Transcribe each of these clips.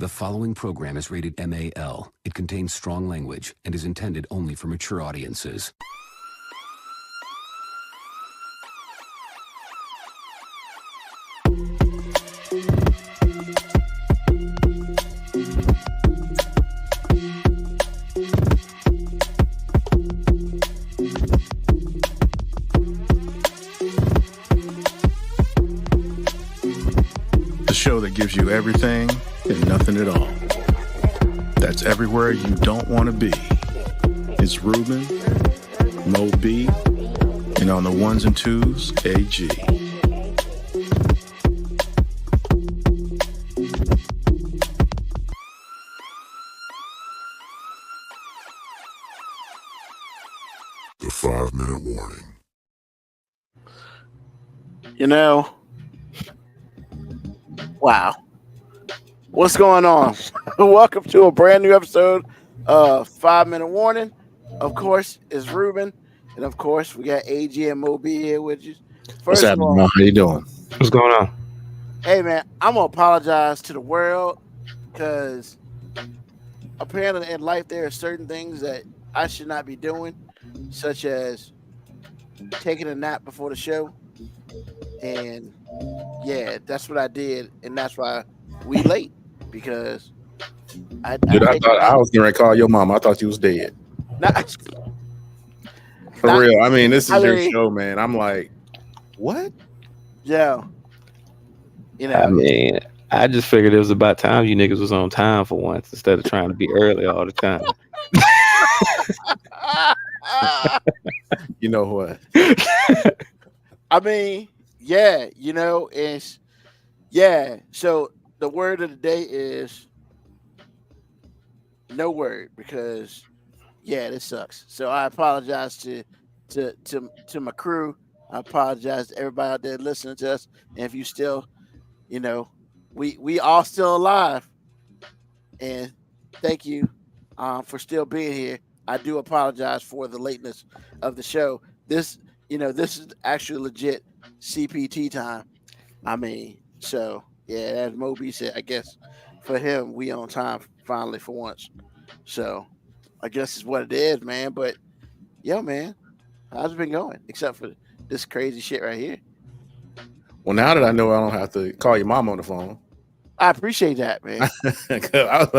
The following program is rated MAL. It contains strong language and is intended only for mature audiences. The show that gives you everything and nothing at all. That's everywhere you don't want to be. It's Ruben, Mo B, and on the ones and twos, AG. The 5-minute warning. You know, wow. What's going on? Welcome to a brand new episode of 5-minute warning. Of course, it's Ruben. And of course, we got AG and Mo B here with you. What's happening, Mo? How you doing? What's going on? Hey, man, I'm going to apologize to the world because apparently in life there are certain things that I should not be doing, such as taking a nap before the show. And yeah, that's what I did. And that's why we late because I thought I was going to call your mom. I thought you was dead. For real. I mean, this is your show, man. I'm like, what? Yeah. You know, I mean, I just figured it was about time you niggas was on time for once instead of trying to be early all the time. You know what? I mean, yeah, you know, it's so the word of the day is no word because this sucks. So I apologize to my crew. I apologize to everybody out there listening to us. And if you still, you know, we all still alive. And thank you for still being here. I do apologize for the lateness of the show. This is actually legit CPT time. I mean, so yeah, as Moby said, I guess for him, we on time finally for once. So I guess it's what it is, man. But yo, man, how's it been going? Except for this crazy shit right here. Well, now that I know I don't have to call your mom on the phone. I appreciate that, man. I was about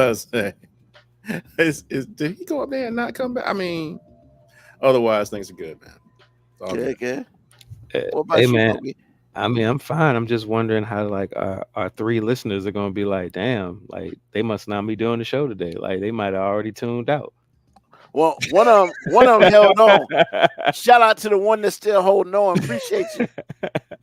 to say, did he go up there and not come back? I mean, otherwise things are good, man. Good. What about you, man? Moby? I mean, I'm fine. I'm just wondering how like our three listeners are gonna be like, damn, like they must not be doing the show today. Like they might have already tuned out. Well, one of them held on. Shout out to the one that's still holding on. Appreciate you.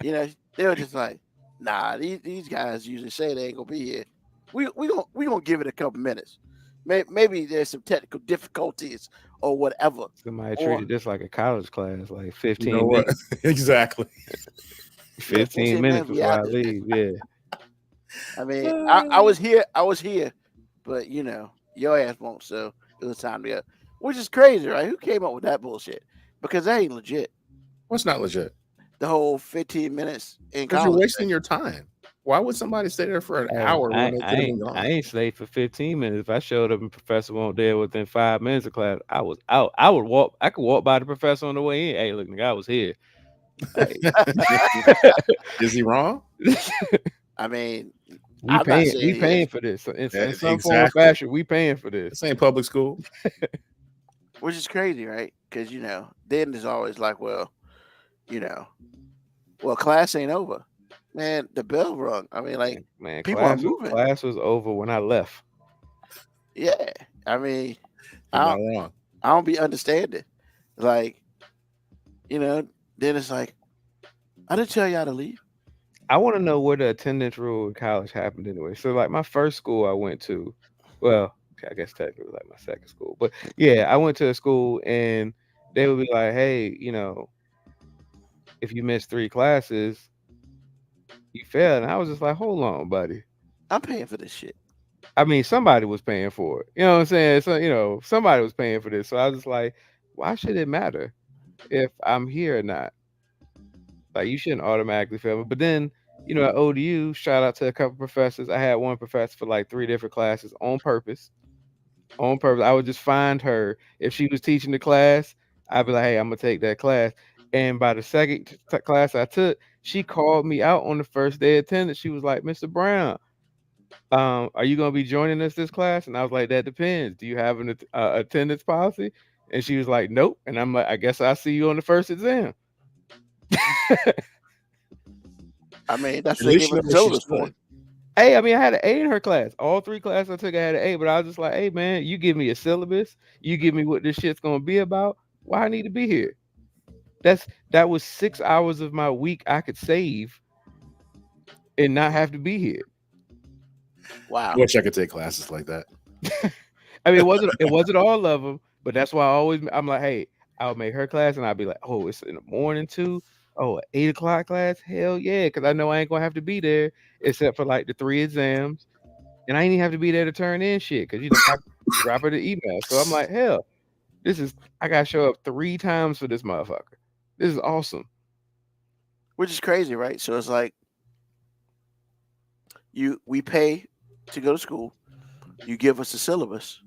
You know, they were just like, nah, these guys usually say they ain't gonna be here. We gonna give it a couple minutes. Maybe there's some technical difficulties or whatever. Somebody treated this like a college class, like 15 minutes. Exactly. 15 minutes before I leave. Yeah. I mean, I was here, but you know, your ass won't. So it was time to go. Which is crazy, right? Who came up with that bullshit? Because that ain't legit. What's not legit? The whole 15 minutes in college. Because you're wasting your time. Why would somebody stay there for an hour when they could have been gone? I ain't stayed for 15 minutes. If I showed up and professor won't there within 5 minutes of class, I was out. I could walk by the professor on the way in. Hey, look, nigga, I was here. Like, is he wrong? I mean, we paying for this. In some form or fashion, we paying for this. This ain't public school. Which is crazy, right? Because, you know, then there's always like, well, you know, class ain't over. Man, the bell rung. I mean, like, man, people are moving. Class was over when I left. Yeah. I mean, I don't be understanding. Like, you know, then it's like, I didn't tell y'all to leave. I want to know where the attendance rule in college happened anyway. So, like, my first school I went to, well, I guess technically it was like my second school. But, yeah, I went to a school and they would be like, hey, you know, if you miss 3 classes, you failed. And I was just like, hold on, buddy. I'm paying for this shit. I mean, somebody was paying for it. You know what I'm saying? So, you know, somebody was paying for this. So I was just like, why should it matter if I'm here or not? Like, you shouldn't automatically fail me. But then you know, at ODU, shout out to a couple professors. I had one professor for like 3 different classes on purpose. On purpose. I would just find her if she was teaching the class. I'd be like, "Hey, I'm gonna take that class." And by the second class I took, she called me out on the first day of attendance. She was like, "Mr. Brown, are you gonna be joining us this class?" And I was like, "That depends. Do you have an attendance policy?" And she was like, "Nope." And I'm like, "I guess I'll see you on the first exam." I mean, that's At what they least give you us know the what she's syllabus for. doing. Hey, I mean, I had an A in her class. All 3 classes I took, I had an A, but I was just like, "Hey, man, you give me a syllabus, you give me what this shit's gonna be about. Why I need to be here?" That was 6 hours of my week I could save and not have to be here. Wow. I wish I could take classes like that. I mean, it wasn't all of them, but that's why I'm like, hey, I'll make her class, and I'll be like, oh, it's in the morning too. Oh, 8 o'clock class, hell yeah, because I know I ain't gonna have to be there except for like the 3 exams, and I ain't even have to be there to turn in shit because I drop her the email. So I'm like, hell, I gotta show up 3 times for this motherfucker. This is awesome. Which is crazy, right? So it's like we pay to go to school, you give us a syllabus,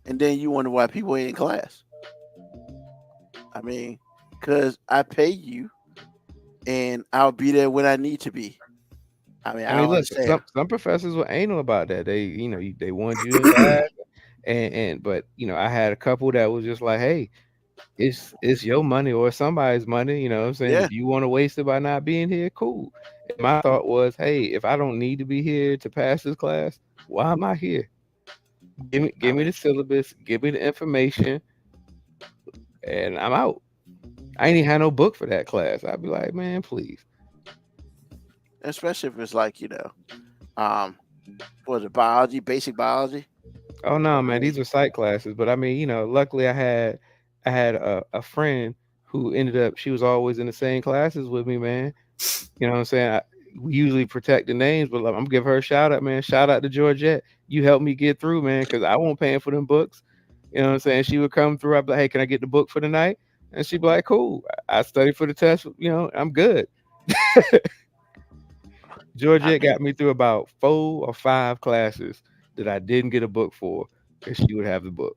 and then you wonder why people ain't in class. I mean, because I pay you and I'll be there when I need to be. I mean, I I mean, don't look, understand. some professors were anal about that. They wanted you in class, but I had a couple that was just like, hey, it's your money or somebody's money. You know what I'm saying? Yeah. If you want to waste it by not being here, cool. And my thought was, hey, if I don't need to be here to pass this class, why am I here? Give me the syllabus, give me the information, and I'm out. I ain't even had no book for that class. I'd be like, man, please. Especially if it's like, um, was it biology, basic biology? Oh no, man, these are psych classes. But I mean, luckily I had a friend who ended up she was always in the same classes with me, man. You know what I'm saying? We usually protect the names, but I'm gonna give her a shout out, man. Shout out to Georgette. You helped me get through, man, because I won't paying for them books. You know what I'm saying? She would come through. I'd be like, hey, can I get the book for the night? And she'd be like, cool. I study for the test. I'm good. I Georgette mean, got me through about 4 or 5 classes that I didn't get a book for, because she would have the book.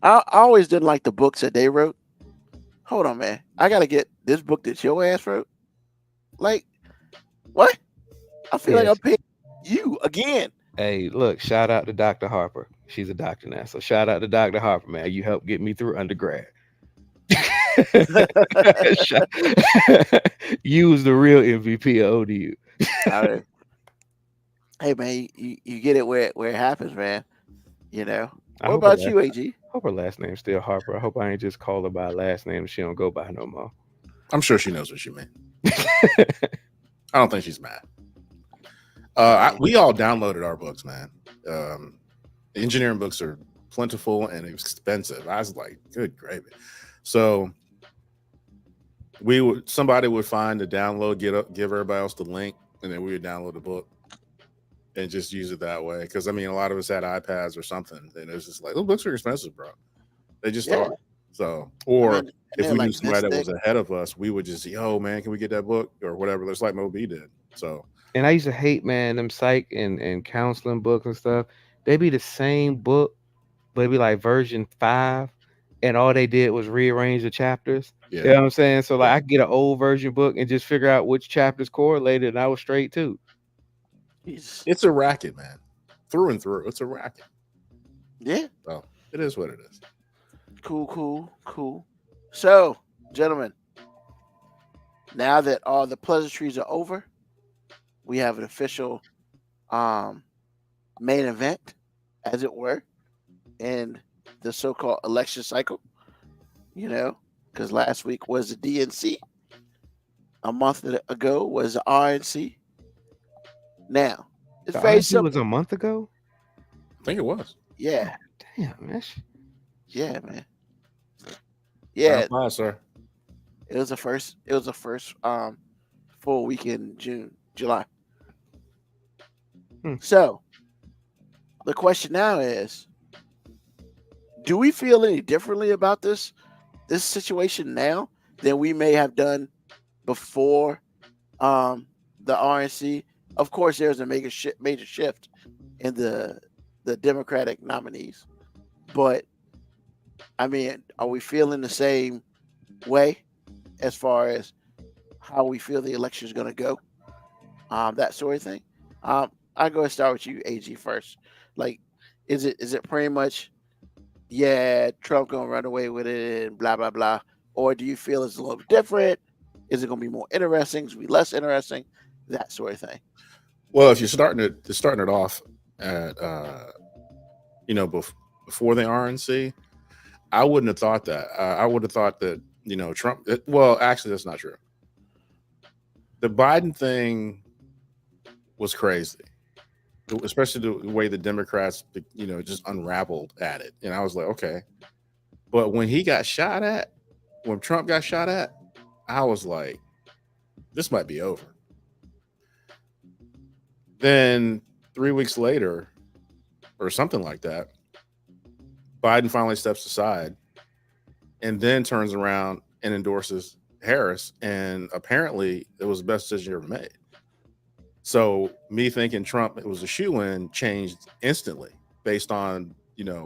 I always didn't like the books that they wrote. Hold on, man. I gotta get this book that your ass wrote. Like, what? I feel like Yes. I'm paying you again. Hey, look, shout out to Dr. Harper. She's a doctor now. So shout out to Dr. Harper, man. You helped get me through undergrad. You was the real MVP of ODU. I mean, hey, man, you get it where it happens, man. I What hope her about last, you, AG? hope her last name's still Harper. I hope I ain't just call her by her last name she don't go by no more. I'm sure she knows what you mean. I don't think she's mad. We all downloaded our books, man. Engineering books are plentiful and expensive. I was like, good gravy. So somebody would find the download, give everybody else the link, and then we would download the book and just use it that way. Because I mean, a lot of us had iPads or something, and it was just like, those books are expensive, bro. They just are. So, or if we knew somebody that was ahead of us, we would just, yo, man, can we get that book or whatever? Just like Moby did. So, and I used to hate, man, them psych and counseling books and stuff. They be the same book, but it'd be like version 5, and all they did was rearrange the chapters. yeah. You know what I'm saying? So like I could get an old version book and just figure out which chapters correlated, and I was straight too. It's a racket, man. Through and through. It's a racket. Yeah. So it is what it is. Cool. So, gentlemen, now that all the pleasantries are over, we have an official main event, as it were, in the so-called election cycle. Because last week was the DNC, a month ago was the RNC. Now, it's The very RNC simple. was a month ago. I think it was. Yeah, Damn, man. yeah, man. Yeah, Bye, sir. it was the first full week in July. So the question now is, do we feel any differently about this situation now than we may have done before the RNC. Of course, there's a major shift in the Democratic nominees, but I mean, are we feeling the same way as far as how we feel the election is going to go? That sort of thing. I go and start with you, AG, first. Like, is it pretty much, yeah, Trump gonna run away with it and blah blah blah, or do you feel it's a little different? Is it gonna be more interesting? Is it gonna be less interesting? That sort of thing. Well, if you're starting it off at before the RNC, I wouldn't have thought that. I would have thought that Trump. Well, actually, that's not true. The Biden thing was crazy, especially the way the Democrats, just unraveled at it. And I was like, okay. But when Trump got shot at, I was like, this might be over. Then 3 weeks later, or something like that, Biden finally steps aside and then turns around and endorses Harris. And apparently it was the best decision ever made. So me thinking Trump, it was a shoo-in, changed instantly based on,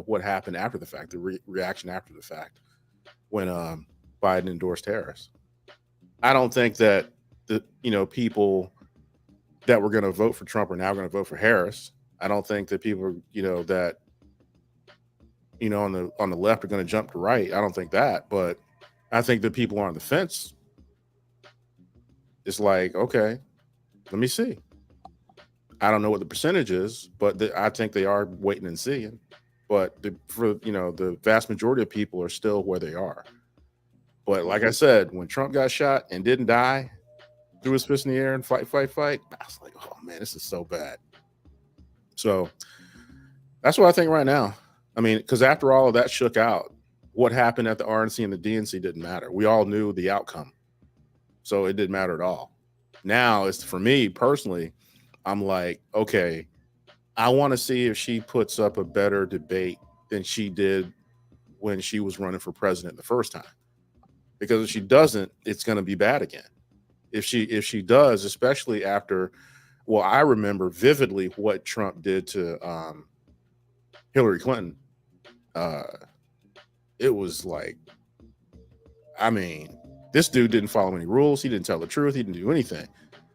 what happened after the fact, the reaction after the fact when Biden endorsed Harris. I don't think that the, people that were going to vote for Trump are now going to vote for Harris. I don't think that people, that, on the left are going to jump to right. I don't think that, but I think the people on the fence, it's like, okay, let me see. I don't know what the percentage is, but I think they are waiting and seeing. But the vast majority of people are still where they are. But like I said, when Trump got shot and didn't die, threw his fist in the air and fight, I was like, oh man, this is so bad. So that's what I think right now. I mean, because after all of that shook out, what happened at the RNC and the DNC didn't matter. We all knew the outcome. So it didn't matter at all. Now, it's for me personally, I'm like, okay, I want to see if she puts up a better debate than she did when she was running for president the first time. Because if she doesn't, it's going to be bad again. If she does, especially after, well, I remember vividly what Trump did to Hillary Clinton. It was like, I mean, this dude didn't follow any rules. He didn't tell the truth. He didn't do anything,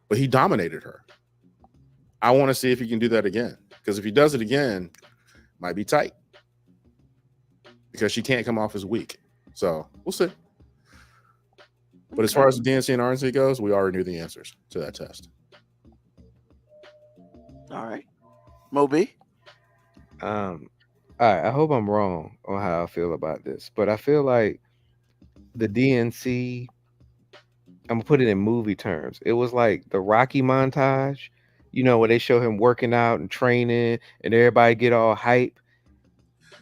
but he dominated her. I want to see if he can do that again, because if he does it again, it might be tight because she can't come off as weak. So we'll see. But as far as the DNC and RNC goes, we already knew the answers to that test. All right. Moby? All right, I hope I'm wrong on how I feel about this, but I feel like the DNC, I'm gonna put it in movie terms. It was like the Rocky montage, where they show him working out and training and everybody get all hype.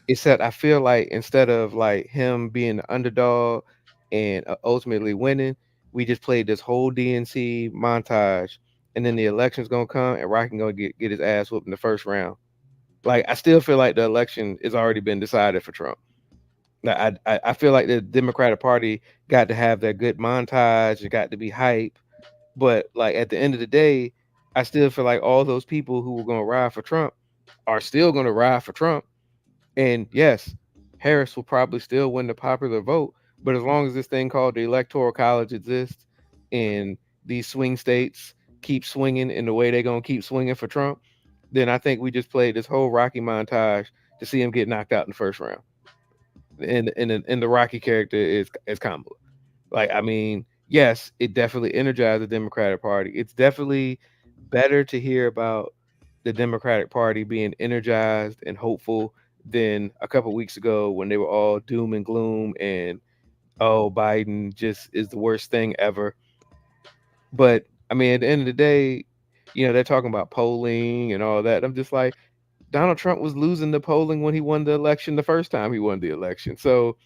Except I feel like instead of like him being the underdog and ultimately winning, we just played this whole DNC montage, and then the election's gonna come and Rocky gonna get his ass whooped in the first round. Like, I still feel like the election has already been decided for Trump. Now, I feel like the Democratic Party got to have that good montage, it got to be hype, but like at the end of the day, I still feel like all those people who were gonna ride for Trump are still gonna ride for Trump. And yes, Harris will probably still win the popular vote, but as long as this thing called the Electoral College exists and these swing states keep swinging in the way they're going to keep swinging for Trump, then I think we just played this whole Rocky montage to see him get knocked out in the first round. And the Rocky character is Kamala. Like, I mean, yes, it definitely energized the Democratic Party. It's definitely better to hear about the Democratic Party being energized and hopeful than a couple weeks ago when they were all doom and gloom and, oh, Biden just is the worst thing ever. But I mean, at the end of the day, they're talking about polling and all that. I'm just like, Donald Trump was losing the polling when he won the election the first time he won the election. So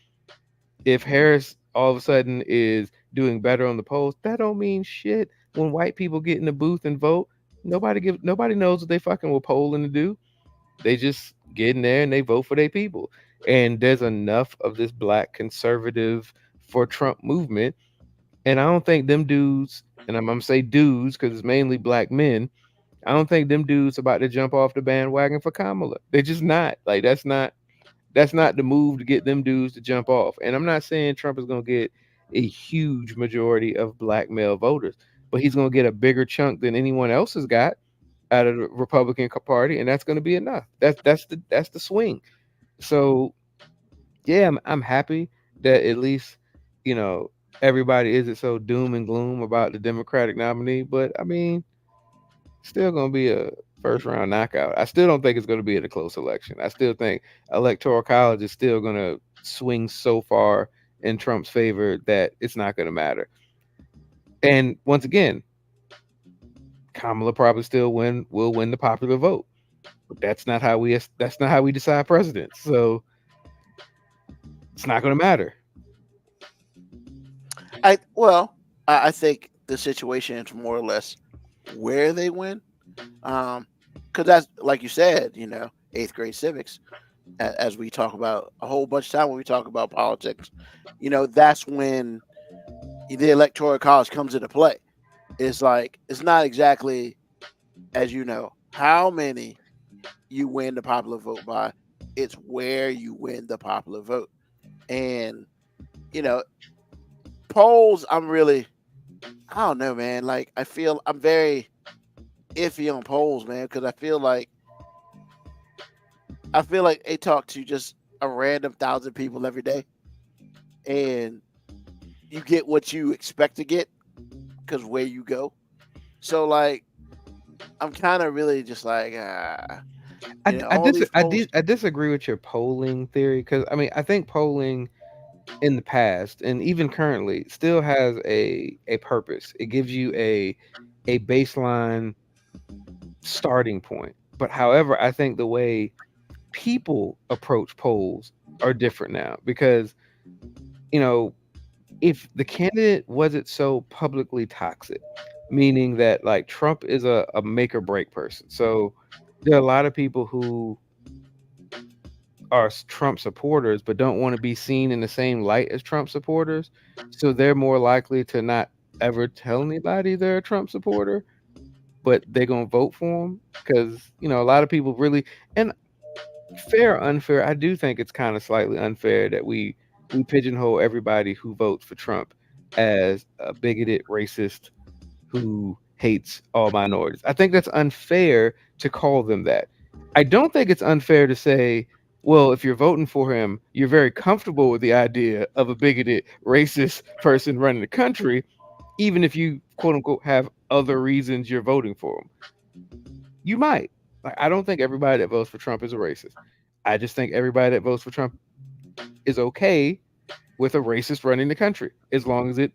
if Harris all of a sudden is doing better on the polls, that don't mean shit. When white people get in the booth and vote, nobody knows what they fucking were polling to do. They just get in there and they vote for their people. And there's enough of this black conservative for Trump movement And I don't think them dudes, and I'm gonna say dudes because it's mainly black men. I don't think them dudes about to jump off the bandwagon for Kamala. They're just not. Like that's not the move to get them dudes to jump off. And I'm not saying Trump is gonna get a huge majority of black male voters, but he's gonna get a bigger chunk than anyone else has got out of the Republican Party, and that's gonna be enough. That's the swing. So yeah, I'm happy that at least, you know, everybody isn't so doom and gloom about the Democratic nominee, but I mean, still gonna be a first round knockout. I still don't think it's gonna be a close election. I still think Electoral College is still gonna swing so far in Trump's favor that it's not gonna matter. And once again, Kamala probably still will win the popular vote. But that's not how we decide presidents. So it's not gonna matter. I think the situation is more or less where they win, because that's like you said, you know, 8th grade civics. As we talk about a whole bunch of time when we talk about politics, you know, that's when the Electoral College comes into play. It's like it's not exactly, as you know, how many you win the popular vote by. It's where you win the popular vote, and you know, polls. I don't know, man. Like I feel I'm very iffy on polls, man, because I feel like they talk to just a random 1,000 people every day, and you get what you expect to get because where you go. So like, I'm kind of really just like, I disagree with your polling theory because I mean I think polling in the past and even currently still has a purpose. It gives you a baseline starting point. But however, I think the way people approach polls are different now because, you know, if the candidate wasn't so publicly toxic, meaning that like Trump is a make or break person. So there are a lot of people who are Trump supporters but don't want to be seen in the same light as Trump supporters. So they're more likely to not ever tell anybody they're a Trump supporter, but they're going to vote for him because, you know, a lot of people really, and fair or unfair, I do think it's kind of slightly unfair that we pigeonhole everybody who votes for Trump as a bigoted racist who hates all minorities. I think that's unfair to call them that. I don't think it's unfair to say, well, if you're voting for him, you're very comfortable with the idea of a bigoted racist person running the country, even if you quote unquote have other reasons you're voting for him. You might. Like, I don't think everybody that votes for Trump is a racist. I just think everybody that votes for Trump is okay with a racist running the country as long as it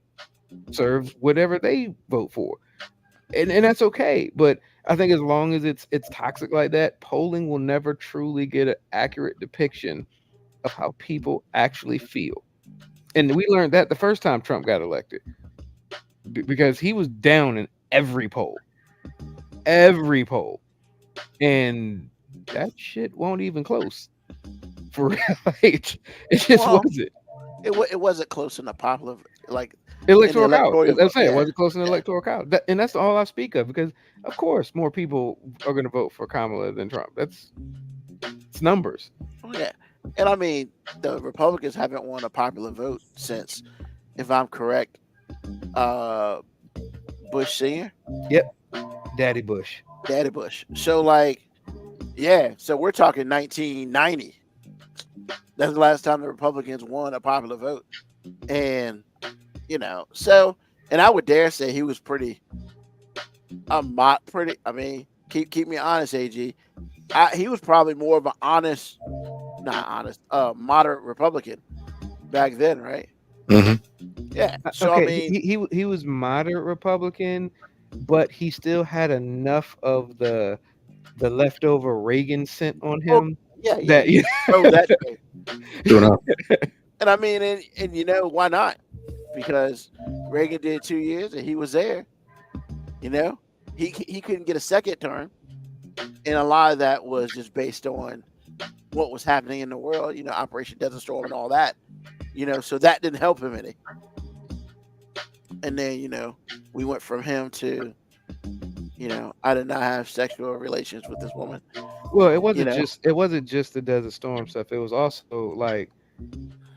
serves whatever they vote for. And that's okay. But I think as long as it's toxic like that, polling will never truly get an accurate depiction of how people actually feel. And we learned that the first time Trump got elected because he was down in every poll. Every poll. And that shit won't even close. For real. It just wasn't. It wasn't close in the popular like Electoral college. I'm saying yeah. it wasn't close in the electoral college. And that's all I speak of because of course more people are gonna vote for Kamala than Trump. It's numbers. Oh, yeah. And I mean the Republicans haven't won a popular vote since, if I'm correct, Bush Sr. Yep. Daddy Bush. So like, yeah, so we're talking 1990. That's the last time the Republicans won a popular vote. And, you know, so, and I would dare say he was pretty, I mean, keep me honest, AG. He was probably more of an moderate Republican back then, right? Mm-hmm. Yeah. So, okay, I mean, he was moderate Republican, but he still had enough of the leftover Reagan scent on him. Yeah. That, you know, that Doing up. And I mean, and you know, why not? Because Reagan did 2 years and he was there. You know, he couldn't get a second term. And a lot of that was just based on what was happening in the world, you know, Operation Desert Storm and all that. You know, so that didn't help him any. And then, we went from him to, I did not have sexual relations with this woman. Well, it wasn't just the Desert Storm stuff. It was also like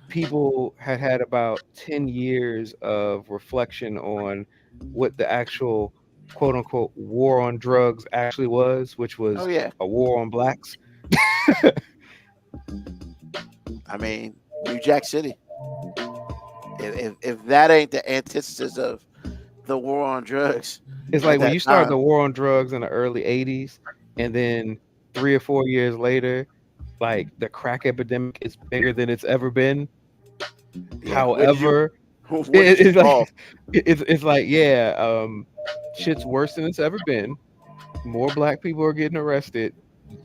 people had about 10 years of reflection on what the actual quote unquote war on drugs actually was, which was Oh yeah. a war on blacks. I mean, New Jack City. If that ain't the antithesis of the war on drugs, It's at like when that you start the time. war on drugs in the early 80s, and then 3 or 4 years later, like the crack epidemic is bigger than it's ever been. Yeah. Where did you However, where did you it's like fall? it's like shit's worse than it's ever been. More black people are getting arrested,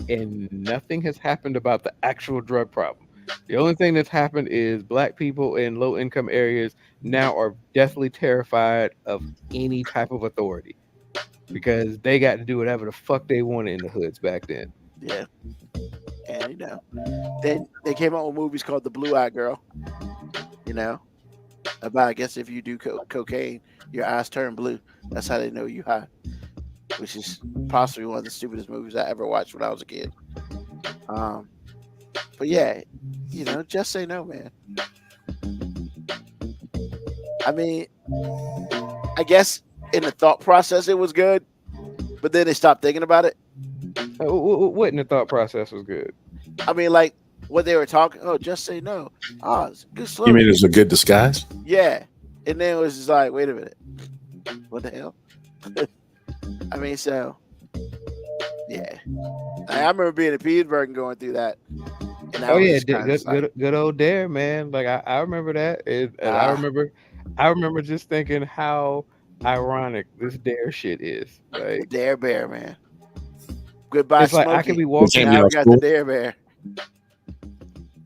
and nothing has happened about the actual drug problem. The only thing that's happened is black people in low income areas now are deathly terrified of any type of authority because they got to do whatever the fuck they wanted in the hoods back then. Yeah. And then they came out with movies called The Blue Eye Girl. About, I guess, if you do cocaine, your eyes turn blue. That's how they know you high. Which is possibly one of the stupidest movies I ever watched when I was a kid. But yeah, just say no, man. I mean, I guess in the thought process it was good, but then they stopped thinking about it. What in the thought process was good? I mean, like what they were talking. Oh, just say no. Oh, it's a good You slogan. mean it's a good disguise? Yeah, and then it was just like, wait a minute, what the hell? I mean, so yeah, I remember being in Petersburg and going through that. And Oh yeah, good old Dare, man. Like I remember that, and I remember just thinking how ironic this Dare shit is. Like Dare Bear, man. Goodbye, it's like Smokey. I could be walking. Now we got the Dare Bear.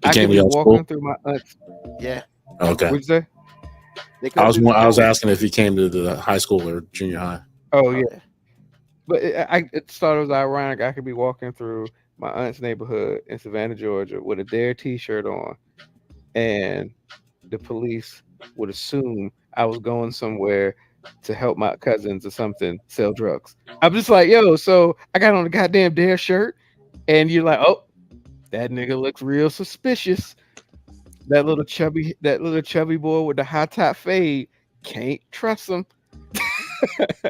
I could be walking through my aunt's. Yeah. Okay. What'd you say? I was asking if he came to the high school or junior high. Oh yeah, but it thought it was ironic. I could be walking through my aunt's neighborhood in Savannah, Georgia, with a Dare T-shirt on, and the police would assume I was going somewhere to help my cousins or something sell drugs. I'm just like, yo, so I got on a goddamn Dare shirt, and you're like, oh, that nigga looks real suspicious. That little chubby boy with the high top fade, can't trust him.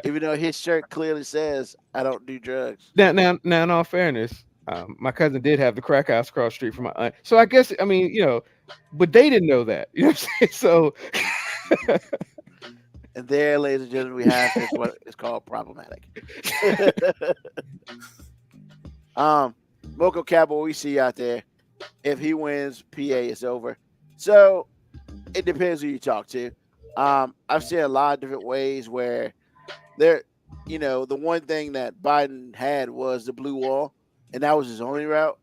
Even though his shirt clearly says, "I don't do drugs." Now, in all fairness, my cousin did have the crack house across the street from my aunt, so I guess but they didn't know that. You know what I'm saying? So, and there, ladies and gentlemen, we have is what is called problematic. Moco Cowboy, we see you out there. If he wins, PA is over. So it depends who you talk to. I've seen a lot of different ways where there, the one thing that Biden had was the blue wall, and that was his only route.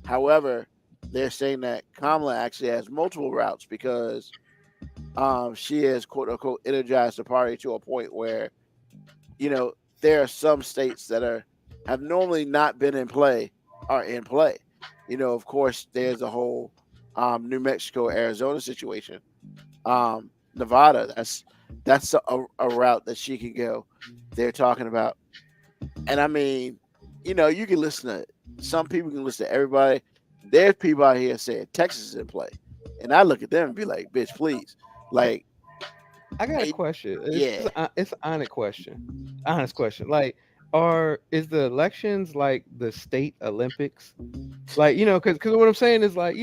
However, they're saying that Kamala actually has multiple routes because she has quote unquote energized the party to a point where, there are some states that have normally not been in play are in play. Of course, there's a whole New Mexico, Arizona situation. Nevada, that's a route that she can go. They're talking about, and I mean, you can listen to some people, can listen to everybody. There's people out here saying Texas is in play, and I look at them and be like, "Bitch, please!" Like, I got a question. Yeah, it's an honest question. Honest question. Like, is the elections like the state Olympics? Like, because what I'm saying is like,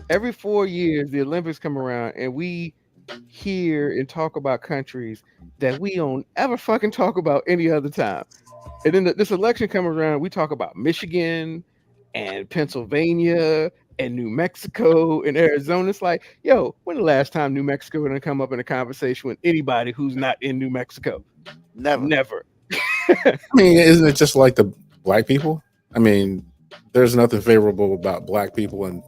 every 4 years the Olympics come around and we hear and talk about countries that we don't ever fucking talk about any other time. And then this election comes around, we talk about Michigan and Pennsylvania and New Mexico and Arizona. It's like, yo, when the last time New Mexico gonna come up in a conversation with anybody who's not in New Mexico? Never. I mean, isn't it just like the black people? I mean, there's nothing favorable about black people,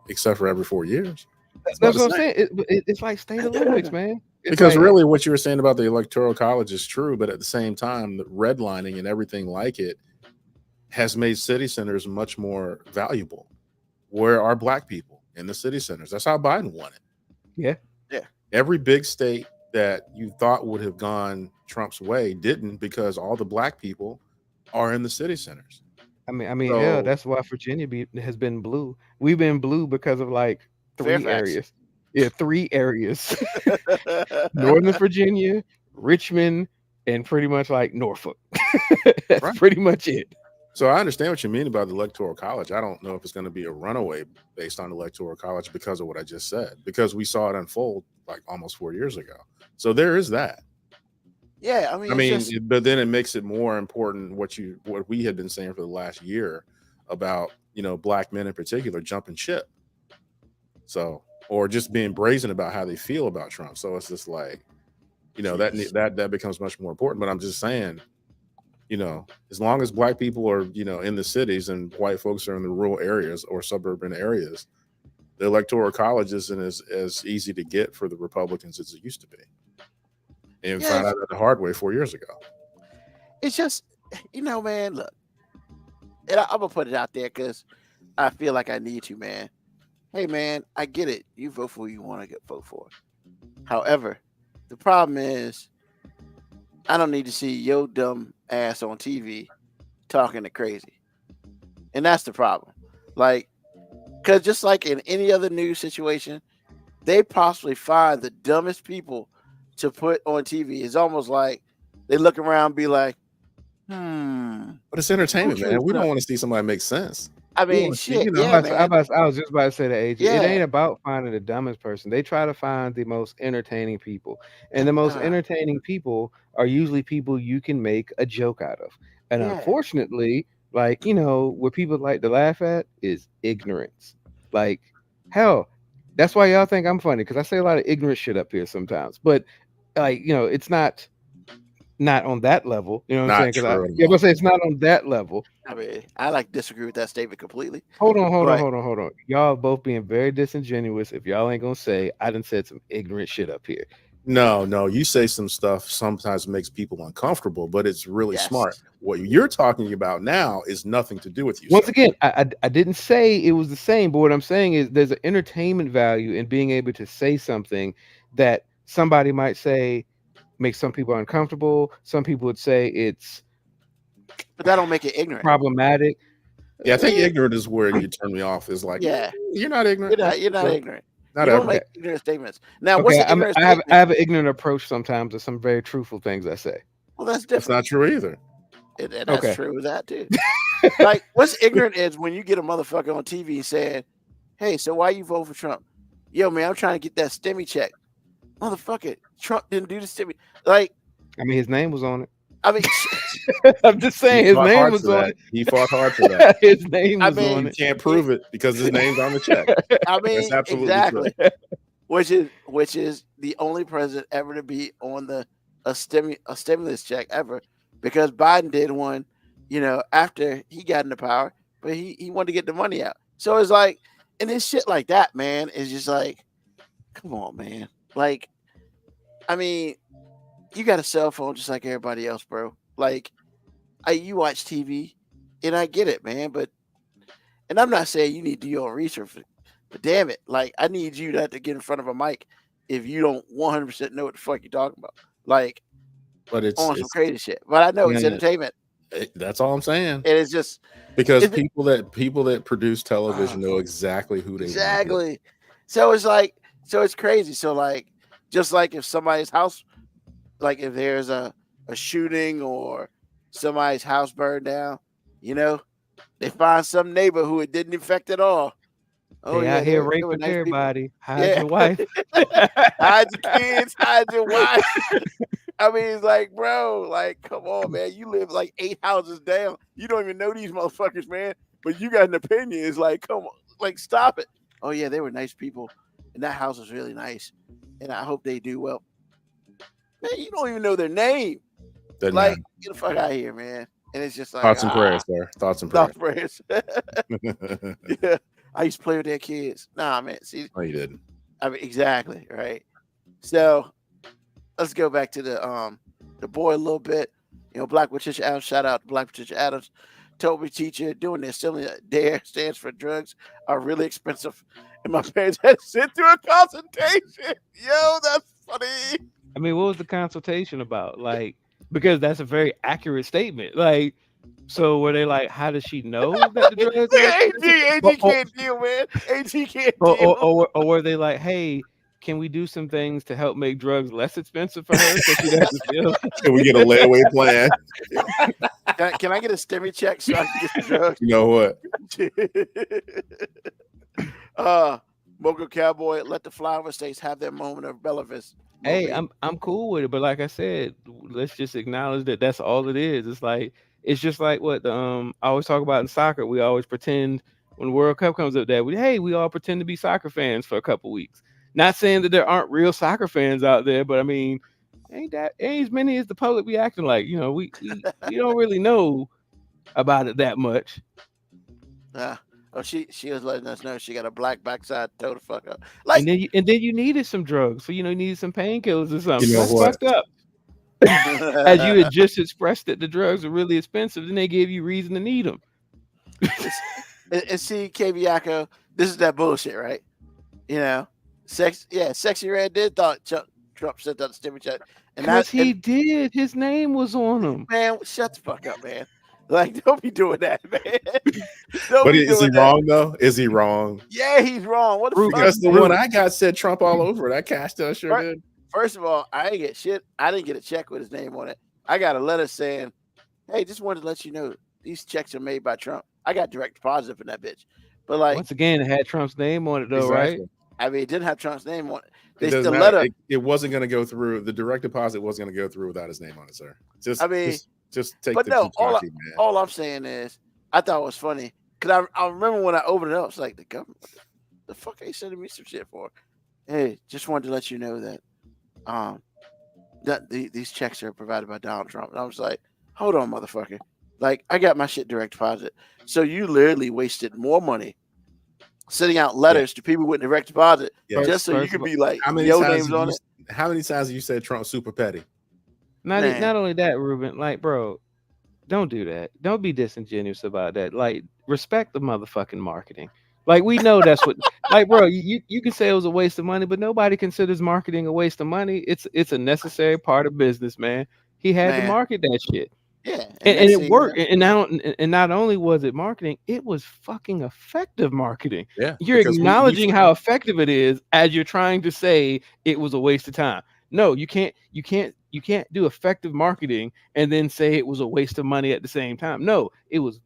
except for every 4 years. That's what I'm saying. It's like state Olympics, man. Because really, what you were saying about the Electoral College is true, but at the same time, the redlining and everything like it has made city centers much more valuable. Where are black people in the city centers? That's how Biden won it. Yeah. Every big state that you thought would have gone Trump's way didn't, because all the black people are in the city centers. Hell, So that's why Virginia has been blue. We've been blue because of like 3 Fairfax. areas. Yeah, 3 areas. Northern Virginia, Richmond, and pretty much like Norfolk. That's Right. pretty much it. So I understand what you mean about the Electoral College. I don't know if it's going to be a runaway based on the Electoral College because of what I just said, because we saw it unfold like almost 4 years ago. So there is that. Yeah, I mean, it's just, But then it makes it more important what we had been saying for the last year about, black men in particular jumping ship. So, or just being brazen about how they feel about Trump. So it's just like, that becomes much more important. But I'm just saying, as long as black people are, in the cities and white folks are in the rural areas or suburban areas, the Electoral College isn't as easy to get for the Republicans as it used to be. And found out the hard way 4 years ago. it's just, man, look, and I'm gonna put it out there because I feel like I need to, man. Hey, man, I get it. You vote for who you want to vote for. However, the problem is, I don't need to see your dumb ass on TV talking to crazy, and that's the problem. Like, because just like in any other news situation, they possibly find the dumbest people to put on TV. It's almost like they look around and be like, But it's entertainment, man. We don't want to see somebody make sense. I We mean, wanna see, shit, I yeah, man. was just about to say to AJ, Yeah. it ain't about finding the dumbest person. They try to find the most entertaining people. And the most entertaining people are usually people you can make a joke out of. And Yeah. unfortunately, like, what people like to laugh at is ignorance. Like, hell, that's why y'all think I'm funny, because I say a lot of ignorant shit up here sometimes. But like, it's not on that level. You know what I'm Not saying? true Because at all. say it's not on that level. I mean, I like disagree with that statement completely. Hold on. But- Y'all both being very disingenuous. If y'all ain't gonna say, I done said some ignorant shit up here. No, you say some stuff sometimes makes people uncomfortable, but it's really Yes. smart. What you're talking about now is nothing to do with you. Once sir. again, I didn't say it was the same, but what I'm saying is there's an entertainment value in being able to say something that somebody might say makes some people uncomfortable. Some people would say it's But that don't make it ignorant. problematic. Yeah, I think ignorant is where you turn me off. Is like, Yeah. you're not ignorant. You're not So, ignorant. Not You don't ever. make ignorant statements. Now, what's Okay, the ignorant I have statement? an ignorant approach sometimes to some very truthful things I say. Well, that's That's different. not true either. And that's Okay. true with that too. Like, what's ignorant is when you get a motherfucker on TV saying, "Hey, so why you vote for Trump?" Yo, man, I'm trying to get that stimmy check. Motherfucker, Trump didn't do the stimmy. Like, I mean, his name was on it. I mean, I'm just saying He his fought name hard was for on that. He fought hard for that. it. His name I was mean, on You it. can't prove it because his name's on the check. I mean, That's absolutely exactly. true. Which is the only president ever to be on a stimulus check ever, because Biden did one, after he got into power, but he wanted to get the money out. So it's like, and it's shit like that, man. It's just like, come on, man. Like, I mean, you got a cell phone just like everybody else, bro. Like, you watch TV, and I get it, man. And I'm not saying you need to do your own research, but damn it, like, I need you not to get in front of a mic if you don't 100% know what the fuck you're talking about. Like, But on some crazy shit. But I know it's Yeah. entertainment, that's all I'm saying. and it's just Because If it- people that produce television know exactly who they want to get. exactly. So it's like, so it's crazy. So like, just like if somebody's house, like if there's a shooting or somebody's house burned down, they find some neighbor who it didn't affect at all. Oh They yeah, out here they were raping nice people. everybody. Hide Yeah. your wife. Hide your kids, hide your wife. I mean, it's like, bro, like, come on, man. You live like 8 houses down. You don't even know these motherfuckers, man. But you got an opinion. It's like, come on, like, stop it. Oh yeah, they were nice people, and that house was really nice, and I hope they do well. Man, you don't even know their name. Doesn't Like, matter. get the fuck out of here, man. And it's just like, Thoughts and prayers, sir. Thoughts and prayers. Thoughts and prayers. Yeah, I used to play with their kids. Nah, man. See, No, you didn't. I mean, exactly, right? So let's go back to the boy a little bit. Black Patricia Adams, shout out to Black Patricia Adams. Told me teacher doing this selling DARE stands for drugs are really expensive. And my parents had to sit through a consultation. Yo, that's funny. I mean, what was the consultation about? Like, because that's a very accurate statement. Like, so were they like, how does she know that the drugs are expensive? AG can't deal, man. AG can't deal. Or were they like, hey, can we do some things to help make drugs less expensive for her so she doesn't feel? Can we get a layaway plan? Can I get a stimmy check so I can get the drugs? You know what? Mocha Cowboy, let the flower states have their moment of relevance. Hey, I'm cool with it, but like I said, let's just acknowledge that that's all it is. It's like it's just like what the I always talk about in soccer. We always pretend when the World Cup comes up that we all pretend to be soccer fans for a couple weeks. Not saying that there aren't real soccer fans out there, but I mean, ain't as many as the public be acting like. You know, we don't really know about it that much. She was letting us know she got a black backside toe the fuck up. Like, and then you needed some drugs, so you needed some painkillers or something. You know That's what? fucked up. As you had just expressed that the drugs are really expensive, then they gave you reason to need them. and see, KBYako, this is that bullshit, right? You know, Sexy Red did thought Trump sent out the stimmy check, and he did. His name was on them. Man, shut the fuck up, man. Like, don't be doing that, man. But is he wrong though? Is he wrong? Yeah, he's wrong. What the fuck? Because the one I got said Trump all over it. I cashed out, sure did. First of all, I didn't get shit. I didn't get a check with his name on it. I got a letter saying, "Hey, just wanted to let you know these checks are made by Trump." I got direct deposit from that bitch. But like, once again, it had Trump's name on it though, exactly. right? I mean, it didn't have Trump's name on it. The letter. It wasn't going to go through. The direct deposit wasn't going to go through without his name on it, sir. Just take. But no, all I'm saying is, I thought it was funny because I remember when I opened it up, it's like the government. The fuck are you sending me some shit for? Hey, just wanted to let you know that these checks are provided by Donald Trump. And I was like, hold on, motherfucker. Like, I got my shit direct deposit. So you literally wasted more money sending out letters to people with direct deposit just so you could be like, yo names on it. How many times have you said Trump super petty? Not only that, Ruben, like, bro, don't do that. Don't be disingenuous about that. Like, respect the motherfucking marketing. Like, we know that's what, like, bro, you can say it was a waste of money, but nobody considers marketing a waste of money. It's a necessary part of business, man. He had to market that shit. Yeah. And it worked. And not only was it marketing, it was fucking effective marketing. Yeah. You're acknowledging how effective it is as you're trying to say it was a waste of time. No, you can't do effective marketing and then say it was a waste of money at the same time. No, it was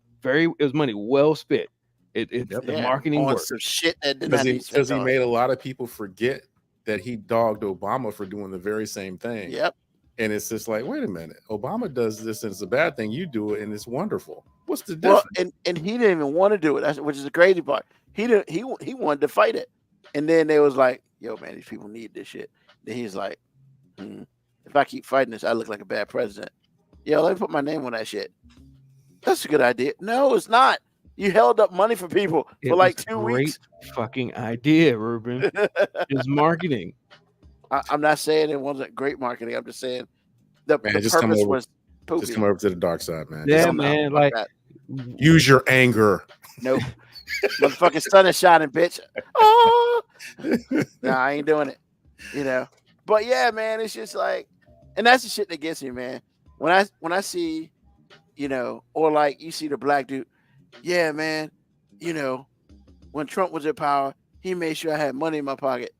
money well spent. The marketing worked. Some shit that because he made a lot of people forget that he dogged Obama for doing the very same thing. Yep. And it's just like, wait a minute, Obama does this and it's a bad thing. You do it and it's wonderful. What's the difference? Well, and he didn't even want to do it, which is the crazy part. He wanted to fight it, and then they was like, "Yo, man, these people need this shit." Then he's like, "If I keep fighting this, I look like a bad president." Yo, let me put my name on that shit. That's a good idea. No, it's not. You held up money for people for like 2 weeks. Great fucking idea, Ruben. It's marketing. I'm not saying it wasn't great marketing. I'm just saying the purpose was poopy. Just come over to the dark side, man. Yeah, man. Like, use your anger. Nope. Motherfucking sun is shining, bitch. Oh, nah, I ain't doing it. You know. But yeah, man, it's just like, and that's the shit that gets me, man. When I see, you know, or like you see the black dude, yeah, man, you know, when Trump was in power, he made sure I had money in my pocket.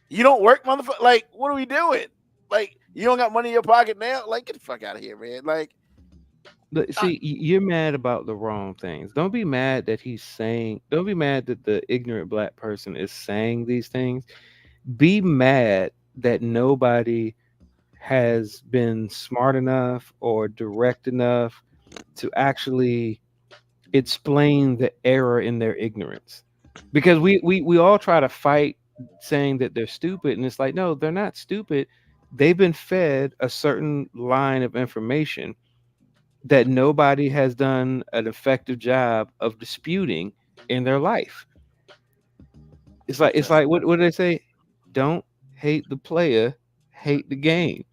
You don't work, motherfucker. Like, what are we doing? Like, you don't got money in your pocket now? Like, get the fuck out of here, man. Like, see, you're mad about the wrong things. Don't be mad that don't be mad that the ignorant black person is saying these things. Be mad that nobody has been smart enough or direct enough to actually explain the error in their ignorance. Because we all try to fight saying that they're stupid, and it's like, no, they're not stupid. They've been fed a certain line of information that nobody has done an effective job of disputing in their life. It's like what do they say? Don't hate the player, hate the game.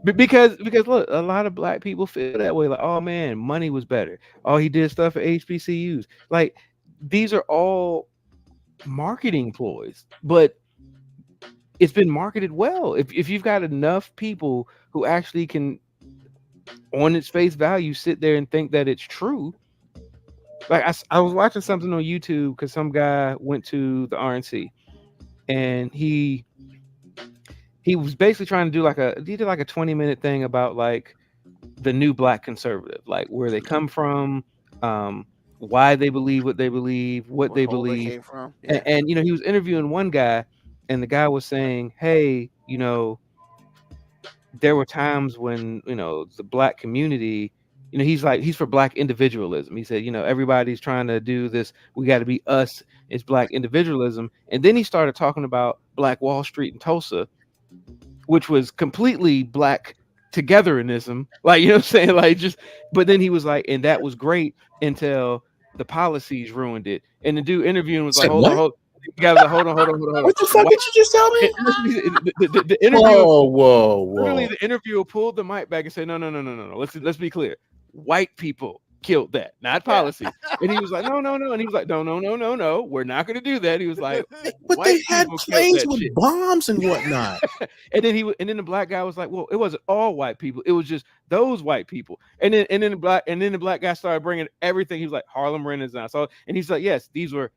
because look, a lot of black people feel that way. Like, oh man, money was better. Oh, he did stuff for HBCUs. Like, these are all marketing ploys, but it's been marketed well. If you've got enough people who actually can, on its face value, sit there and think that it's true. Like I was watching something on YouTube because some guy went to the RNC and he was basically trying to do like a 20-minute thing about like the new Black conservative, like where they come from, why they believe what they believe, what they believe. Came from. Yeah. And he was interviewing one guy, and the guy was saying, hey, there were times when the Black community, he's for Black individualism. He said, everybody's trying to do this, we got to be us, it's Black individualism. And then he started talking about Black Wall Street in Tulsa, which was completely Black togetherism, like, what I'm saying, like, just, but then he was like, and that was great until the policies ruined it. And the dude interviewing was like, hold on. The guy was like, hold on. What the fuck did you just tell me? The interview. Whoa. Literally, the interviewer pulled the mic back and said, no. Let's be clear. White people killed that, not policy. And he was like, no. And he was like, no. We're not going to do that. He was like, but they had planes with bombs and whatnot. and then the Black guy was like, well, it wasn't all white people. It was just those white people. And then the Black guy started bringing everything. He was like, Harlem Renaissance. And he's like, yes, these were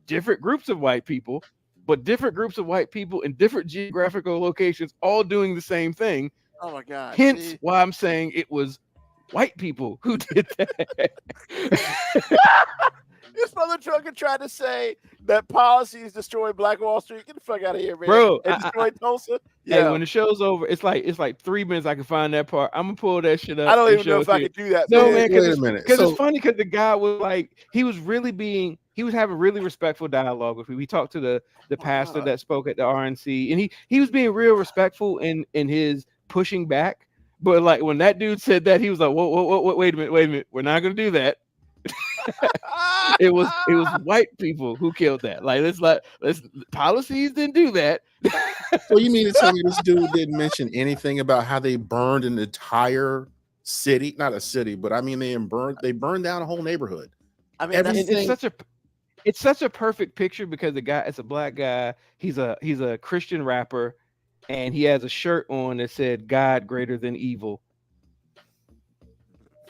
different groups of white people, but different groups of white people in different geographical locations, all doing the same thing. Oh my God! Hence why I'm saying it was white people who did that. This mother trucker tried to say that policies destroy Black Wall Street. Get the fuck out of here, man! Bro, and destroy Tulsa. Yeah. Hey, when the show's over, it's like 3 minutes. I can find that part. I'm gonna pull that shit up. I don't even know if I could do that. No, man. Wait a minute. Because it's funny because the guy was like, he was having really respectful dialogue with me. We talked to the pastor that spoke at the RNC, and he was being real respectful in his pushing back. But like when that dude said that, he was like, whoa, wait a minute. We're not gonna do that. It was white people who killed that. Like let's policies didn't do that. So you mean to tell me this dude didn't mention anything about how they burned an entire city? Not a city, but I mean they burned down a whole neighborhood. I mean, it's such a perfect picture because it's a Black guy. He's a Christian rapper, and he has a shirt on that said "God greater than evil,"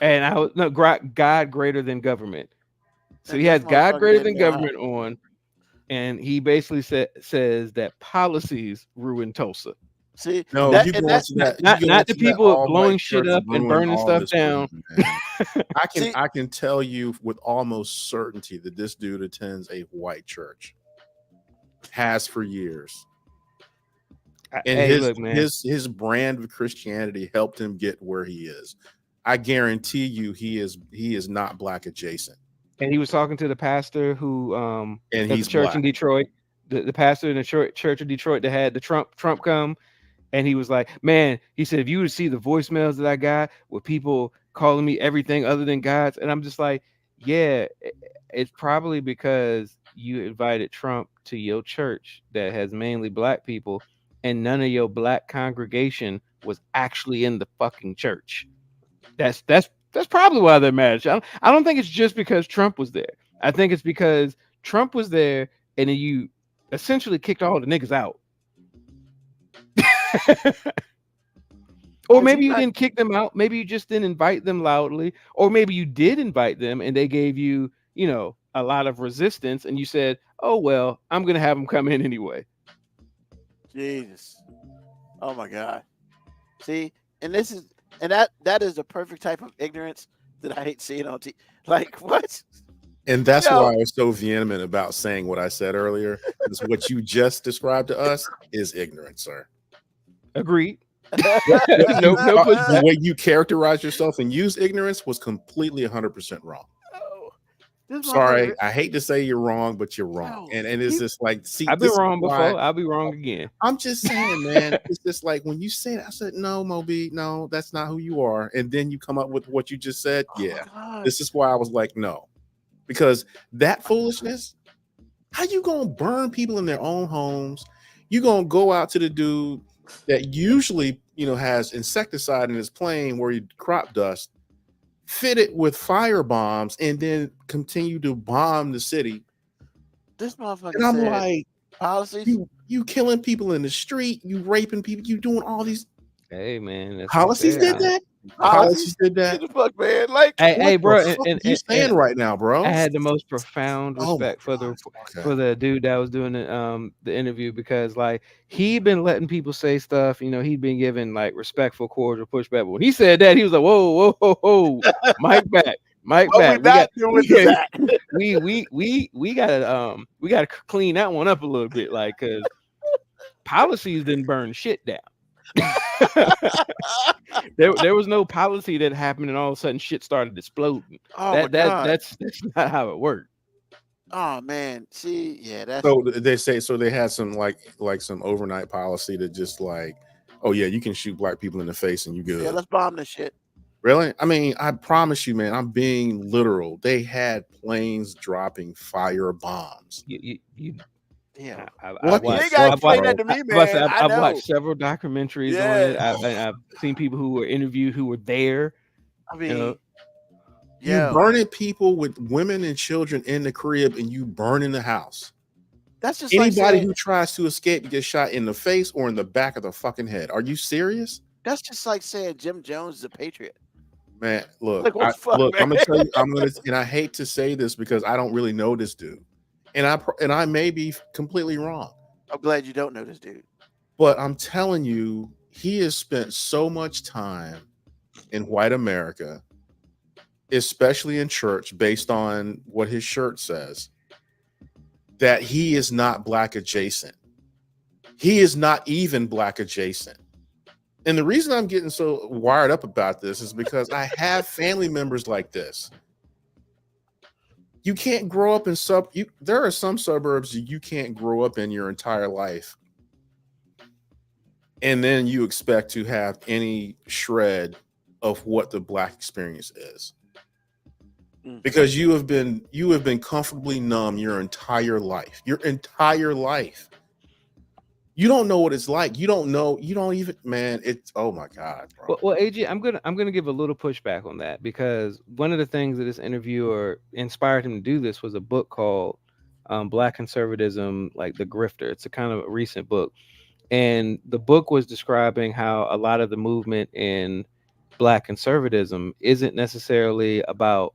and God greater than government. So he has God greater than government on, and he basically says that policies ruin Tulsa. See, no, not the people blowing shit up and burning stuff down. I can tell you with almost certainty that this dude attends a white church, has for years, and his brand of Christianity helped him get where he is. I guarantee you, he is not Black adjacent. And he was talking to the pastor who and he's the church Black. in Detroit, the pastor in the church in Detroit that had the Trump come. And he was like, man, he said, if you would see the voicemails that I got with people calling me everything other than God's. And I'm just like, yeah, it's probably because you invited Trump to your church that has mainly Black people, and none of your Black congregation was actually in the fucking church. That's probably why they're mad. I don't think it's just because Trump was there. I think it's because Trump was there, and then you essentially kicked all the niggas out. Or maybe you didn't kick them out. Maybe you just didn't invite them loudly. Or maybe you did invite them and they gave you, a lot of resistance. And you said, oh, well, I'm going to have them come in anyway. Jesus. Oh, my God. See, and that is the perfect type of ignorance that I hate seeing on TV. Like, what? And that's why I was so vehement about saying what I said earlier. Because what you just described to us is ignorance, sir. Agreed. The way you characterize yourself and use ignorance was completely 100% wrong. Sorry, I hate to say you're wrong, but you're wrong. And it's just like, see, I've been wrong before. I'll be wrong again. I'm just saying, man. It's just like when you say that, I said, no, Moby, no, that's not who you are. And then you come up with what you just said. This is why I was like, no, because that foolishness. How you gonna burn people in their own homes? You gonna go out to the dude that usually, has insecticide in his plane where he crop dust, fit it with fire bombs, and then continue to bomb the city. This motherfucker. And I'm like, Policies. You killing people in the street, you raping people, you doing all these Hey man, that's policies unfair. did that. Policies did that. What the fuck, man? Like, Hey, What bro, the fuck and are you saying right now, bro? I had the most profound Oh my respect for gosh, for the dude that was doing the interview, because like he'd been letting people say stuff, you know, he'd been giving like respectful, cordial pushback. But when he said that, he was like, whoa, Mike back. Mike what we back. not doing is that. We gotta clean that one up a little bit, like, because policies didn't burn shit down. there was no policy that happened and all of a sudden shit started exploding. Oh my God. That's not how it worked. Oh man, see, yeah, that's So they say they had some like some overnight policy to just like, oh yeah, you can shoot black people in the face and you good. yeah. Let's bomb this shit. Really? I mean, I promise you, man, I'm being literal. They had planes dropping fire bombs. You Yeah. What You the ain't gotta fuck, explain bro? that to me, man. I've watched several documentaries on it. I've seen people who were interviewed who were there. I mean, You know, You burning people with women and children in the crib, and you burning the house. that's just Anybody like saying, who tries to escape gets shot in the face or in the back of the fucking head. Are you serious? that's just like saying Jim Jones is a patriot. Man, look, Like, what the fuck, look, I'm man? gonna tell you, and I hate to say this because I don't really know this dude, and I may be completely wrong, I'm glad you don't know this dude. but I'm telling you, he has spent so much time in white America, especially in church, based on what his shirt says, that he is not black adjacent. He is not even black adjacent. And the reason I'm getting so wired up about this is because I have family members like this. You can't grow up in there are some suburbs you can't grow up in your entire life. And then you expect to have any shred of what the black experience is. Because you have been comfortably numb your entire life. You don't know what it's like. You don't even, man. It's, oh my God, bro. well, AJ, I'm gonna give a little pushback on that, because one of the things that this interviewer inspired him to do this was a book called Black Conservatism, like the Grifter. It's a kind of a recent book, and the book was describing how a lot of the movement in Black conservatism isn't necessarily about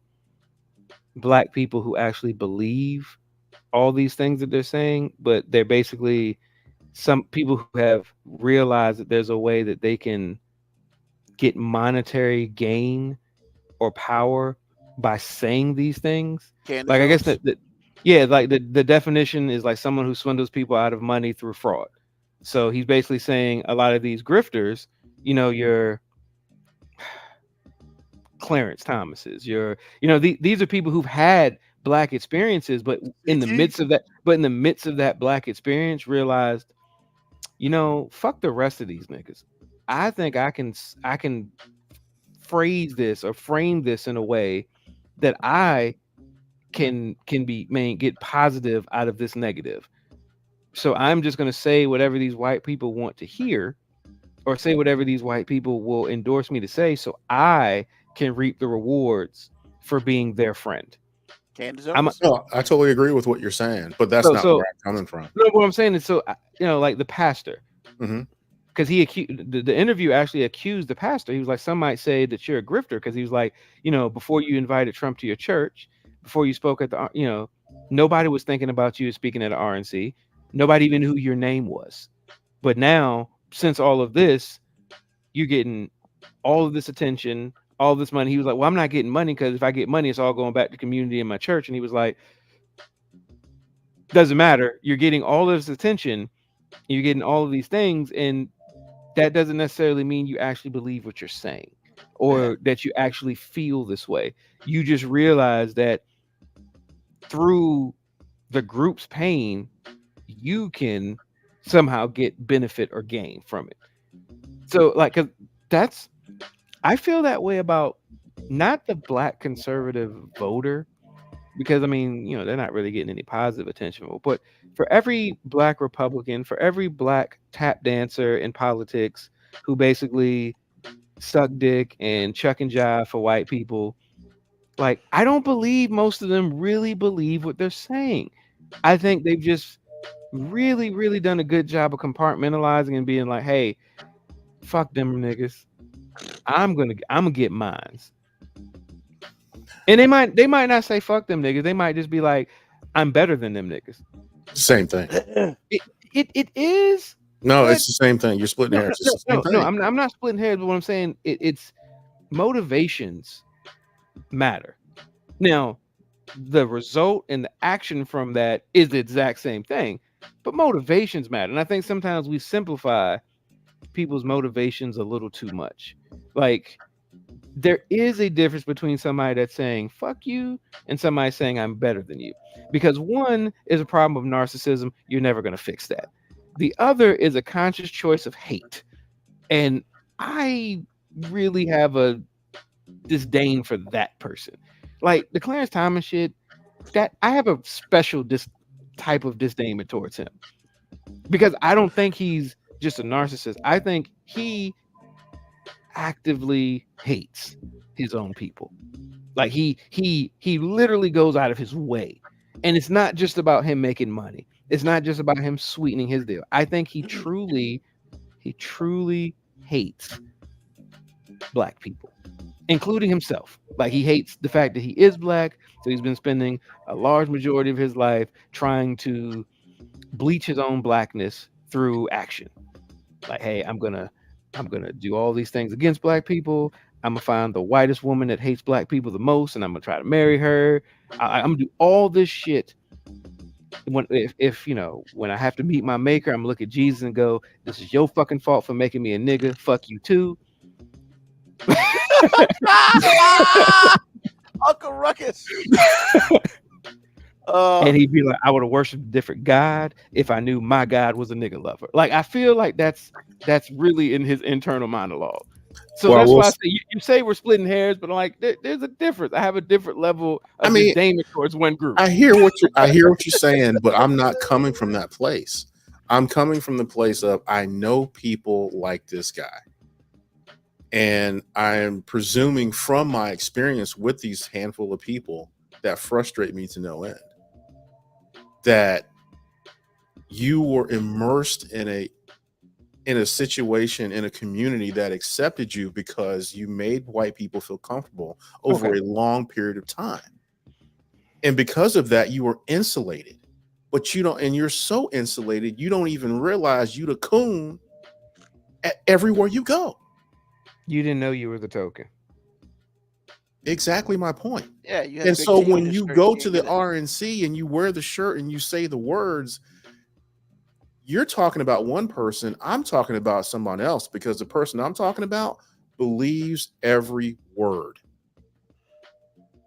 Black people who actually believe all these things that they're saying, but they're basically some people who have realized that there's a way that they can get monetary gain or power by saying these things. Candace Like, I guess Owens. like the definition is like someone who swindles people out of money through fraud. So he's basically saying a lot of these grifters, you know, your Clarence Thomases, these are people who've had Black experiences, but in the midst of that Black experience realized, you know, fuck the rest of these niggas. I think I can phrase this or frame this in a way that I can get positive out of this negative. So I'm just going to say whatever these white people want to hear, or say whatever these white people will endorse me to say, so I can reap the rewards for being their friend. Candace Owens. No, I totally agree with what you're saying, but that's not where I'm coming from. No, what I'm saying is, so, you know, like the pastor, Mm-hmm. because he accused the interview actually accused the pastor. He was like, some might say that you're a grifter, because he was like, you know, before you invited Trump to your church, before you spoke at the, you know, nobody was thinking about you speaking at an RNC. Nobody even knew who your name was. But now, since all of this, you're getting all of this attention, all this money. He was like, well, I'm not getting money, because if I get money, it's all going back to community in my church. And he was like, doesn't matter. You're getting all of this attention. You're getting all of these things. And that doesn't necessarily mean you actually believe what you're saying, or that you actually feel this way. You just realize that through the group's pain, you can somehow get benefit or gain from it. So, like, 'cause I feel that way about not the Black conservative voter, because I mean, you know, they're not really getting any positive attention, but for every Black Republican, for every Black tap dancer in politics who basically suck dick and chuck and jive for white people, like, I don't believe most of them really believe what they're saying. I think they've just really, really done a good job of compartmentalizing and being like, hey, fuck them niggas. I'm gonna get mines. And they might not say fuck them niggas. They might just be like, I'm better than them niggas. Same thing. It is. No, it's the same thing. You're splitting hairs. It's the same thing. No, I'm not splitting hairs, but what I'm saying, it's motivations matter. Now, the result and the action from that is the exact same thing, but motivations matter. And I think sometimes we simplify people's motivations a little too much. Like, there is a difference between somebody that's saying fuck you and somebody saying I'm better than you, because one is a problem of narcissism. You're never going to fix that. The other is a conscious choice of hate, and I really have a disdain for that person. Like the Clarence Thomas shit, that I have a special type of disdain towards him, because I don't think he's just a narcissist. I think he actively hates his own people. Like he literally goes out of his way, and it's not just about him making money. It's not just about him sweetening his deal. I think he truly hates black people, including himself. Like he hates the fact that he is black, so he's been spending a large majority of his life trying to bleach his own blackness through action. Like, hey, I'm gonna do all these things against black people. I'm gonna find the whitest woman that hates black people the most, and I'm gonna try to marry her. I'm gonna do all this shit. If you know, when I have to meet my maker, I'm gonna look at Jesus and go, "This is your fucking fault for making me a nigga. Fuck you too." Uncle Ruckus. And he'd be like, I would have worshipped a different God if I knew my God was a nigga lover. Like, I feel like that's really in his internal monologue. So that's why I say you say we're splitting hairs, but I'm like, there's a difference. I have a different level of disdain towards one group. I hear what you're saying, but I'm not coming from that place. I'm coming from the place of I know people like this guy. And I'm presuming from my experience with these handful of people that frustrate me to no end, that you were immersed in a situation, in a community that accepted you because you made white people feel comfortable over a long period of time. And because of that, you were insulated. But you're so insulated, you don't even realize you the coon everywhere you go. You didn't know you were the token. Exactly my point. Yeah. And so when you go to the RNC and you wear the shirt and you say the words, you're talking about one person. I'm talking about someone else, because the person I'm talking about believes every word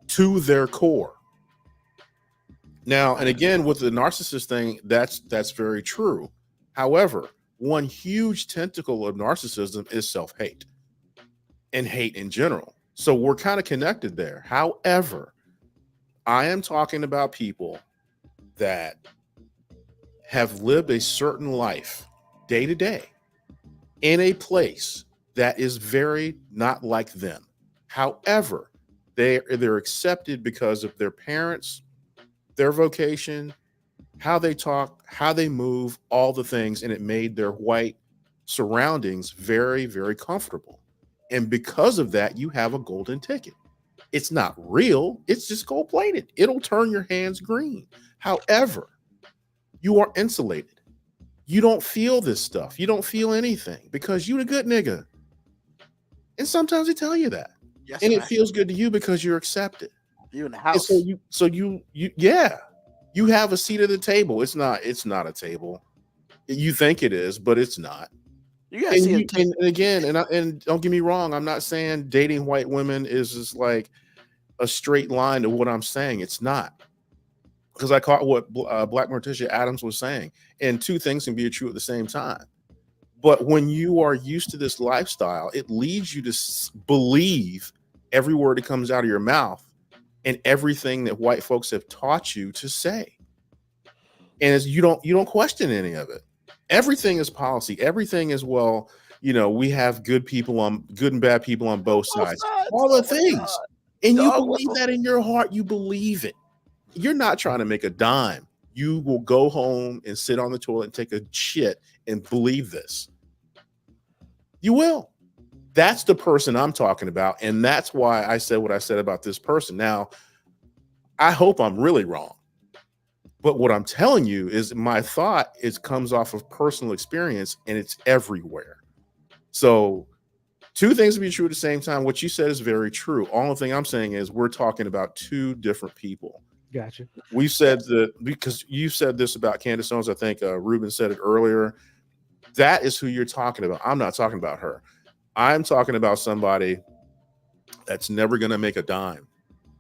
to their core. Now, and again, with the narcissist thing, that's very true. However, one huge tentacle of narcissism is self-hate and hate in general. So we're kind of connected there. However, I am talking about people that have lived a certain life day to day in a place that is very not like them. However, they're accepted because of their parents, their vocation, how they talk, how they move, all the things, and it made their white surroundings very, very comfortable. And because of that, you have a golden ticket. It's not real. It's just gold-plated. It'll turn your hands green. However, you are insulated. You don't feel this stuff. You don't feel anything because you the good nigga. And sometimes they tell you that. Yes, and it feels good to you because you're accepted. You in the house. And so you have a seat at the table. It's not a table. You think it is, but it's not. You gotta see it. And again, and don't get me wrong, I'm not saying dating white women is just like a straight line to what I'm saying. It's not, because I caught what Black Morticia Adams was saying, and two things can be true at the same time. But when you are used to this lifestyle, it leads you to believe every word that comes out of your mouth and everything that white folks have taught you to say, and you don't question any of it. Everything is policy. Everything is, well, we have good and bad people on both sides. All the things. And you believe that in your heart. You believe it. You're not trying to make a dime. you will go home and sit on the toilet and take a shit and believe this. You will. That's the person I'm talking about. And that's why I said what I said about this person. Now, I hope I'm really wrong. But what I'm telling you is my thought comes off of personal experience, and it's everywhere. So two things to be true at the same time. What you said is very true. Only thing I'm saying is we're talking about two different people. Gotcha. We said that because you said this about Candace Owens. I think Ruben said it earlier. That is who you're talking about. I'm not talking about her. I'm talking about somebody that's never going to make a dime.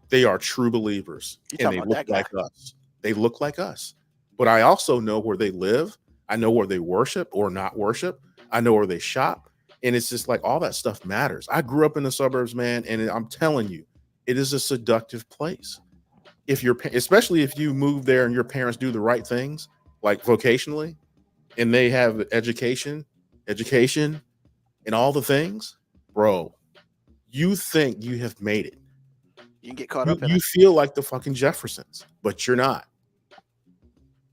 They are true believers, and they look like us. They look like us. But I also know where they live. I know where they worship or not worship. I know where they shop. And it's just like all that stuff matters. I grew up in the suburbs, man, and I'm telling you, it is a seductive place. Especially if you move there and your parents do the right things, like vocationally, and they have education, and all the things, bro, you think you have made it. You can get caught up in it. You feel like the fucking Jeffersons, but you're not.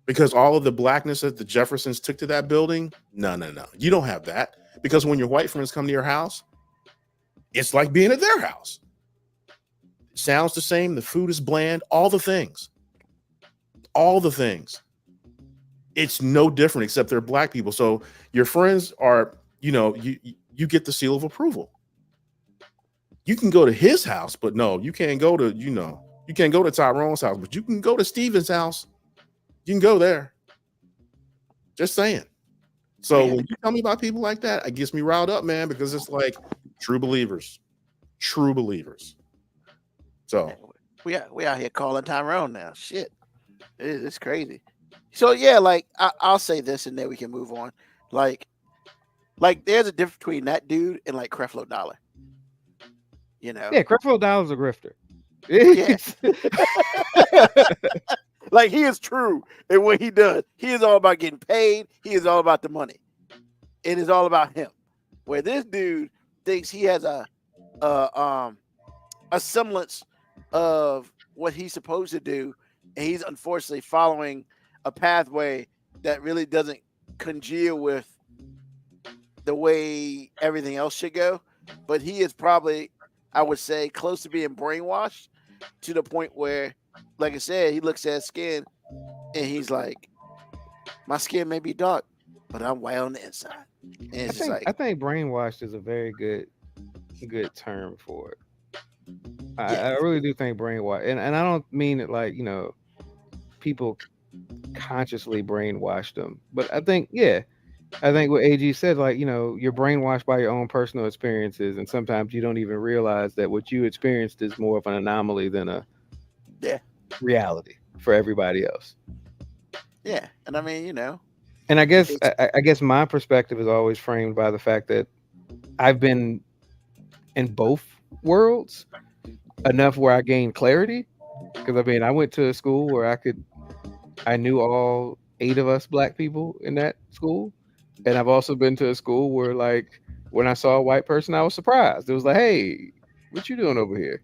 Because all of the blackness that the Jeffersons took to that building, no. You don't have that. Because when your white friends come to your house, it's like being at their house. It sounds the same. The food is bland. All the things. It's no different except they're black people. So your friends are, you get the seal of approval. You can go to his house, but no, you can't go to, you can't go to Tyrone's house, but you can go to Steven's house. You can go there. Just saying. So when you tell me about people like that, it gets me riled up, man, because it's like true believers. So we out here calling Tyrone now. Shit, it's crazy. So yeah, like I'll say this, and then we can move on. Like there's a difference between that dude and like Creflo Dollar. Yeah, Creflo Dollar's a grifter. Yeah. Like he is true in what he does. He is all about getting paid. He is all about the money. It is all about him. Where this dude thinks he has a semblance of what he's supposed to do, and he's unfortunately following a pathway that really doesn't congeal with the way everything else should go. But he is probably, I would say, close to being brainwashed to the point where, like I said, he looks at his skin and he's like, my skin may be dark, but I'm white on the inside. And I think brainwashed is a very good term for it. I really do think brainwashed, and I don't mean it like, people consciously brainwash them, but I think what AG said, like, you're brainwashed by your own personal experiences, and sometimes you don't even realize that what you experienced is more of an anomaly than a reality for everybody else. Yeah, and I mean, and I guess my perspective is always framed by the fact that I've been in both worlds enough where I gained clarity. Because I went to a school where I knew all 8 of us black people in that school. And I've also been to a school where, like, when I saw a white person, I was surprised. It was like, hey, what you doing over here?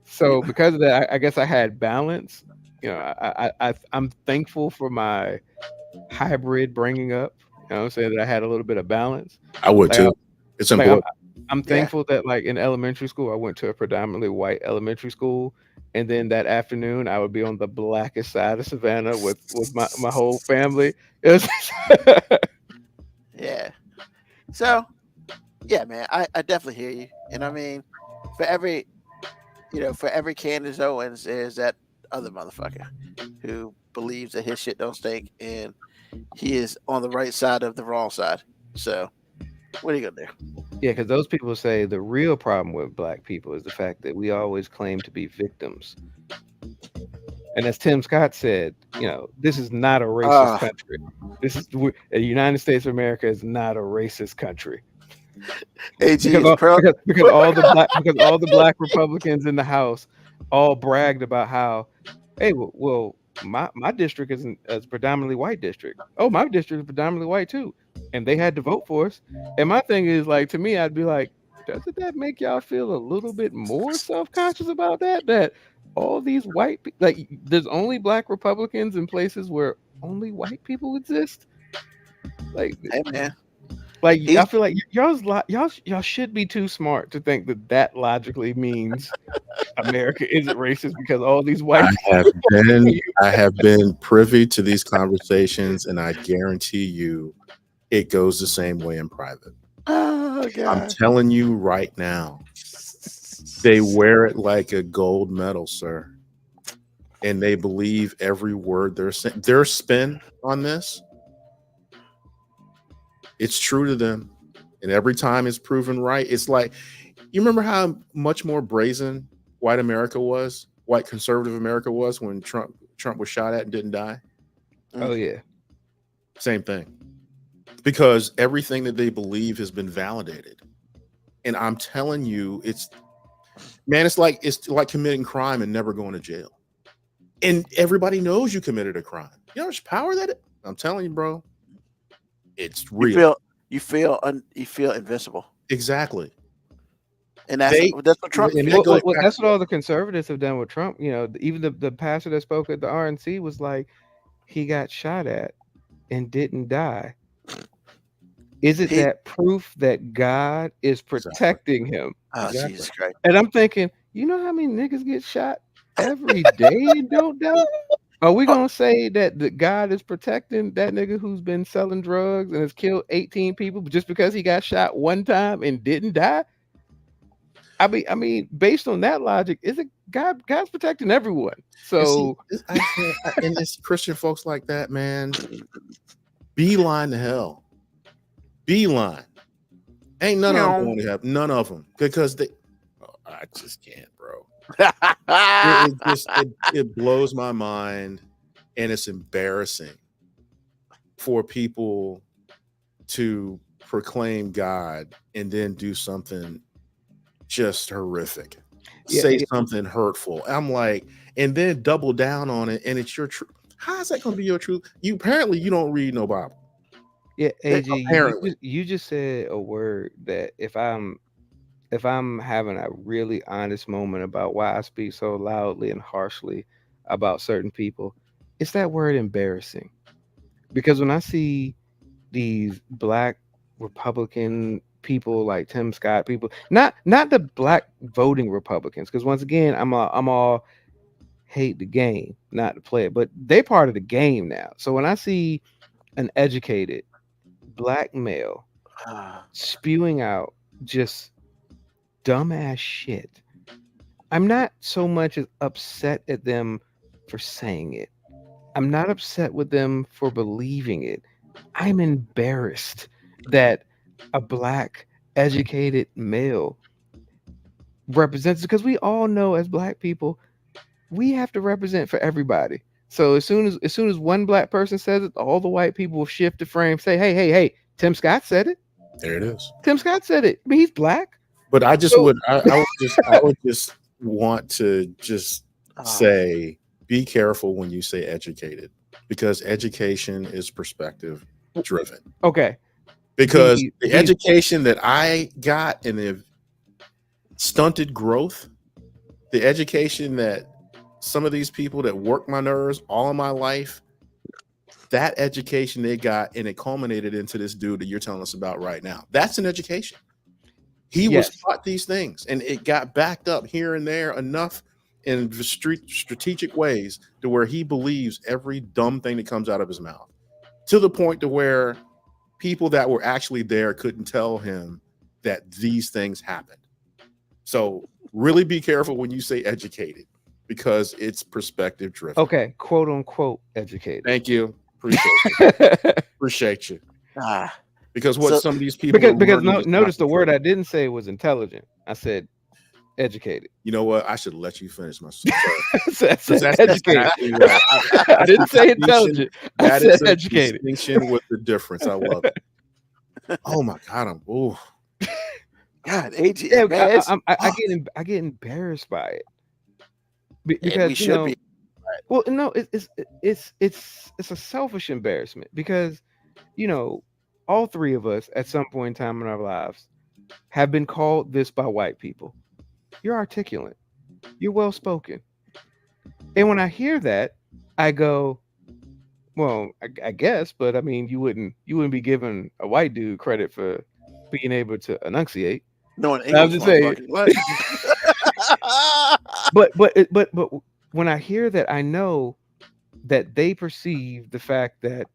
So because of that, I guess I had balance. I'm thankful for my hybrid bringing up. I'm saying that I had a little bit of balance. I would too. It's important. I'm thankful that, like, in elementary school, I went to a predominantly white elementary school. And then that afternoon, I would be on the blackest side of Savannah with my whole family. It was yeah. So, yeah, man, I definitely hear you. And I mean, for every Candace Owens, there's that other motherfucker who believes that his shit don't stink, and he is on the right side of the wrong side. So, what are you gonna do? Yeah, because those people say the real problem with black people is the fact that we always claim to be victims. And as Tim Scott said, this is not a racist country. The United States of America is not a racist country. Because all the black Republicans in the House all bragged about how, hey, well, my district is a predominantly white district. Oh, my district is predominantly white too. And they had to vote for us. And my thing is, like, to me, I'd be like, doesn't that make y'all feel a little bit more self-conscious about that? That all these white like there's only black Republicans in places where only white people exist. Like, Hey man, I he's feel like y'all should be too smart to think that logically means America isn't racist because all these white I have been privy to these conversations, and I guarantee you, it goes the same way in private. oh I'm god. telling you right now, they wear it like a gold medal, sir, and they believe every word they're saying. Their spin on this, it's true to them, and every time it's proven right. It's like, you remember how much more brazen white America was, white conservative America was when Trump was shot at and didn't die? Oh yeah. Same thing. Because everything that they believe has been validated. And I'm telling you, it's like committing crime and never going to jail. And everybody knows you committed a crime. You know how much power I'm telling you, bro. It's real. You feel invincible. Exactly. And that's what Trump. That's what all the conservatives have done with Trump. You know, even the pastor that spoke at the RNC was like, he got shot at and didn't die. Is it that proof that God is protecting him? Oh, exactly. Jesus Christ. And I'm thinking, you know how many niggas get shot every day and don't die? Are we gonna say that God is protecting that nigga who's been selling drugs and has killed 18 people just because he got shot one time and didn't die? I mean, based on that logic, is it God's protecting everyone? So and it's Christian folks like that, man. Beeline to hell. Beeline. Ain't none of them want to have none of them because I just can't, bro. it blows my mind, and it's embarrassing for people to proclaim God and then do something just horrific, say something hurtful. I'm like, and then double down on it, and it's your truth. How is that going to be your truth? You don't read no Bible. Yeah, AG, you just said a word that if I'm having a really honest moment about why I speak so loudly and harshly about certain people, it's that word embarrassing. Because when I see these black Republican people like Tim Scott, people, not the black voting Republicans, because once again, I'm all hate the game, not to play it, but they part of the game now. So when I see an educated black male spewing out just dumbass shit, I'm not so much as upset at them for saying it. I'm not upset with them for believing it. I'm embarrassed that a black educated male represents, because we all know as black people, we have to represent for everybody. So as soon as one black person says it, all the white people will shift the frame, say, hey, Tim Scott said it. There it is. Tim Scott said it. I mean, he's black. But I would just want to just say, be careful when you say educated, because education is perspective driven. Okay. Because the education that I got and the stunted growth, the education that some of these people that work my nerves all of my life, that education they got, and it culminated into this dude that you're telling us about right now. That's an education. He was taught these things, and it got backed up here and there enough in strategic ways to where he believes every dumb thing that comes out of his mouth, to the point to where people that were actually there couldn't tell him that these things happened. So really be careful when you say educated, because it's perspective driven. Okay, quote unquote educated. Thank you. Appreciate you. Because some of these people notice the word I didn't say was intelligent. I said educated. You know what? I should let you finish my story. That's educated. I didn't say intelligent. I said educated. Distinction with the difference. I love it. Oh my God! God, AG. Yeah, I get embarrassed by it because we should be. Well, no, it's a selfish embarrassment, because all three of us at some point in time in our lives have been called this by white people. You're articulate. You're well spoken. And when I hear that, I go, well, I guess, but I mean, you wouldn't be giving a white dude credit for being able to enunciate. No, an I'm English just saying. motherfucker. What? But when I hear that, I know that they perceive the fact that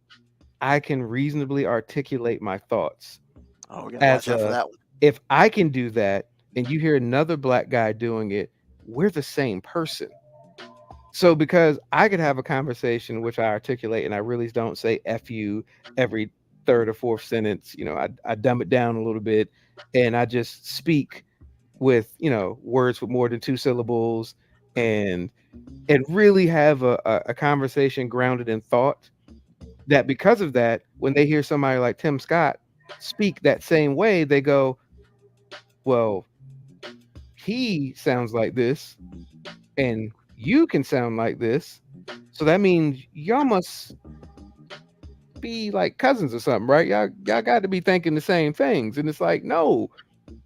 I can reasonably articulate my thoughts. Oh, we gotta watch out for that one. If I can do that and you hear another black guy doing it, we're the same person. So because I could have a conversation which I articulate and I really don't say F you every third or fourth sentence, I dumb it down a little bit and I just speak with, words with more than 2 syllables and really have a conversation grounded in thought, that because of that, when they hear somebody like Tim Scott speak that same way, they go, well, he sounds like this and you can sound like this. So that means y'all must be like cousins or something, right? Y'all got to be thinking the same things. And it's like, no,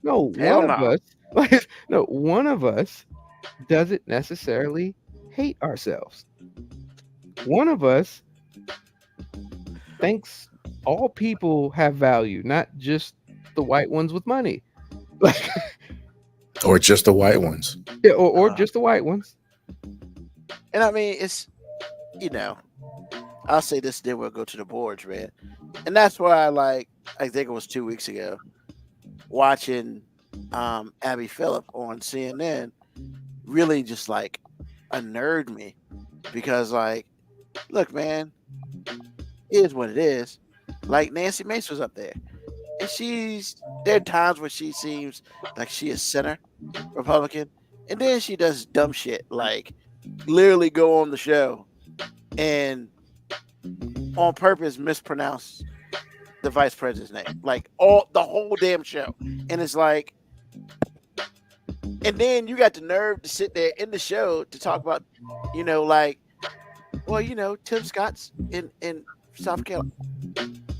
Hell one of no. us, like, no, one of us doesn't necessarily hate ourselves. One of us thinks all people have value, not just the white ones with money. Like, Or just the white ones. yeah, or just the white ones. And I mean, it's, I'll say this, then we'll go to the boards, man. And that's why I think it was 2 weeks ago, watching Abby Phillip on CNN really just like unnerved me because, like, look, man, it is what it is. Like, Nancy Mace was up there, and there are times where she seems like she is center Republican, and then she does dumb shit like literally go on the show and on purpose mispronounce the vice president's name, like the whole damn show. And it's like, and then you got the nerve to sit there in the show to talk about, Tim Scott's in South Carolina.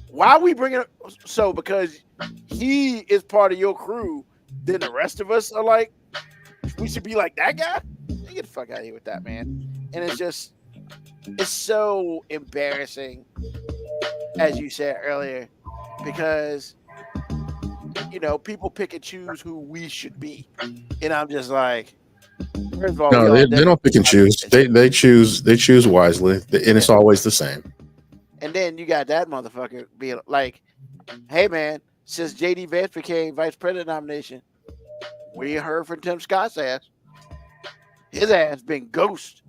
Why are we bringing up? So because he is part of your crew, then the rest of us are like, we should be like that guy? Get the fuck out of here with that, man. And it's so embarrassing, as you said earlier, because people pick and choose who we should be, and I'm just like, first of all, No, they don't pick and choose. They choose wisely, and it's always the same. And then you got that motherfucker being like, hey man, since JD Vance became vice president nomination, we heard from Tim Scott's ass. His ass been ghost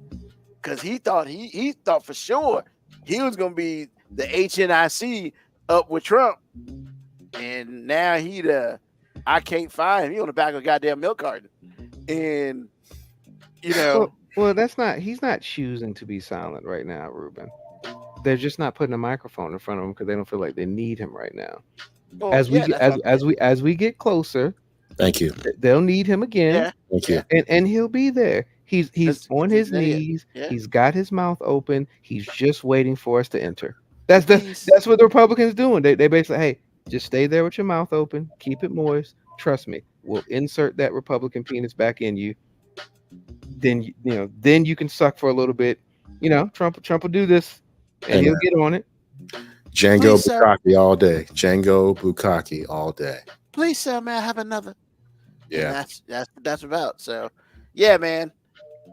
because he thought for sure he was gonna be the HNIC up with Trump, and now I can't find him. He on the back of a goddamn milk carton, and Well, he's not choosing to be silent right now, Ruben. They're just not putting a microphone in front of him because they don't feel like they need him right now. Well, as we get closer, thank you. They'll need him again. Yeah. Thank you. And he'll be there. He's on his knees. Yeah. He's got his mouth open. He's just waiting for us to enter. That's what the Republicans doing. They basically, hey, just stay there with your mouth open. Keep it moist. Trust me, we'll insert that Republican penis back in you. Then you can suck for a little bit. Trump will do this, and he'll get on it. Django Bukkake all day. Django Bukkake all day. Please, sir, may I have another? Yeah, and that's about. So, yeah, man.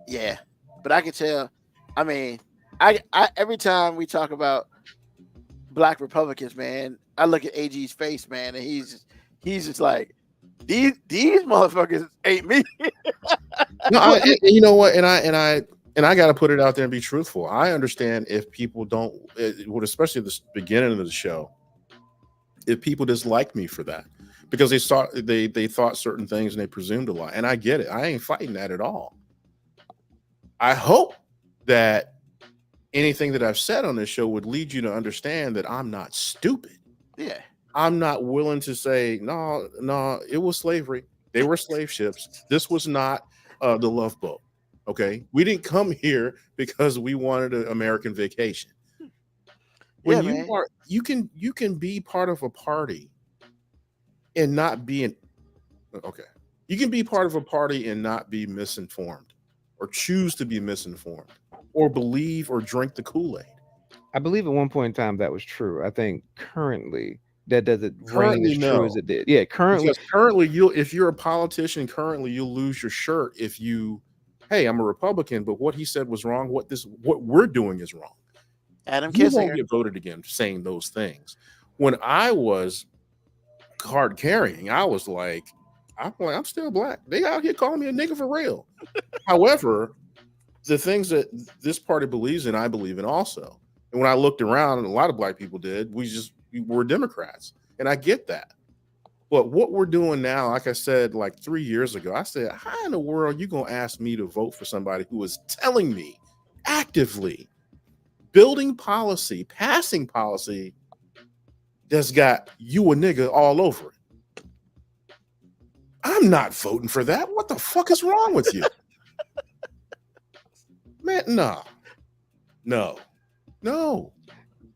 Yeah, but I can tell. I mean, I every time we talk about black Republicans, man, I look at AG's face, man, and he's just like, these motherfuckers ain't me. No, you know what? And I got to put it out there and be truthful. I understand if people don't, especially at the beginning of the show, if people dislike me for that because they thought certain things and they presumed a lot, and I get it. I ain't fighting that at all. I hope that anything that I've said on this show would lead you to understand that I'm not stupid. Yeah. I'm not willing to say, no, it was slavery. They were slave ships. This was not the Love Boat. Okay. We didn't come here because we wanted an American vacation. When you can be part of a party and not be Okay. You can be part of a party and not be misinformed, or choose to be misinformed, or believe or drink the Kool-Aid. I believe at one point in time that was true. I think currently that doesn't ring Currently, as true as no. it did. Yeah, currently, Because currently, if you're a politician, currently you'll lose your shirt if you, hey, I'm a Republican, but what he said was wrong. What we're doing is wrong. Adam You won't Kissinger. get voted again for saying those things. When I was card carrying, I was like, I'm still black. They out here calling me a nigga for real. However, the things that this party believes in, I believe in also. And when I looked around, and a lot of black people did, we were Democrats. And I get that. But what we're doing now, like I said, like 3 years ago, I said, how in the world are you going to ask me to vote for somebody who is telling me actively building policy, passing policy that's got you a nigga all over it? I'm not voting for that. What the fuck is wrong with you? Man, no.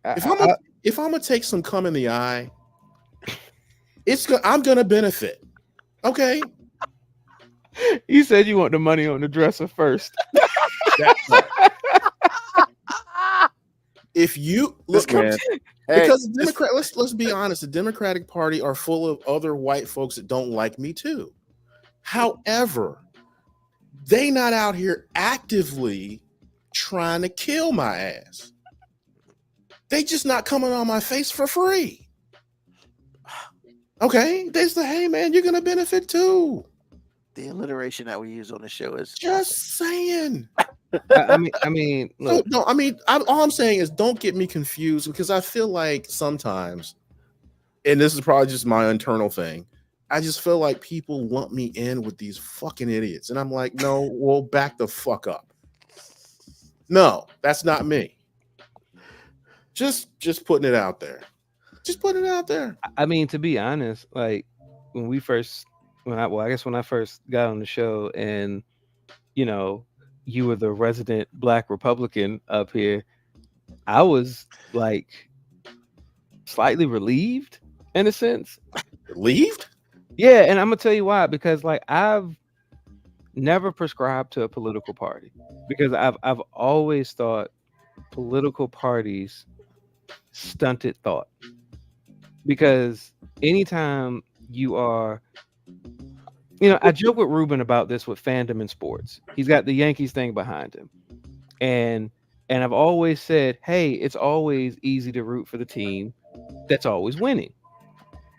If I'm gonna take some cum in the eye, I'm gonna benefit. Okay. you said you want the money on the dresser first. If you look, man, Hey, because the Democrat, let's be honest, the Democratic Party are full of other white folks that don't like me too. However, they not out here actively trying to kill my ass. They just not coming on my face for free. Okay, they say, hey man, you're gonna benefit too. the alliteration that we use on the show is Just saying. I mean, look, No, I mean, all I'm saying is don't get me confused, because I feel like sometimes, and this is probably just my internal thing, I just feel like people lump me in with these fucking idiots. And I'm like, no, well, back the fuck up. No, that's not me. Just putting it out there. Just putting it out there. I mean, to be honest, like when I first got on the show, and you know, you were the resident black Republican up here, I was like slightly relieved in a sense. Relieved? Yeah, and I'm gonna tell you why. Because like I've never prescribed to a political party, because I've always thought political parties stunted thought. Because anytime you are, I joke with Ruben about this with fandom in sports. He's got the Yankees thing behind him, and I've always said, hey, it's always easy to root for the team that's always winning,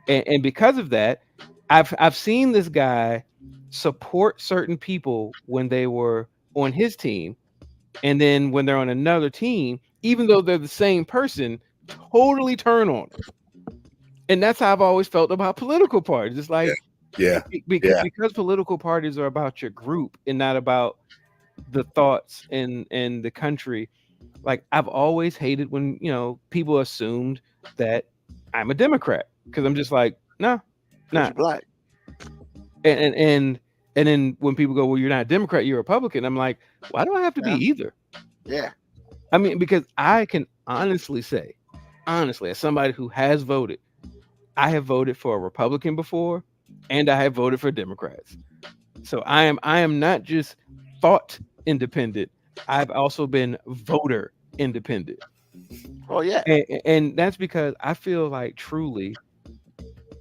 and because of that, I've seen this guy support certain people when they were on his team, and then when they're on another team, even though they're the same person, totally turn on them. And that's how I've always felt about political parties. It's like, because political parties are about your group and not about the thoughts in the country. Like I've always hated when people assumed that I'm a Democrat, because I'm just like, no, not black. And then when people go, well, you're not a Democrat, you're a Republican. I'm like, why do I have to be either? Yeah. I mean, because I can honestly say, as somebody who has voted, I have voted for a Republican before, and I have voted for Democrats. So I am not just thought independent. I've also been voter independent. Oh yeah. And that's because I feel like truly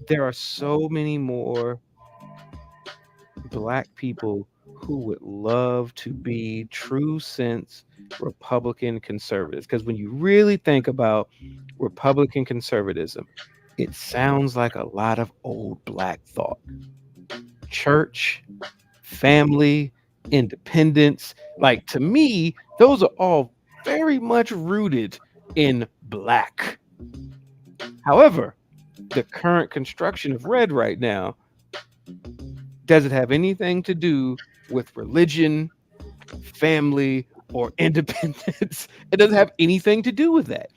there are so many more black people who would love to be true sense Republican conservatives. Because when you really think about Republican conservatism, it sounds like a lot of old black thought. Church, family, independence. Like to me, those are all very much rooted in black. However, the current construction of red right now doesn't have anything to do with religion, family, or independence. It doesn't have anything to do with that.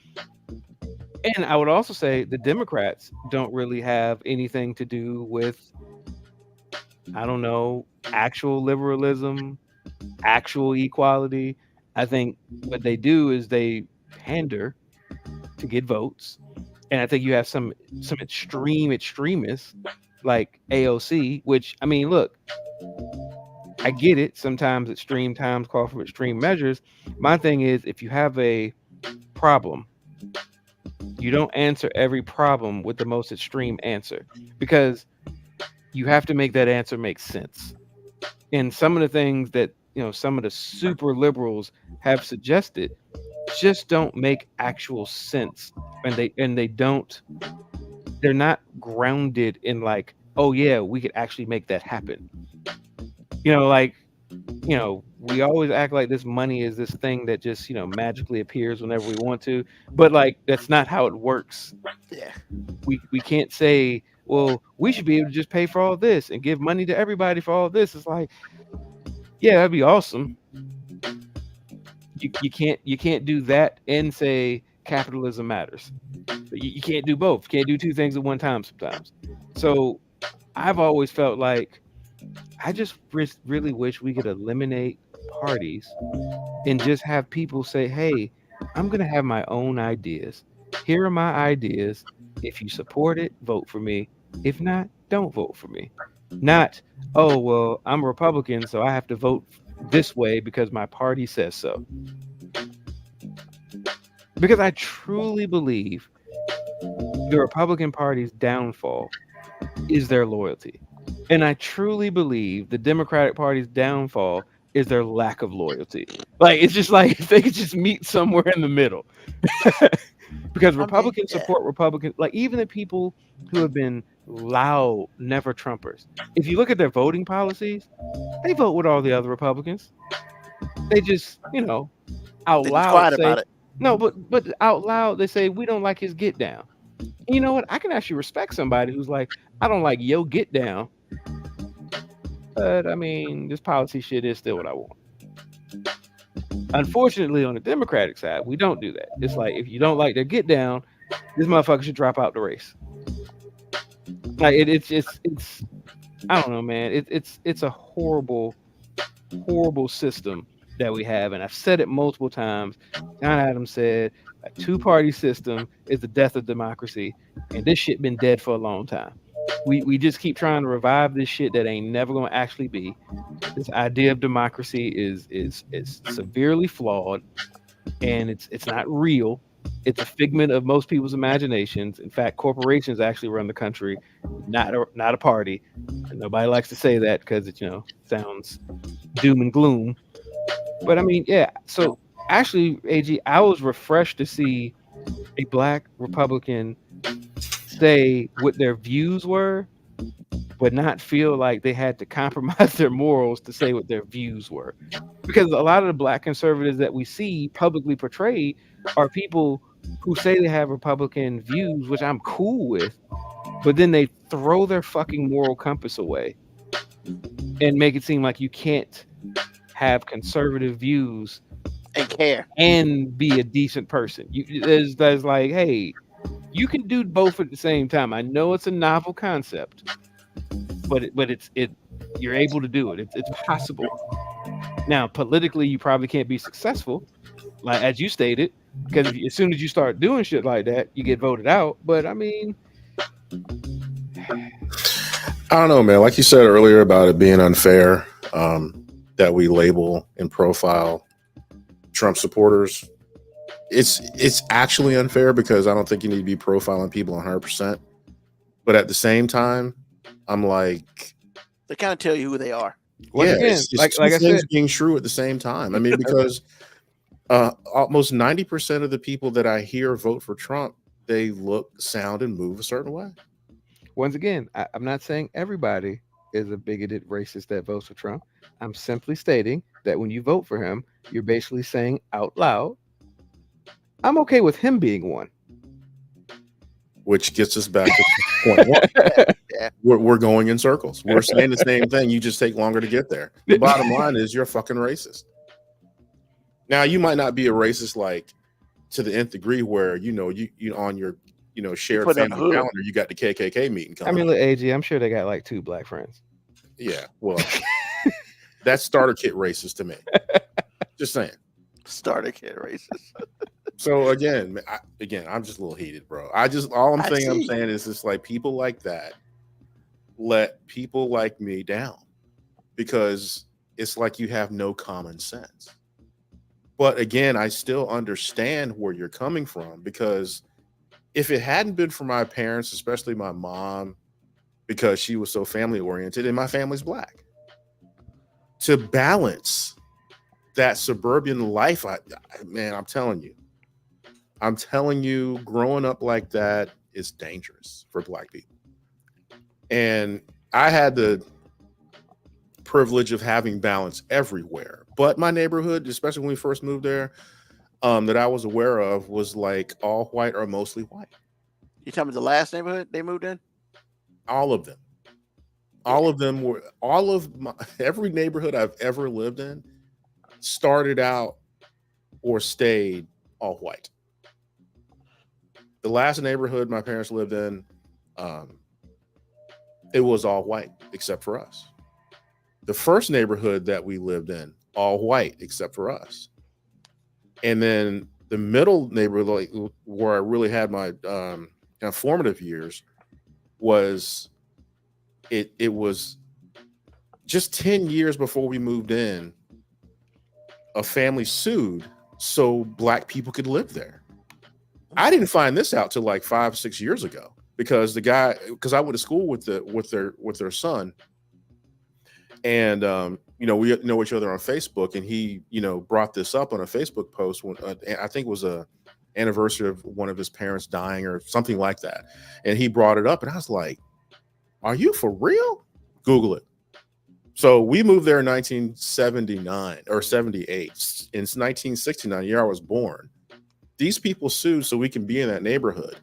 And I would also say the Democrats don't really have anything to do with, I don't know, actual liberalism, actual equality. I think what they do is they pander to get votes. And I think you have some extremists like AOC, which I mean, look, I get it. Sometimes extreme times call for extreme measures. My thing is, if you have a problem, you don't answer every problem with the most extreme answer, because you have to make that answer make sense. And some of the things that, you know, some of the super liberals have suggested just don't make actual sense, and they're not grounded in like, oh yeah, we could actually make that happen. You know, like, you know, we always act like this money is this thing that just, you know, magically appears whenever we want to, but like that's not how it works. Yeah. We can't say, well, we should be able to just pay for all this and give money to everybody for all this. It's like, yeah, that'd be awesome. You can't do that and say capitalism matters. You can't do both. You can't do two things at one time sometimes. So I've always felt like I just really wish we could eliminate parties and just have people say, hey, I'm going to have my own ideas. Here are my ideas. If you support it, vote for me. If not, don't vote for me. Not, oh, well, I'm a Republican, so I have to vote this way because my party says so. Because I truly believe the Republican Party's downfall is their loyalty. And I truly believe the Democratic Party's downfall is their lack of loyalty. Like, it's just like if they could just meet somewhere in the middle. Because Republicans support Republicans, like even the people who have been loud never Trumpers. If you look at their voting policies, they vote with all the other Republicans. They just, you know, out loud quiet say, about it. No, but out loud they say we don't like his get down. And you know what? I can actually respect somebody who's like, I don't like yo get down. But I mean, this policy shit is still what I want. Unfortunately, on the Democratic side, we don't do that. It's like, if you don't like their get down, this motherfucker should drop out the race. Like it's I don't know, man. It's a horrible system that we have, and I've said it multiple times. John Adams said a two-party system is the death of democracy, and this shit been dead for a long time. We just keep trying to revive this shit that ain't never gonna actually be. This idea of democracy is severely flawed, and it's not real. It's a figment of most people's imaginations. In fact, corporations actually run the country, not a party. And nobody likes to say that because it, you know, sounds doom and gloom. But I mean, yeah. So actually, AG, I was refreshed to see a Black Republican say what their views were, but not feel like they had to compromise their morals to say what their views were. Because a lot of the Black conservatives that we see publicly portrayed are people who say they have Republican views, which I'm cool with, but then they throw their fucking moral compass away and make it seem like you can't have conservative views and care and be a decent person. There's like, hey, you can do both at the same time. I know it's a novel concept, but it's you're able to do it. It's possible. Now, politically, you probably can't be successful, like as you stated, because as soon as you start doing shit like that, you get voted out. But I mean, I don't know, man. Like you said earlier about it being unfair, that we label and profile Trump supporters. It's actually unfair because I don't think you need to be profiling people 100%. But at the same time, I'm like, they kind of tell you who they are. Once again, it's like two I things said, being true at the same time. I mean, because almost 90% of the people that I hear vote for Trump, they look, sound, and move a certain way. Once again, I'm not saying everybody is a bigoted racist that votes for Trump. I'm simply stating that when you vote for him, you're basically saying out loud, I'm okay with him being one. Which gets us back to point one. Yeah. We're going in circles. We're saying the same thing. You just take longer to get there. The bottom line is you're fucking racist. Now, you might not be a racist like to the nth degree where, you know, you on your, you know, shared family calendar, you got the KKK meeting coming. I mean, look, AG, I'm sure they got like 2 Black friends. Yeah, well, that's starter kit racist to me. Just saying. Starter kit racist. So again, I'm just a little heated, bro. All I'm saying is just like people like that let people like me down because it's like you have no common sense. But again, I still understand where you're coming from, because if it hadn't been for my parents, especially my mom, because she was so family oriented and my family's Black, to balance that suburban life, man, I'm telling you, growing up like that is dangerous for Black people. And I had the privilege of having balance everywhere, but my neighborhood, especially when we first moved there, that I was aware of, was like all white or mostly white. You talking about the last neighborhood they moved in? All of them. Every neighborhood I've ever lived in started out or stayed all white. The last neighborhood my parents lived in, it was all white except for us. The first neighborhood that we lived in, all white except for us. And then the middle neighborhood, like, where I really had my kind of formative years, was it was just 10 years before we moved in, a family sued so Black people could live there. I didn't find this out till like 5-6 years ago, because I went to school with their son, and we know each other on Facebook, and he brought this up on a Facebook post when I think it was a anniversary of one of his parents dying or something like that, and he brought it up, and I was like, "Are you for real?" Google it. So we moved there in 1979 or 78. In 1969, the year I was born, these people sued so we can be in that neighborhood.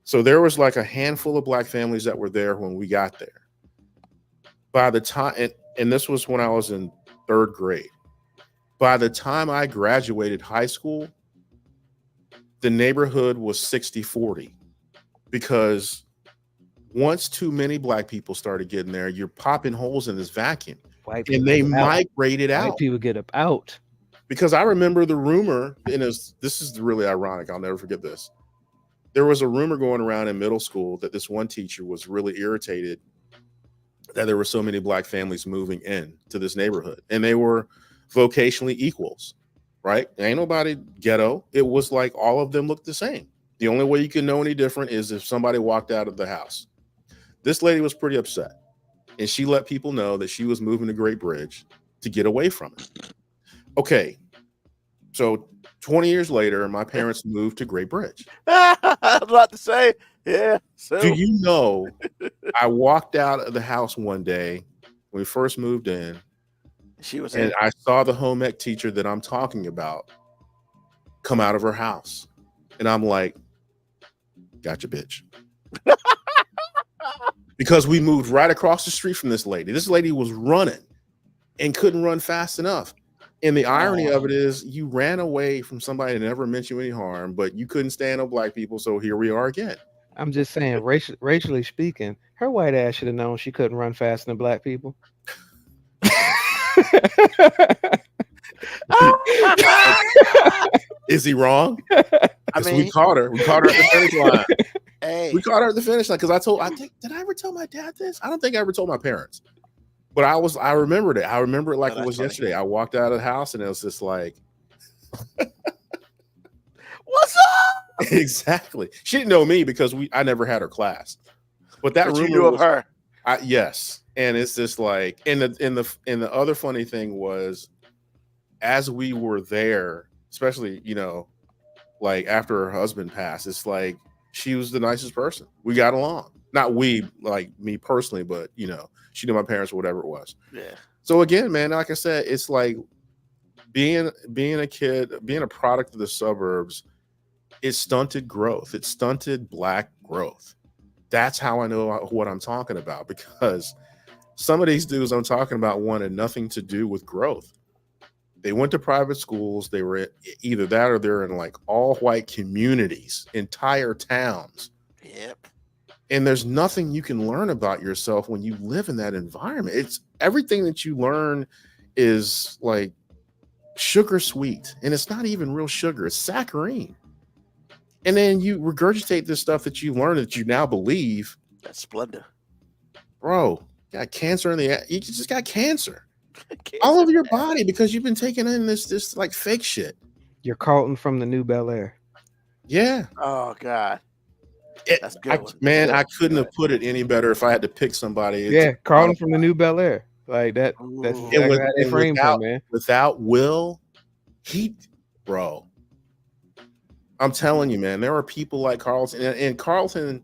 So there was like a handful of Black families that were there when we got there. By the time, and this was when I was in 3rd grade. By the time I graduated high school, the neighborhood was 60-40, because once too many Black people started getting there, you're popping holes in this vacuum, and they migrated out. White people get up out. Because I remember the rumor, and this is really ironic, I'll never forget this. There was a rumor going around in middle school that this one teacher was really irritated that there were so many Black families moving in to this neighborhood, and they were vocationally equals, right? Ain't nobody ghetto. It was like all of them looked the same. The only way you can know any different is if somebody walked out of the house. This lady was pretty upset, and she let people know that she was moving to Great Bridge to get away from it. Okay, so 20 years later, my parents moved to Great Bridge. I was about to say, yeah. So. Do you know, I walked out of the house one day when we first moved in, and I saw the home ec teacher that I'm talking about come out of her house. And I'm like, gotcha, bitch. Because we moved right across the street from this lady. This lady was running and couldn't run fast enough. And the irony of it is, you ran away from somebody that never meant you any harm, but you couldn't stand up Black people. So here we are again. I'm just saying, racially speaking, her white ass should have known she couldn't run faster than Black people. Is he wrong? We caught her. We caught her at the finish line. Hey. We caught her at the finish line, because did I ever tell my dad this? I don't think I ever told my parents. But I remembered it. I remember it like it was yesterday. I walked out of the house and it was just like, what's up? Exactly. She didn't know me because I never had her class. But that rumor you knew of her. Yes. And it's just like, and the other funny thing was, as we were there, especially, like after her husband passed, it's like she was the nicest person. We got along. Not we, like me personally, but she knew my parents or whatever it was. Yeah. So again, man, like I said, it's like being a kid, being a product of the suburbs, it stunted growth. It stunted Black growth. That's how I know what I'm talking about, because some of these dudes I'm talking about wanted nothing to do with growth. They went to private schools. They were either that or they're in like all white communities, entire towns. Yep. And there's nothing you can learn about yourself when you live in that environment. It's everything that you learn is like sugar sweet, and it's not even real sugar. It's saccharine. And then you regurgitate this stuff that you learn that you now believe. That's Splenda. bro, you got cancer in the. You just got cancer all over your body because you've been taking in this like fake shit. You're Carlton from the New Bel Air. Yeah. Oh God. That's good. Man, I couldn't have put it any better if I had to pick somebody. Yeah, Carlton from the New Bel Air. Like that. That's Ooh. exactly how they framed him, man. Without Will, bro. I'm telling you, man, there are people like Carlton, and Carlton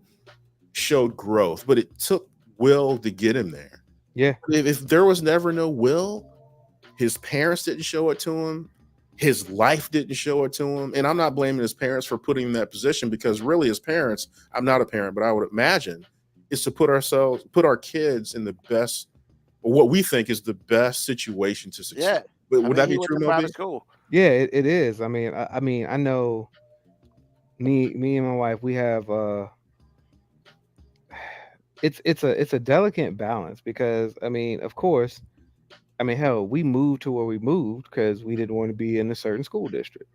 showed growth, but it took Will to get him there. Yeah. If there was never no Will, his parents didn't show it to him. His life didn't show it to him. And I'm not blaming his parents for putting him in that position, because really his parents, I'm not a parent, but I would imagine, is to put our kids in the best, or what we think is the best situation to succeed. Yeah. Would that be true, Moby? School. Yeah, it is. I mean, I know me and my wife, we have it's a delicate balance, because I mean, of course, I mean, hell, we moved to where we moved because we didn't want to be in a certain school district.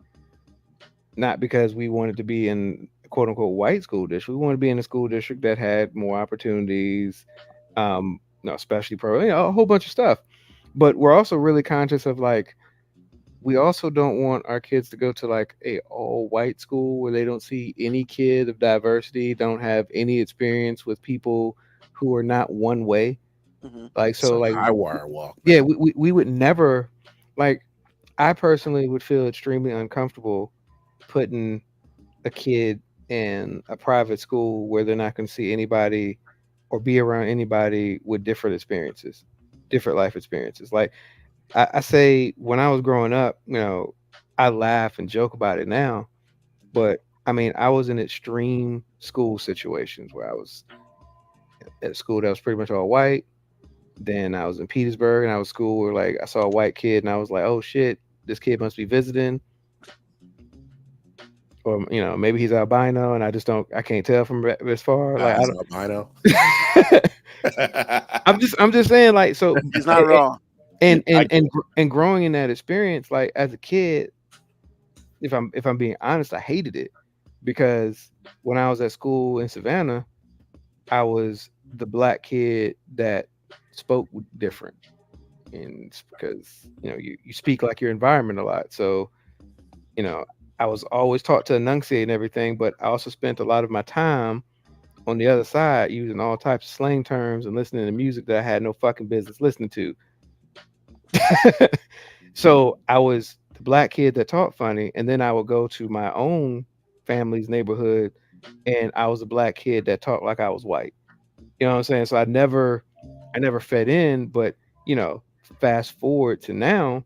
Not because we wanted to be in quote unquote white school district. We wanted to be in a school district that had more opportunities, especially a whole bunch of stuff. But we're also really conscious of, like, we also don't want our kids to go to like a all white school where they don't see any kid of diversity, don't have any experience with people who are not one way. Mm-hmm. Like, so like high wire walk. Yeah, we would never, like, I personally would feel extremely uncomfortable putting a kid in a private school where they're not going to see anybody or be around anybody with different experiences, different life experiences. Like, I say, when I was growing up, I laugh and joke about it now, but I mean, I was in extreme school situations where I was at a school that was pretty much all white. Then I was in Petersburg, and I was school where, like, I saw a white kid and I was like, oh shit, this kid must be visiting. Or, maybe he's albino and I can't tell from this far. Like, I don't albino. I'm just saying, like, so he's not wrong. And growing in that experience, like, as a kid, if I'm being honest, I hated it, because when I was at school in Savannah, I was the black kid that spoke different, and it's because you speak like your environment a lot. So I was always taught to enunciate and everything, but I also spent a lot of my time on the other side using all types of slang terms and listening to music that I had no fucking business listening to. So I was the black kid that talked funny, and then I would go to my own family's neighborhood and I was a black kid that talked like I was white. You know what I'm saying? So I never fed in, but fast forward to now,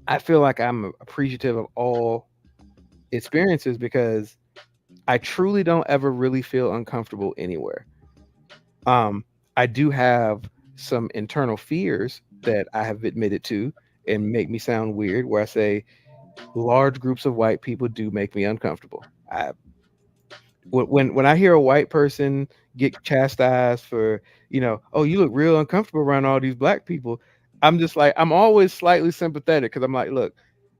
I feel like I'm appreciative of all experiences, because I truly don't ever really feel uncomfortable anywhere. I do have some internal fears that I have admitted to and make me sound weird, where I say large groups of white people do make me uncomfortable. When I hear a white person get chastised for, oh, you look real uncomfortable around all these black people, I'm just like, I'm always slightly sympathetic, because I'm like, look,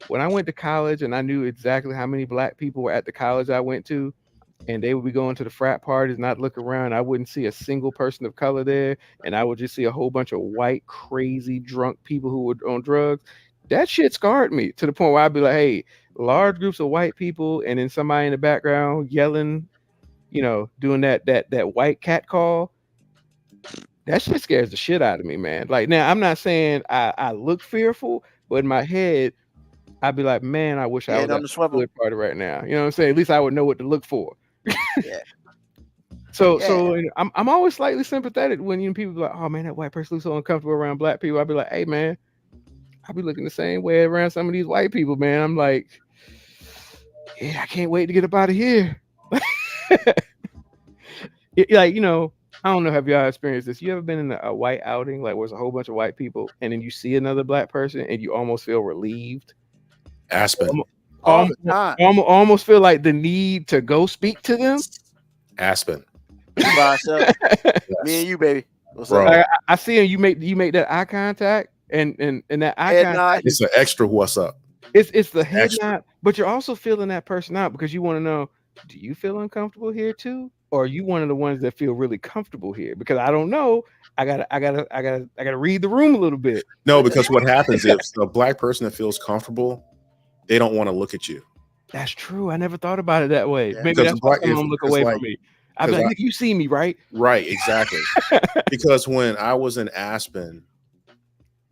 when I went to college and I knew exactly how many black people were at the college I went to, and they would be going to the frat parties, and I'd look around, I wouldn't see a single person of color there, and I would just see a whole bunch of white, crazy, drunk people who were on drugs. That shit scarred me to the point where I'd be like, hey, large groups of white people, and then somebody in the background yelling, doing that white cat call. That shit scares the shit out of me, man. Like, now, I'm not saying I look fearful, but in my head, I'd be like, man, I wish I was at the good party right now. You know what I'm saying? At least I would know what to look for. Yeah. So I'm always slightly sympathetic when people be like, oh man, that white person looks so uncomfortable around black people. I'd be like, hey man, I'll be looking the same way around some of these white people, man. I'm like, yeah, I can't wait to get up out of here. Like, I don't know, have y'all experienced this? You ever been in a white outing, like where there's a whole bunch of white people, and then you see another black person and you almost feel relieved? Aspen. Almost feel like the need to go speak to them. Aspen. Me and you, baby. What's up? I see him. You make that eye contact, and that eye contact. It's an extra what's up. It's the head nod, but you're also feeling that person out, because you want to know, do you feel uncomfortable here too, or are you one of the ones that feel really comfortable here? Because I don't know. I gotta read the room a little bit. No, because what happens if a black person that feels comfortable, they don't want to look at you. That's true. I never thought about it that way. Yeah. Maybe Because that's why black- someone if- look because, away like- from me. I'd be like, "Nigga, you see me, right?" Right, exactly. Because when I was in Aspen,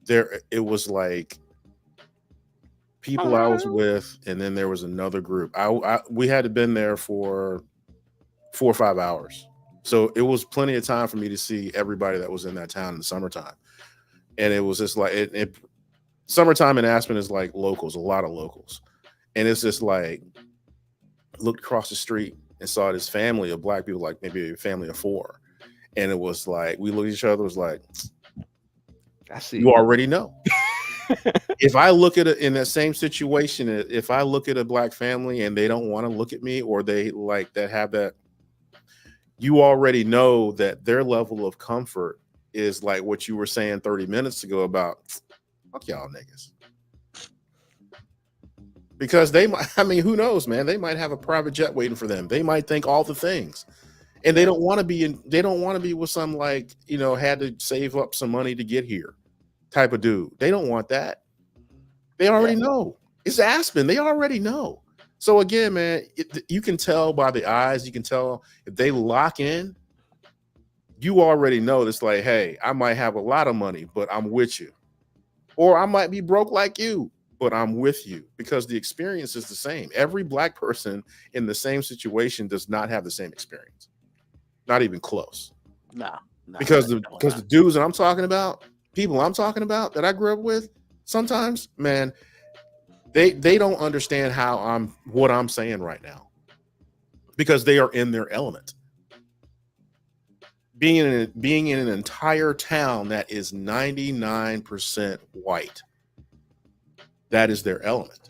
it was like people I was with, and then there was another group. We had to been there for 4 or 5 hours, so it was plenty of time for me to see everybody that was in that town in the summertime. And it was just like summertime in Aspen is like locals, a lot of locals, and it's just like looked across the street and saw this family of black people, like maybe a family of 4, and it was like we looked at each other, was like, I see. you already know. If I look at it in that same situation, if I look at a black family and they don't want to look at me, or they like that have that, you already know that their level of comfort is like what you were saying 30 minutes ago about fuck y'all niggas. Because they might, I mean, who knows, man? They might have a private jet waiting for them. They might think all the things. And they don't want to be with some like, had to save up some money to get here type of dude. They don't want that. They already know. It's Aspen. They already know. So again, man, you can tell by the eyes, you can tell if they lock in, you already know it's like, hey, I might have a lot of money, but I'm with you. Or I might be broke like you, but I'm with you, because the experience is the same. Every black person in the same situation does not have the same experience. Not even close. No. Because the dudes that I'm talking about, people I'm talking about that I grew up with, sometimes, man, they don't understand what I'm saying right now, because they are in their element. Being in an entire town that is 99% white, that is their element.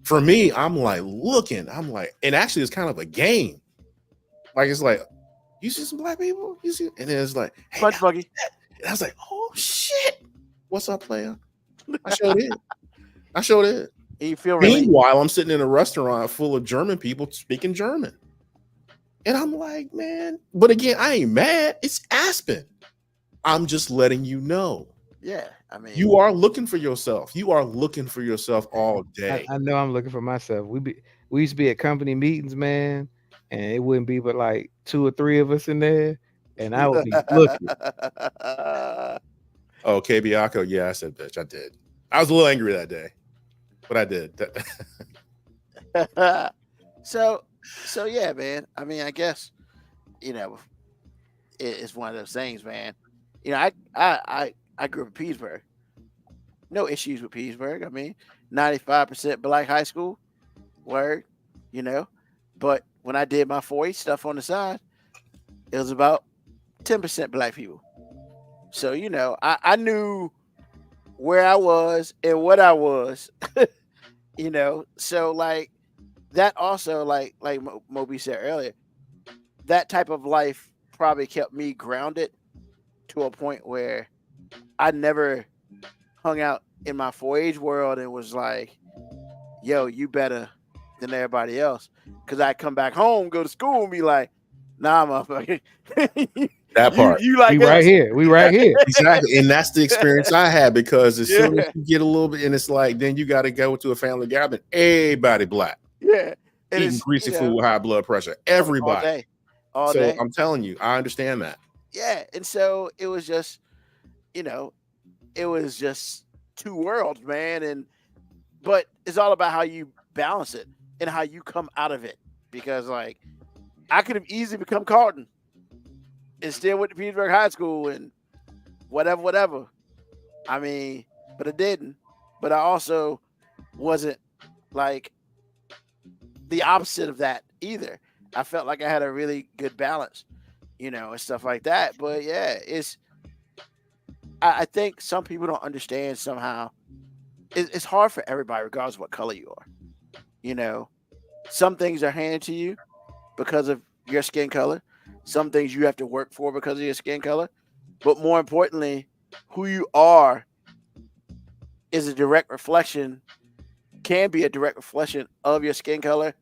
For me, I'm like, and actually it's kind of a game. Like, it's like, you see some black people? You see? And then it's like, hey, Punch buggy. and I was like, oh shit. What's up, player? I showed it. You feel really. Meanwhile, I'm sitting in a restaurant full of German people speaking German. And I'm like, man, but again, I ain't mad. It's Aspen. I'm just letting you know. Yeah, I mean, You are looking for yourself. You are looking for yourself all day. I know I'm looking for myself. We used to be at company meetings, man, and it wouldn't be but like 2 or 3 of us in there, and I would be looking. Oh, Kebiako. Yeah, I said bitch. I did. I was a little angry that day, but I did. So yeah, man. I mean, I guess it's one of those things, man. I grew up in Petersburg. No issues with Petersburg. I mean, 95% black high school. Word, But when I did my 4-H stuff on the side, it was about 10% black people. So I knew where I was and what I was. So like that also, like Moby said earlier, that type of life probably kept me grounded to a point where I never hung out in my 4-H world and was like, yo, you better than everybody else. Because I come back home, go to school, and be like, nah, motherfucker. That part. You like We us. right here. We right here. Exactly. And that's the experience I had, because as soon as Yeah. you get a little bit, and it's like, then you got to go to a family gathering, everybody black, Yeah. And eating it's, greasy food with high blood pressure, everybody. All So day. I'm telling you, I understand that. Yeah. And so it was just, it was just two worlds, man. But it's all about how you balance it and how you come out of it. Because like I could have easily become Carlton and still went to Petersburg High School and whatever. I mean, but I didn't. But I also wasn't like the opposite of that either. I felt like I had a really good balance, and stuff like that. But yeah, I think some people don't understand somehow. It's hard for everybody, regardless of what color you are. Some things are handed to you because of your skin color. Some things you have to work for because of your skin color. But more importantly, who you are is a direct reflection, can be a direct reflection of your skin color,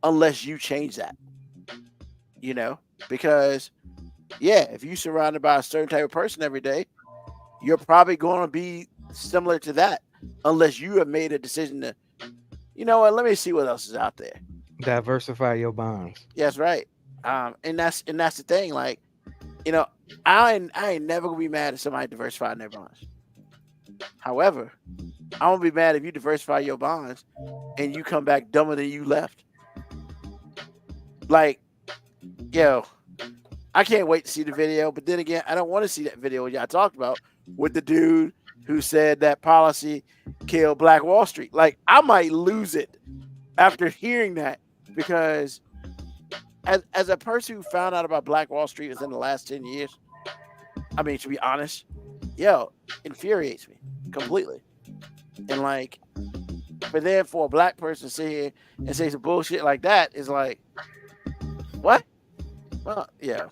unless you change that. because if you're surrounded by a certain type of person every day, you're probably going to be similar to that, unless you have made a decision to, you know what, let me see what else is out there. Diversify your bonds. Yeah, that's right. And that's the thing. Like, you know, I ain't never gonna be mad if somebody diversifying their bonds. However, I won't be mad if you diversify your bonds and you come back dumber than you left. Like, yo, I can't wait to see the video. But then again, I don't want to see that video y'all talked about with the dude who said that policy killed Black Wall Street. Like, I might lose it after hearing that, because as a person who found out about Black Wall Street within the last 10 years, I mean, to be honest, infuriates me completely. And like, for a black person to sit here and say some bullshit like that is like, what? Well, yeah,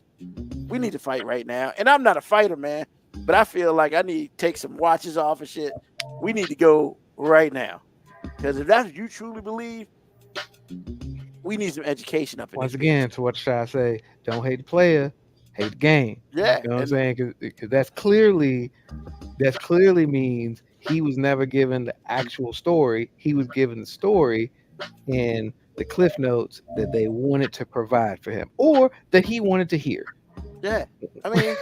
we need to fight right now. And I'm not a fighter, man, but I feel like I need to take some watches off and shit. We need to go right now. Because if that's what you truly believe, we need some education up in Once this again, to what should I say? Don't hate the player, hate the game. Yeah. You know what I'm saying? Because that clearly means he was never given the actual story. He was given the story in the cliff notes that they wanted to provide for him, or that he wanted to hear. Yeah. I mean,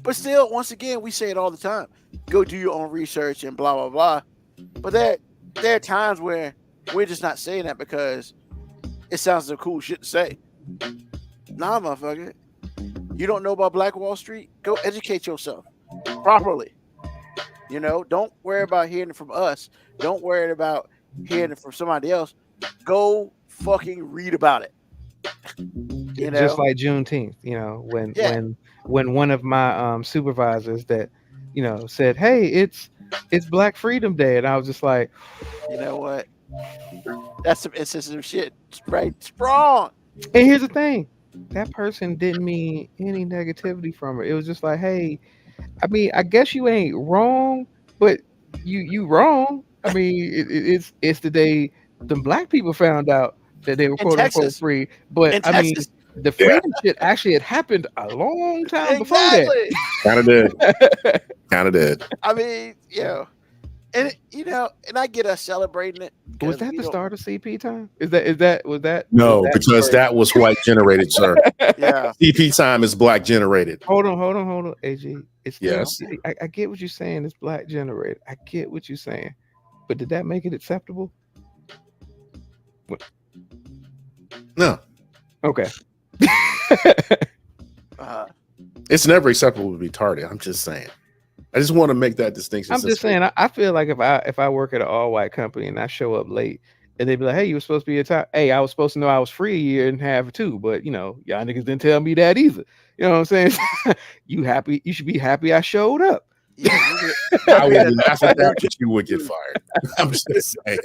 but still, once again, we say it all the time. Go do your own research and blah, blah, blah. But there are times where we're just not saying that because it sounds like cool shit to say. Nah, motherfucker. You don't know about Black Wall Street? Go educate yourself properly. You know, don't worry about hearing it from us. Don't worry about hearing it from somebody else. Go fucking read about it. You know? Just like Juneteenth, you know, when one of my supervisors that, you know, said, "Hey, it's Black Freedom Day," and I was just like, you know what? That's some insensitive shit, right? Strong. And here's the thing: that person didn't mean any negativity from it. It was just like, hey, I mean, I guess you ain't wrong, but you wrong. I mean, it's the day the black people found out that they were quote unquote free. But I mean, the freedom shit actually had happened a long time before that. Kind of did. I mean, and and I get us celebrating it. Was that the start of CP time? Was that? No, was that because that was white generated, sir. Yeah. CP time is black generated. Hold on, AG. It's yes. I get what you're saying. It's black generated. I get what you're saying, but did that make it acceptable? What? No. Okay. It's never acceptable to be tardy. I'm just saying. I just want to make that distinction. I'm just saying. I feel like if I work at an all white company and I show up late and they be like, "Hey, you were supposed to be a time." Hey, I was supposed to know I was free a year and a half too, but you know, y'all niggas didn't tell me that either. You know what I'm saying? You happy? You should be happy I showed up. Yeah, I would laugh at that, but you would get fired. I'm just saying.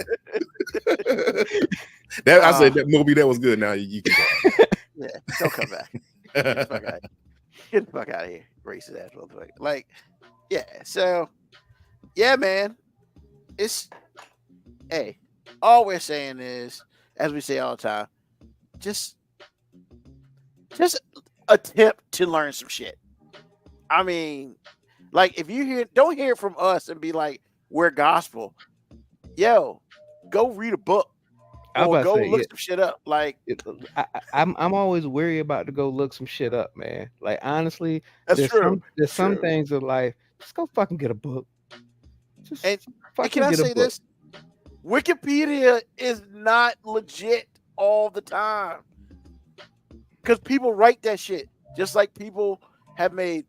I said that movie that was good. Now you can go. Yeah, don't come back. Get the fuck out of here, racist ass motherfucker. Like, yeah. So, yeah, man. All we're saying is, as we say all the time, just attempt to learn some shit. I mean, like, if you don't hear it from us and be like, we're gospel. Yo, go read a book. Or go look some shit up. Like, I'm always weary about to go look some shit up, man. Like, honestly, that's true. There's some things in life. Just go fucking get a book. And can I say this? Wikipedia is not legit all the time. Because people write that shit. Just like people have made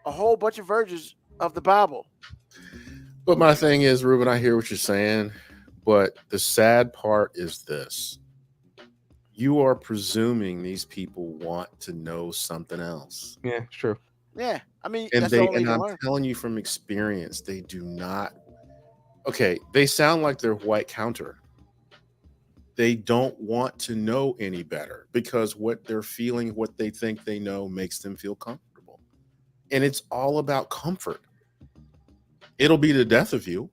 a whole bunch of versions of the Bible. But my thing is, Ruben, I hear what you're saying. But the sad part is this. You are presuming these people want to know something else. Yeah, true. Yeah. I mean, and I'm telling you from experience, they do not. Okay, they sound like they're white counter. They don't want to know any better because what they're feeling, what they think they know makes them feel comfortable. And it's all about comfort. It'll be the death of you.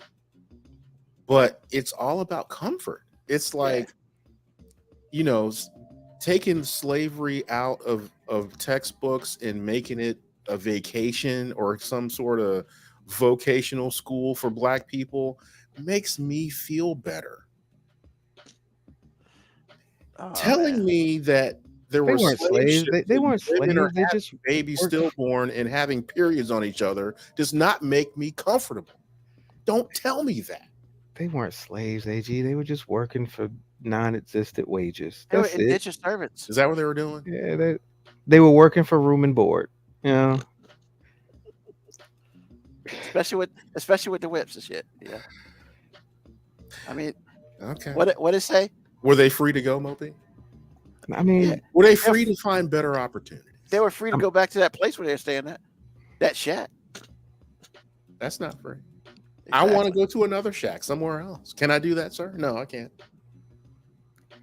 But it's all about comfort. It's like, taking slavery out of textbooks and making it a vacation or some sort of vocational school for Black people makes me feel better. Telling me that there They were weren't slaves. They weren't women are slaves. They having just babies worked. stillborn and having periods on each other does not make me comfortable. Don't tell me that. They weren't slaves, AG. They were just working for non-existent wages. They were That's it. indentured servants, Is that what they were doing? Yeah, they were working for room and board. You know, especially with the whips and shit. Yeah. I mean, Okay. what it say? Were they free to go, Moby? I mean, Yeah. Were they free to find better opportunities? They were free to go back to that place where they're staying at. That shack. That's not free. I want to go to another shack somewhere else. Can I do that, sir? No, I can't.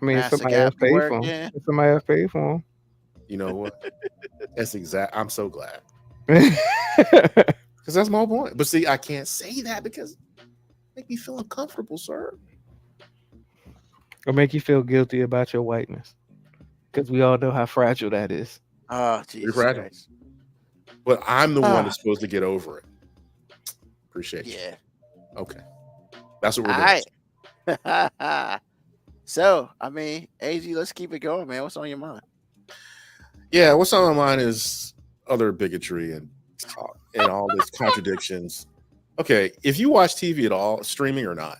I mean, Master somebody else Gap paid work, for them. yeah. Somebody else paid for You know what? That's exact. I'm so glad them. because that's my point. But see, I can't say that because it make me feel uncomfortable, sir. Or make you feel guilty about your whiteness, because we all know how fragile that is. Oh, Jesus fragile. Christ. But I'm the one Ah. that's supposed to get over it. Appreciate you. Yeah. Okay. That's what we're All doing. right. So, I mean, AG, let's keep it going, man. What's on your mind? Yeah, what's on my mind is other bigotry and all this contradictions. Okay, if you watch TV at all, streaming or not,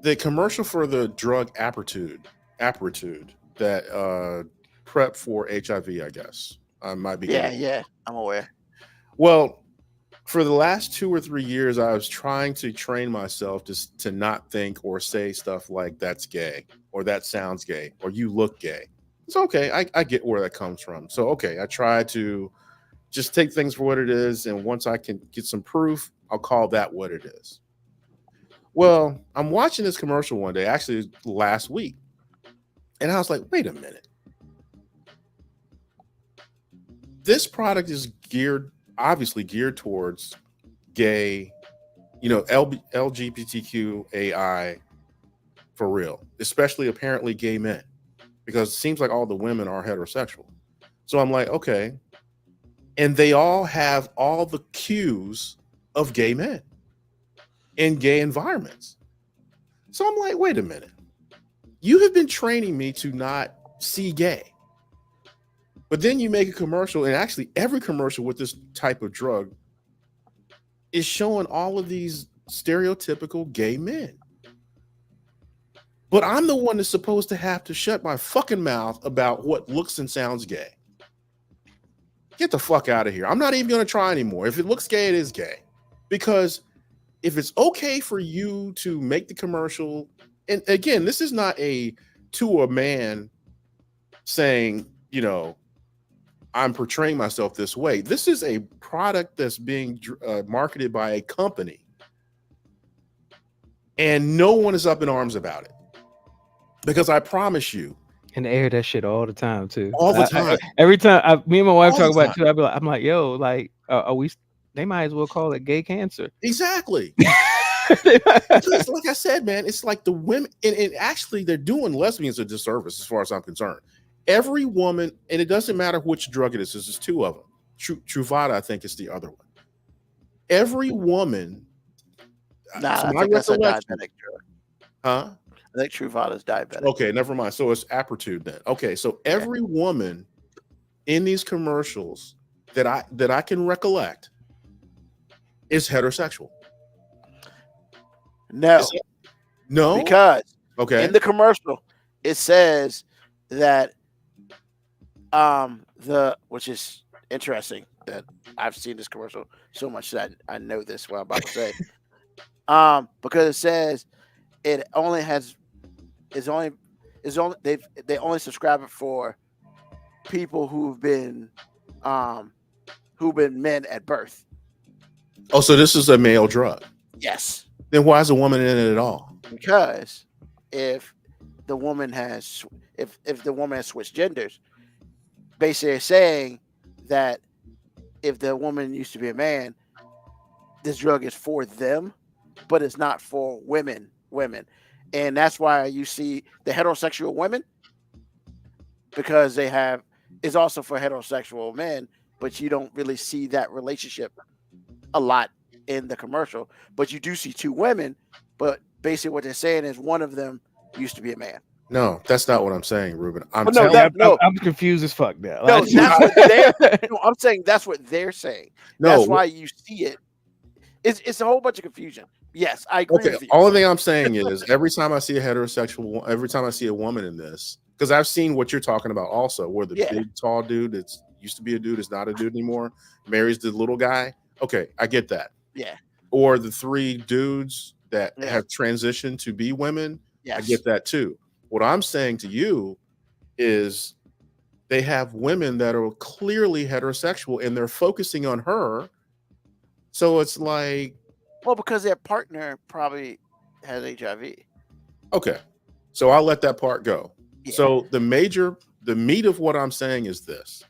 the commercial for the drug Apretude that prep for HIV, I guess. I might be Yeah, I'm aware. Well, for the last 2 or 3 years, I was trying to train myself to not think or say stuff like "that's gay" or "that sounds gay" or "you look gay." It's okay. I get where that comes from. So, okay, I try to just take things for what it is. And once I can get some proof, I'll call that what it is. Well, I'm watching this commercial one day, actually last week. And I was like, wait a minute. This product is obviously geared towards gay, LGBTQAI for real, especially apparently gay men, because it seems like all the women are heterosexual. So I'm like, okay. And they all have all the cues of gay men in gay environments. So I'm like, wait a minute. You have been training me to not see gay. But then you make a commercial, and actually every commercial with this type of drug is showing all of these stereotypical gay men. But I'm the one that's supposed to have to shut my fucking mouth about what looks and sounds gay. Get the fuck out of here. I'm not even going to try anymore. If it looks gay, it is gay. Because if it's okay for you to make the commercial, and again, this is not to a man saying, I'm portraying myself this way. This is a product that's being marketed by a company. And no one is up in arms about it. Because I promise you. And they air that shit all the time, too. All the time. Every time me and my wife talk about it, too, I'm like, yo, like, are we... They might as well call it gay cancer. Exactly. Because, like I said, man, it's like the women, and actually they're doing lesbians a disservice as far as I'm concerned. Every woman, and it doesn't matter which drug it is, there's 2 of them. Truvada, I think, is the other one. Every woman, I think that's a diabetic drug. Huh? I think Truvada is diabetic. Okay, never mind. So it's Apretude then. Okay, so every woman in these commercials that I can recollect is heterosexual. No. No? Because in the commercial, it says that which is interesting that I've seen this commercial so much that I know this what I'm about to say. Because it says they only subscribe it for people who've been men at birth. Oh, so this is a male drug. Yes. Then why is a woman in it at all? Because if the woman has switched genders, basically it's saying that if the woman used to be a man, this drug is for them, but it's not for women. And that's why you see the heterosexual women, because they have, is also for heterosexual men, but you don't really see that relationship a lot in the commercial. But you do see two women, but basically what they're saying is one of them used to be a man. No, that's not what I'm saying, Ruben. I'm Well, no, telling that- I'm confused as fuck now. No, that's what they're. No, I'm saying that's what they're saying. No, That's why you see it. It's a whole bunch of confusion. Yes, I agree okay. with you. Only thing I'm saying is every time I see a heterosexual, every time I see a woman in this, because I've seen what you're talking about also, where the Yeah. big tall dude that's used to be a dude is not a dude anymore, marries the little guy. Okay, I get that. Yeah. Or the three dudes that Yeah. have transitioned to be women. Yes. I get that too. What I'm saying to you is they have women that are clearly heterosexual and they're focusing on her. So it's like, Well, because their partner probably has HIV. okay, so I'll let that part go. Yeah. So the meat of what I'm saying is this.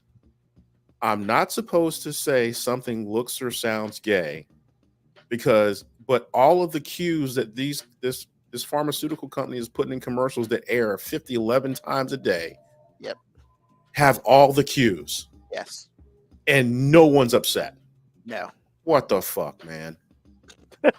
I'm not supposed to say something looks or sounds gay but all of the cues that this pharmaceutical company is putting in commercials that air 11 times a day. Yep. Have all the cues Yes. and no one's upset. No. What the fuck, man? All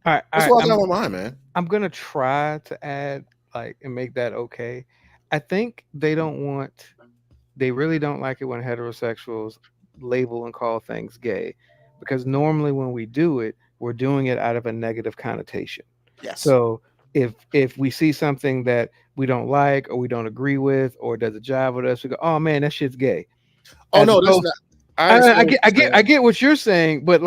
right, That's what's on my mind, man. I'm gonna try to add and make that okay. I think they really don't like it when heterosexuals label and call things gay, because normally when we do it, we're doing it out of a negative connotation. Yes. So if we see something that we don't like or we don't agree with or does a jive with us, we go, "Oh man, that shit's gay." Oh As no, that's opposed- not. I get what you're saying, but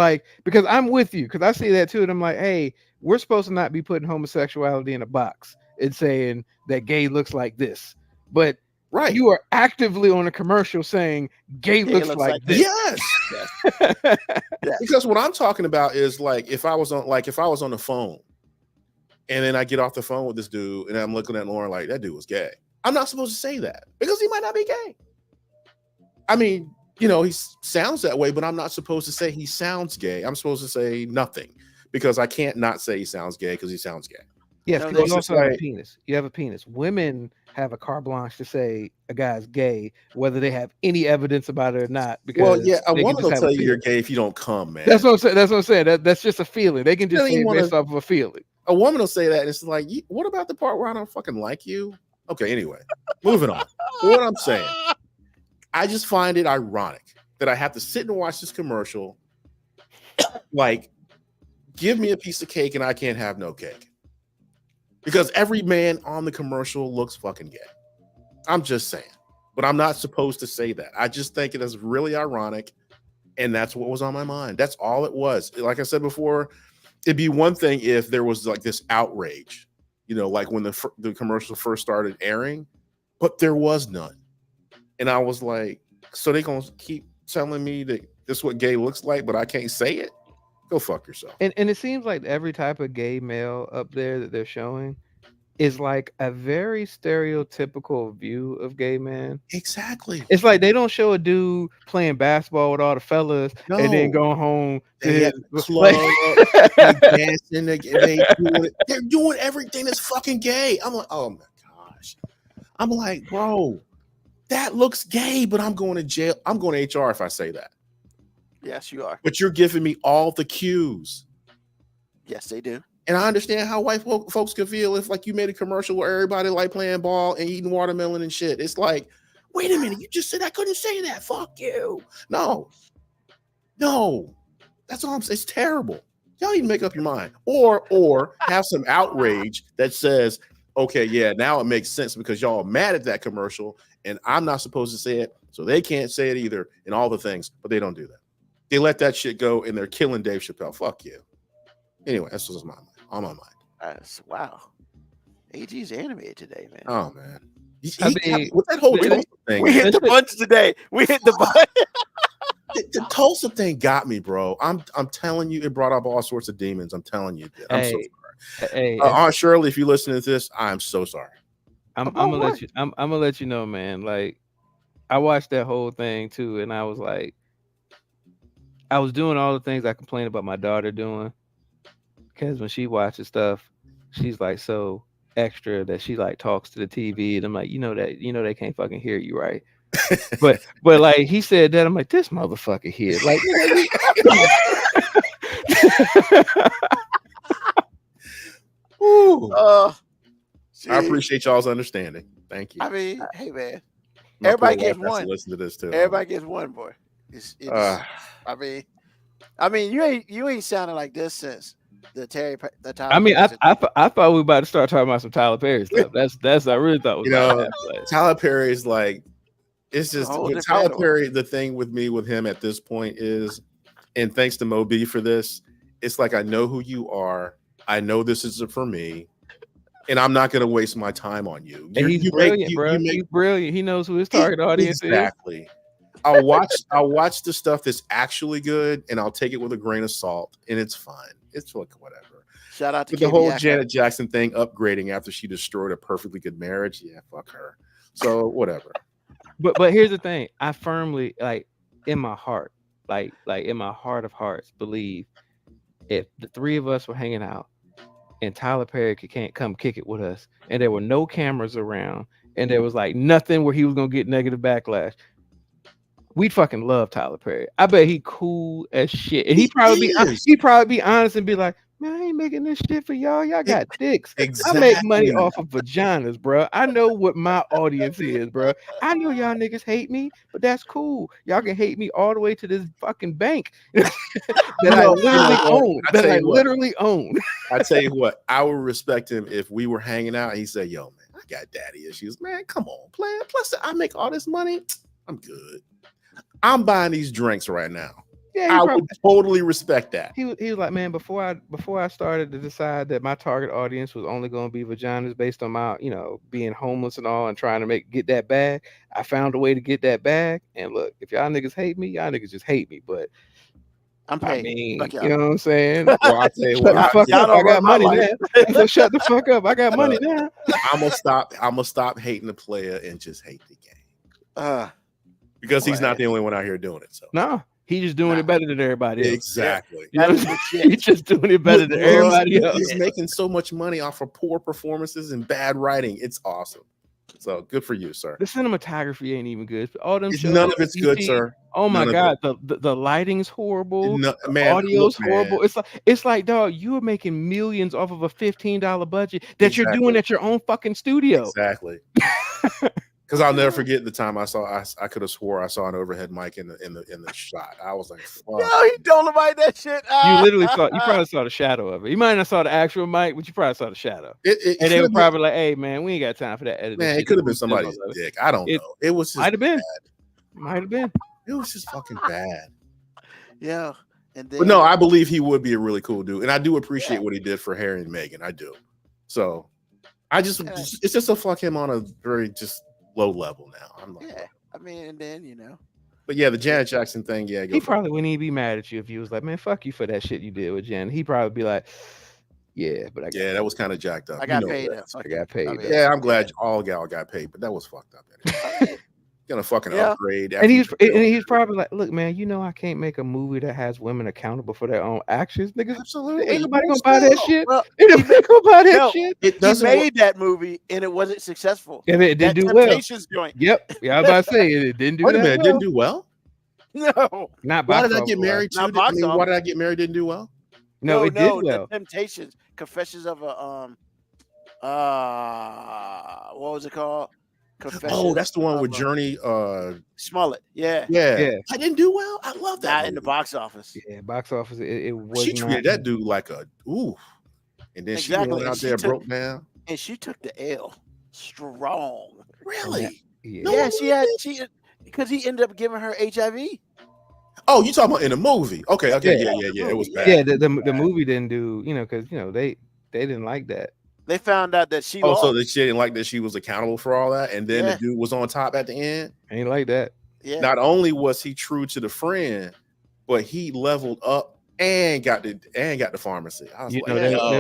because I'm with you, because I see that too, and I'm like, hey, we're supposed to not be putting homosexuality in a box and saying that gay looks like this, but right. you are actively on a commercial saying gay looks like this. Yes. Yes. Because what I'm talking about is if I was on the phone and then I get off the phone with this dude and I'm looking at Lauren like that dude was gay. I'm not supposed to say that because he might not be gay. I mean, he sounds that way, but I'm not supposed to say he sounds gay. I'm supposed to say nothing because I can't not say he sounds gay because he sounds gay. Yes, No, because you it's also just have a penis. You have a penis. Women have a carte blanche to say a guy's gay, whether they have any evidence about it or not. Because Well, yeah, a they can woman just will have a tell you you're feeling. gay if you don't come, man. That's what I'm saying. That's what I'm saying. That's just a feeling. They can just Really say it wanna- based off of a feeling. A woman will say that, and it's like, what about the part where I don't fucking like you? Okay, anyway, moving on. What I'm saying, I just find it ironic that I have to sit and watch this commercial. Give me a piece of cake and I can't have no cake. Because every man on the commercial looks fucking gay. I'm just saying. But I'm not supposed to say that. I just think it is really ironic. And that's what was on my mind. That's all it was. Like I said before, it'd be one thing if there was this outrage, when the commercial first started airing, but there was none. And I was like, so they gonna keep telling me that this is what gay looks like, but I can't say it? Go fuck yourself. And it seems like every type of gay male up there that they're showing is a very stereotypical view of gay men. Exactly. It's like they don't show a dude playing basketball with all the fellas and then No. going home to They his have the club, they dancing, they're doing everything that's fucking gay. I'm like, oh my gosh. I'm like, bro, that looks gay, but I'm going to jail. I'm going to HR if I say that. Yes, you are. But you're giving me all the cues. Yes, they do. And I understand how white folks could feel if you made a commercial where everybody playing ball and eating watermelon and shit. It's like, wait a minute, you just said I couldn't say that. Fuck you. No. That's all I'm saying. It's terrible. Y'all need to make up your mind. Or have some outrage that says, okay, yeah, now it makes sense because y'all are mad at that commercial and I'm not supposed to say it, so they can't say it either and all the things, but they don't do that. They let that shit go and they're killing Dave Chappelle. Fuck you. Anyway, that's what's on my mind. Wow. AG's animated today, man. Oh man, mean, with that whole we- Tulsa thing, We hit the bunch today. We hit the bunch. the Tulsa thing got me, bro. I'm telling you, it brought up all sorts of demons. I'm telling you, I'm so sorry. Hey, Aunt Shirley, if you listen to this, I'm so sorry. I'm gonna let you. I'm gonna let you know, man. I watched that whole thing too, and I was like, I was doing all the things I complained about my daughter doing, because when she watches stuff, she's like so extra that she like talks to the TV, and I'm like, they can't fucking hear you, right? but like he said that, I'm like, this motherfucker here, like. I appreciate y'all's understanding. Thank you. I mean, hey man, My everybody poor gets wife has to one. listen to this too. Everybody gets one, boy. It's I mean, you ain't sounding like this since the Tyler I mean, Perry I thought we were about to start talking about some Tyler Perry stuff. That's I really thought was Tyler Perry is like, it's just whole with different Tyler animal. Perry. The thing with him at this point is, and thanks to Mo B for this, it's like I know who you are. I know this is for me, and I'm not going to waste my time on you. And he's brilliant, bro. He's brilliant. He knows who his target audience is. Exactly. I'll watch the stuff that's actually good, and I'll take it with a grain of salt, and it's fine. It's like whatever. Shout out to the whole Janet Jackson thing, upgrading after she destroyed a perfectly good marriage. Yeah, fuck her. So whatever. But here's the thing. I firmly, like, in my heart, like in my heart of hearts, believe if the three of us were hanging out and Tyler Perry can't come kick it with us, and there were no cameras around, and there was like nothing where he was gonna get negative backlash, we'd fucking love Tyler Perry. I bet he cool as shit, and he'd probably be honest and be like, man, I ain't making this shit for y'all. Y'all got dicks. Exactly. I make money off of vaginas, bro. I know what my audience is, bro. I know y'all niggas hate me, but that's cool. Y'all can hate me all the way to this fucking bank that I literally own. I tell you what, I would respect him if we were hanging out and he said, yo, man, I got daddy issues. Man, come on, player. Plus, I make all this money. I'm good. I'm buying these drinks right now. Yeah, I would totally respect that. He was like, man, before I started to decide that my target audience was only going to be vaginas based on my, being homeless and all and trying to get that bag, I found a way to get that bag. And look, if y'all niggas hate me, y'all niggas just hate me. But I'm paying. I mean, you know what I'm saying? Well, I'll tell you what, I got money now. So shut the fuck up. I got money now. I'm gonna stop hating the player and just hate the game. Because he's not the only one out here doing it. So no. He's just doing it better than everybody else. Exactly. He's just doing it better than everybody else. He's making so much money off of poor performances and bad writing. It's awesome. So good for you, sir. The cinematography ain't even good. All them shows, none of it's good, sir. Oh my God, the lighting's horrible. The audio's horrible. It's like, dog, you are making millions off of a $15 budget that you're doing at your own fucking studio. Exactly. Because I'll never forget the time I could have swore I saw an overhead mic in the shot. I was like, fuck. No, he don't about that shit. You probably saw the shadow of it. You might not saw the actual mic, but you probably saw the shadow. And they were probably like, hey man, we ain't got time for that editing. Man, it could have been somebody's dick. I don't know. It was just might have been. It was just fucking bad. Yeah. And then, but no, I believe he would be a really cool dude. And I do appreciate what he did for Harry and Meghan. I do. So it's just a fuck him on a very just low level now. I'm like, I mean, and then But yeah, the Janet Jackson thing, he probably wouldn't even be mad at you if he was like, man, fuck you for that shit you did with Janet. He'd probably be like, yeah, but that was kind of jacked up. I got paid. I got paid. I'm glad all gal got paid, but that was fucked up. Anyway. Gonna fucking upgrade. And he's probably like, look, man, I can't make a movie that has women accountable for their own actions. Niggas, absolutely. Ain't nobody gonna buy that shit. Ain't nobody gonna buy that shit. He made that movie and it wasn't successful. And it didn't do well. Joint. Yep. Yeah, I was about to say it didn't do well. Wait a minute, it didn't do well? No. Not why did I get married to? Why did I get married? Didn't do well? No, it did well. The Temptations, Confessions of a what was it called? Oh, that's the one with Journey Smollett. Yeah. I didn't do well. I love that. Not in the box office. Yeah, box office. It was. She treated that dude like a ooh, and then she went out there broke down, and she took the L strong. Really? Yeah, she because he ended up giving her HIV. Oh, you talking about in the movie? Okay, yeah. It was bad. Yeah, the movie didn't do, because they didn't like that. They found out that she so that she didn't like that she was accountable for all that, and then the dude was on top at the end. Ain't like that. Yeah. Not only was he true to the friend, but he leveled up and got the pharmacy. I was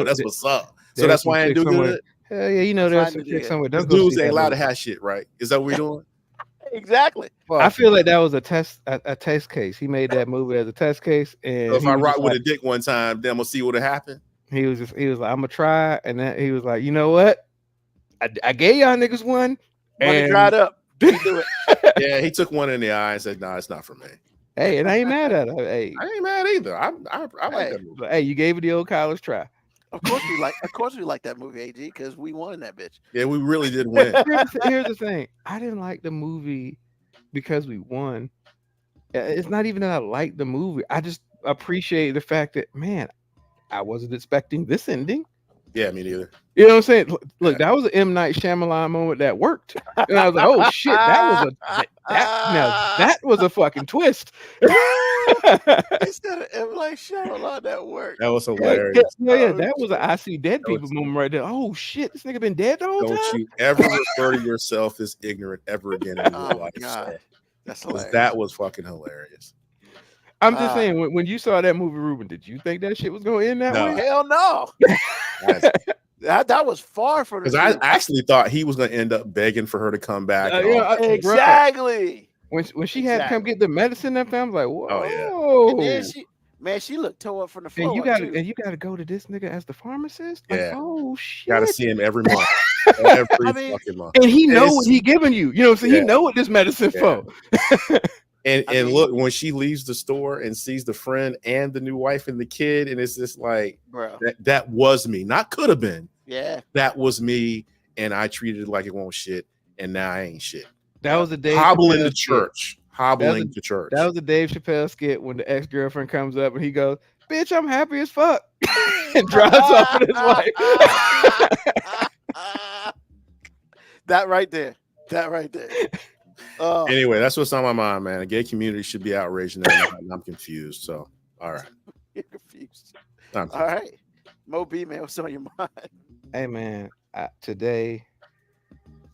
that's what's up. So that's why I didn't do good. Hell yeah, there's some chick somewhere. Dudes ain't allowed to have shit, right? Is that what we're doing? Exactly. I feel like that was a test case. He made that movie as a test case. And so if I rock with a dick one time, then I'm gonna see what'll happen. He was like, I'm gonna try, and then he was like, you know what? I gave y'all niggas one, Money dried up. You do it. Yeah, he took one in the eye and said, "Nah, it's not for me." Hey, and I ain't mad at her. Hey, I ain't mad either. I like Hey. that movie. but hey, you gave it the old college try. Of course we like that movie, AG, because we won that bitch. Yeah, we really did win. Here's the thing. I didn't like the movie because we won. It's not even that I like the movie. I just appreciate the fact that, man, I wasn't expecting this ending. Yeah, me neither. You know what I'm saying? Look, that was an M. Night Shyamalan moment that worked. And I was like, oh shit, that was a fucking twist. Instead of M. Night Shyamalan, that worked. That was hilarious. Yeah, that was an I see dead people moment right there. Oh shit, this nigga been dead the whole time. Don't you ever refer to yourself as ignorant ever again in your life. God. So. That's hilarious. That was fucking hilarious. I'm just saying, when you saw that movie, Ruben, did you think that shit was going to end that way? Hell no. That was far from the because I actually thought he was going to end up begging for her to come back. Exactly. When she had to come get the medicine, that time, I was like, whoa. Oh, yeah. And then she looked tore up from the floor. And you got to go to this nigga as the pharmacist? Like, yeah. Oh, shit. Got to see him every month. Every fucking month. And he know what he giving you. You know what I'm saying? He know what this medicine for. And look, when she leaves the store and sees the friend and the new wife and the kid, and it's just like, bro, that was me. Not could have been. Yeah. That was me. And I treated it like it won't shit. And now I ain't shit. That was the day hobbling to church. Hobbling to church. That was the Dave Chappelle skit when the ex-girlfriend comes up and he goes, bitch, I'm happy as fuck. And drives off with his wife. That right there. Anyway, that's what's on my mind, man. The gay community should be outraged, and I'm confused. So, all right. You're confused. All right. Mo B, man, what's on your mind? Hey, man, today,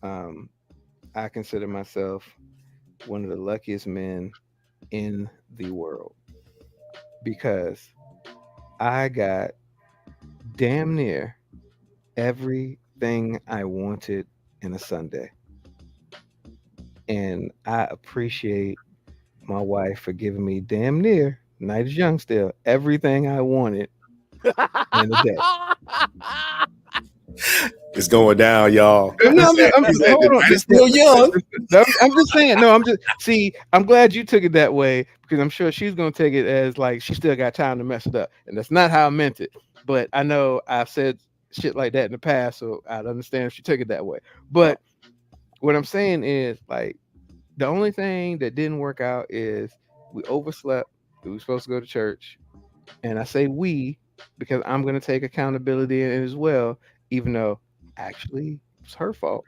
I consider myself one of the luckiest men in the world because I got damn near everything I wanted in a Sunday. And I appreciate my wife for giving me damn near, night is young still, everything I wanted in a day. It's going down, y'all. I'm still young. I'm just saying. No, I'm glad you took it that way because I'm sure she's gonna take it as like she still got time to mess it up, and that's not how I meant it. But I know I've said shit like that in the past, so I'd understand if she took it that way. But what I'm saying is, like, the only thing that didn't work out is we overslept. We were supposed to go to church, and I say we because I'm gonna take accountability in it as well, even though actually it's her fault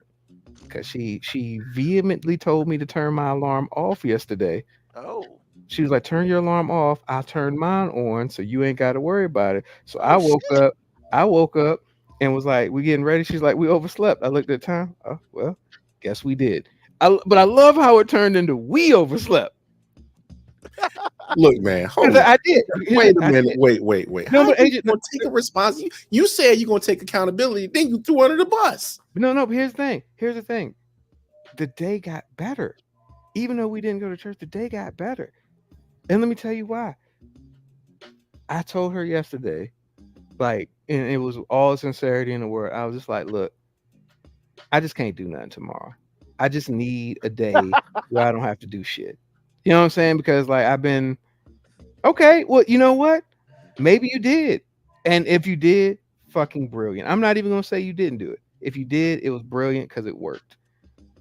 because she vehemently told me to turn my alarm off yesterday. Oh. She was like, turn your alarm off. I'll turn mine on so you ain't got to worry about it. So I woke up and was like, we getting ready. She's like, we overslept. I looked at the time. Oh, well, guess we did. But I love how it turned into we overslept. Look, man, hold on. I did. Wait a minute. Wait. No, but agent, gonna take a response. You said you're gonna take accountability, then you threw under the bus. No, but here's the thing. The day got better. Even though we didn't go to church, the day got better. And let me tell you why. I told her yesterday, like, and it was all sincerity in the world. I was just like, look, I just can't do nothing tomorrow. I just need a day where I don't have to do shit. You know what I'm saying? Because like I've been okay. Well, you know what? Maybe you did. And if you did, fucking brilliant. I'm not even gonna say you didn't do it. If you did, it was brilliant because it worked.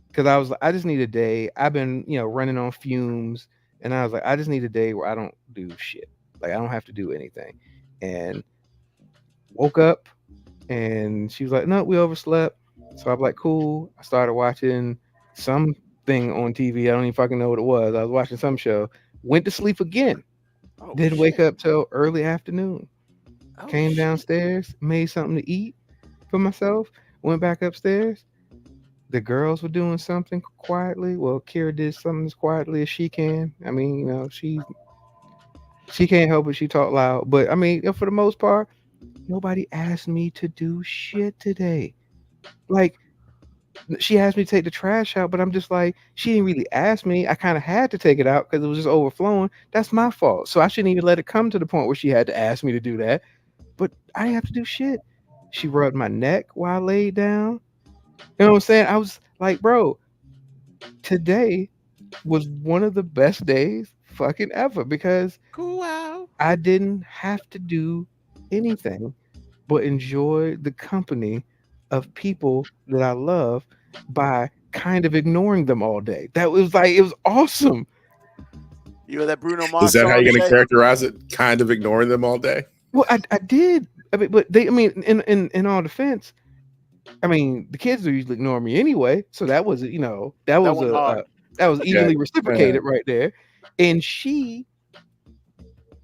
Because I just need a day. I've been, running on fumes. And I was like, I just need a day where I don't do shit. Like I don't have to do anything. And woke up and she was like, no, we overslept. So I'm like, cool. I started watching something on TV. I don't even fucking know what it was. I was watching some show. Went to sleep again. Didn't wake up till early afternoon. Came downstairs, made something to eat for myself. Went back upstairs. The girls were doing something quietly. Well, Kira did something as quietly as she can. I mean, she can't help it. She talked loud. But I mean, for the most part, nobody asked me to do shit today. Like, she asked me to take the trash out, but I'm just like, she didn't really ask me. I kind of had to take it out because it was just overflowing. That's my fault. So I shouldn't even let it come to the point where she had to ask me to do that. but I didn't have to do shit. She rubbed my neck while I laid down. You know what I'm saying? I was like, bro, today was one of the best days fucking ever because I didn't have to do anything but enjoy the company of people that I love by kind of ignoring them all day. That was like, it was awesome. You know that Bruno Mars. Is that how song you're going to say? characterize it? Kind of ignoring them all day? Well, I did. I mean, but they, I mean, in all defense, I mean, the kids do usually ignore me anyway. So that was, you know, that was went hard. that was Okay. evenly reciprocated right there. And she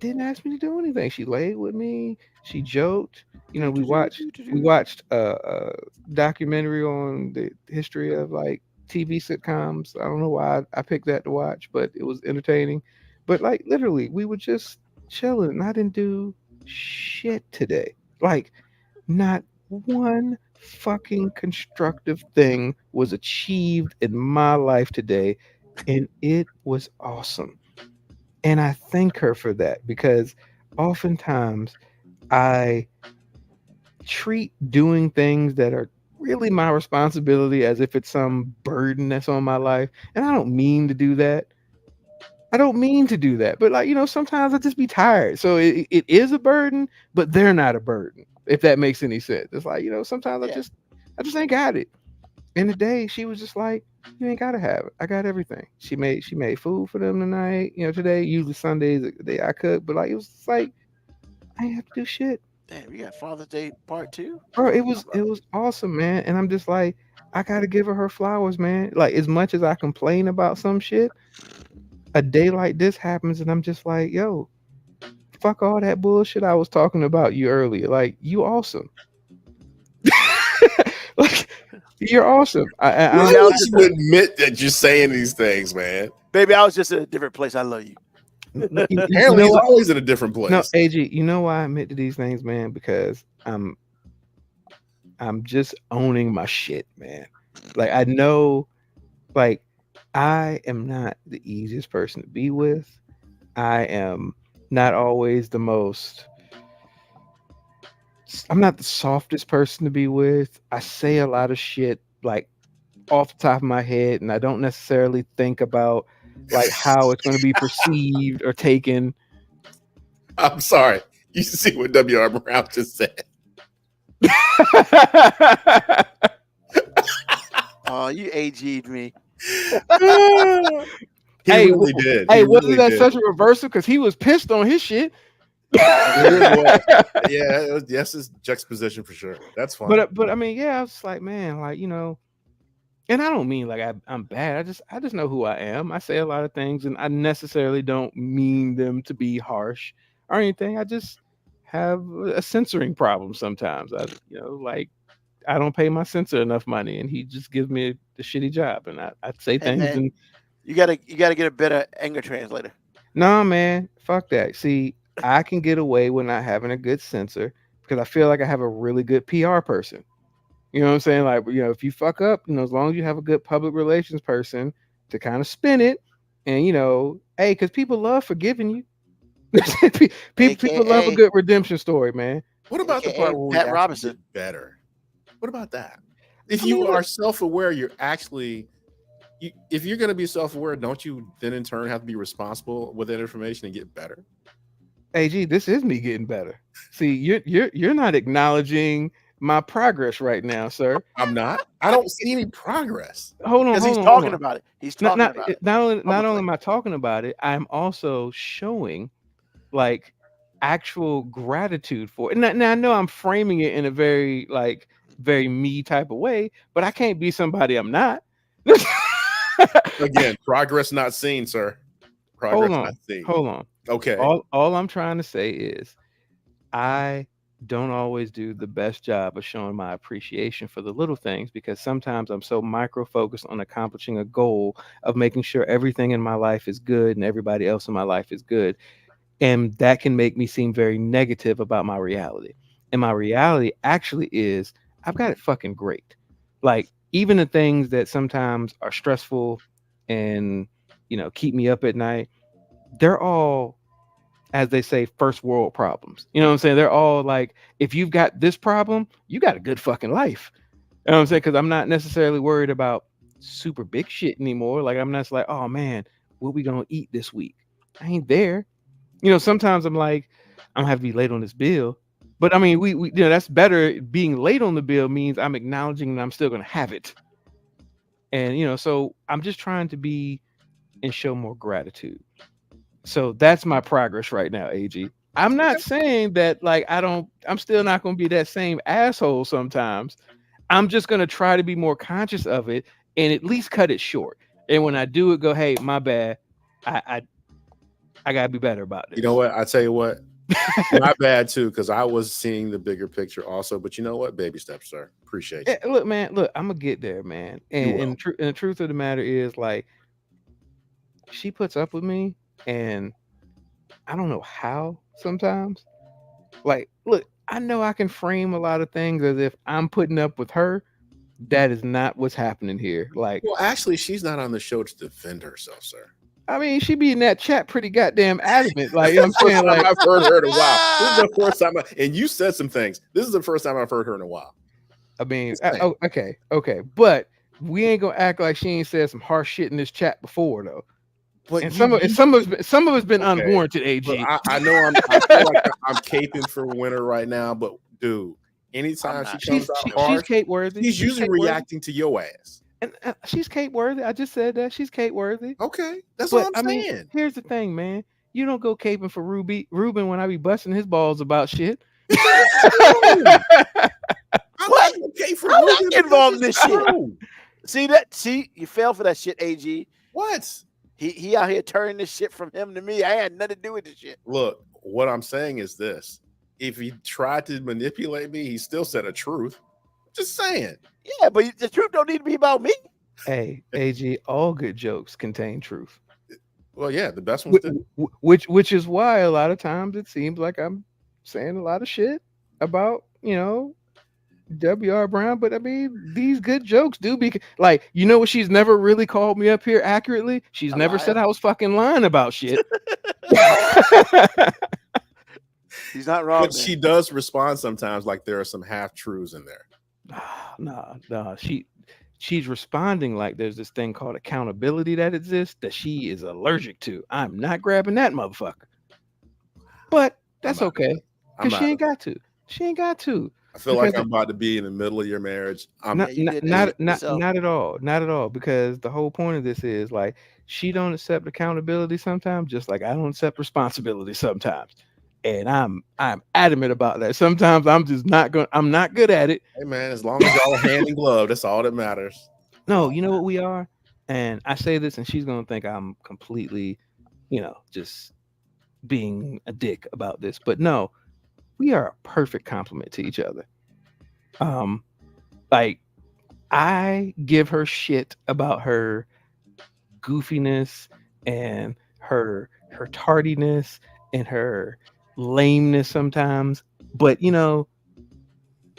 didn't ask me to do anything. She laid with me. She joked. You know, we watched a documentary on the history of like TV sitcoms. I don't know why I picked that to watch, but it was entertaining. But like literally, we were just chilling, and I didn't do shit today. Like, not one fucking constructive thing was achieved in my life today, and it was awesome. And I thank her for that because oftentimes I treat doing things that are really my responsibility as if it's some burden that's on my life. And I don't mean to do that. But like, you know, sometimes I just be tired. So it is a burden, but they're not a burden, if that makes any sense. It's like, you know, sometimes I just ain't got it. And today she was just like, you ain't gotta have it. I got everything. She made food for them tonight. You know, today, usually Sundays the day I cook, but like it was just like I ain't have to do shit. Damn, you got Father's Day Part 2? Bro, it was awesome, man. And I'm just like, I gotta give her flowers, man. Like, as much as I complain about some shit, a day like this happens, and I'm just like, yo, fuck all that bullshit I was talking about you earlier. Like, you awesome. Like, you're awesome. I don't you admit that you're saying these things, man. Baby, I was just in a different place. I love you. Apparently, he's always in a different place. No, AG, you know why I admit to these things, man? Because I'm just owning my shit, man. Like, I know, like, I am not the easiest person to be with. I am not always the most. I'm not the softest person to be with. I say a lot of shit like off the top of my head, and I don't necessarily think about like how it's going to be perceived or taken. I'm sorry. You see what W.R. Brown just said. Oh, you AG'd me. He really did. Hey, wasn't that such a reversal? Because he was pissed on his shit. Yeah, yes, it's juxtaposition for sure. That's fine. But I mean, yeah, I was like, man, like, you know, and I don't mean like I'm bad. I just know who I am. I say a lot of things, and I necessarily don't mean them to be harsh or anything. I just have a censoring problem sometimes. You know, like I don't pay my censor enough money, and he just gives me a shitty job, and I say things. Man, and you gotta get a better anger translator. No, man, fuck that. See, I can get away with not having a good censor because I feel like I have a really good PR person. You know what I'm saying? Like, you know, if you fuck up, you know, as long as you have a good public relations person to kind of spin it, and you know, hey, because people love forgiving you. people love a good redemption story, man. What about the part where Pat Robinson get better? What about that? If you are self-aware, you're actually. If you're going to be self-aware, don't you then in turn have to be responsible with that information and get better? AG, this is me getting better. See, you're not acknowledging my progress right now, sir. I'm not. I don't see any progress. Hold on, because he's talking about it. He's talking about it. Not only am I talking about it, I'm also showing like actual gratitude for it. Now I know I'm framing it in a very me type of way, but I can't be somebody I'm not. Again, progress not seen, sir. Progress not seen. Hold on. Okay. All I'm trying to say is I don't always do the best job of showing my appreciation for the little things because sometimes I'm so micro-focused on accomplishing a goal of making sure everything in my life is good and everybody else in my life is good. And that can make me seem very negative about my reality. And my reality actually is I've got it fucking great. Like, even the things that sometimes are stressful and, you know, keep me up at night, they're all as they say, first world problems. You know what I'm saying? They're all like, if you've got this problem, you got a good fucking life. You know what I'm saying? Because I'm not necessarily worried about super big shit anymore. Like I'm not like, oh man, what we gonna eat this week? I ain't there. You know, sometimes I'm like, I'm gonna have to be late on this bill. But I mean, we you know, that's better. Being late on the bill means I'm acknowledging that I'm still gonna have it. And you know, so I'm just trying to be and show more gratitude. So that's my progress right now, AG. I'm not saying that like I'm still not going to be that same asshole sometimes. I'm just going to try to be more conscious of it and at least cut it short. And when I do it, go, hey, my bad. I got to be better about this. You know what? I tell you what, my bad too, because I was seeing the bigger picture also. But you know what? Baby steps, sir. Appreciate you. Look, man, look, I'm going to get there, man. And the truth of the matter is like, she puts up with me and I don't know how sometimes. Like, look, I know I can frame a lot of things as if I'm putting up with her. That is not what's happening here. Like, well, actually, she's not on the show to defend herself, sir. I mean, she be in that chat pretty goddamn adamant. Like, you know what I'm saying? Like, I've heard her in a while. This is the first time, and you said some things. This is the first time I've heard her in a while. I mean, okay, but we ain't gonna act like she ain't said some harsh shit in this chat before, though. But and some of it's been unwarranted. AG, I know I feel like I'm caping for winter right now, but dude, anytime she comes out hard, she's Kate Worthy. She's usually reacting to your ass. And she's Kate Worthy. I just said that she's Kate Worthy. Okay, that's what I'm saying. Mean, here's the thing, man. You don't go caping for Ruben when I be busting his balls about shit. I'm not involved in this shit. See, you fell for that shit, AG. What? He out here turning this shit from him to me. I had nothing to do with this shit. Look, what I'm saying is this. If he tried to manipulate me, he still said a truth. Just saying. Yeah, but the truth don't need to be about me. Hey, AG, all good jokes contain truth. Well, yeah, the best ones do. Which is why a lot of times it seems like I'm saying a lot of shit about, you know, W.R. Brown, but I mean, these good jokes do be like, you know what? She's never really called me up here accurately. She's never said I was fucking lying about shit. He's not wrong. But she does respond sometimes like there are some half truths in there. No. She's responding like there's this thing called accountability that exists that she is allergic to. I'm not grabbing that motherfucker. But that's okay. Because she ain't got to. She ain't got to. I feel like I'm about to be in the middle of your marriage. Not at all. Not at all. Because the whole point of this is like she don't accept accountability sometimes, just like I don't accept responsibility sometimes. And I'm adamant about that. Sometimes I'm not good at it. Hey man, as long as y'all are hand in glove, that's all that matters. No, you know what we are? And I say this and she's gonna think I'm completely, you know, just being a dick about this. But no, we are a perfect complement to each other. Like I give her shit about her goofiness and her tardiness and her lameness sometimes, but you know,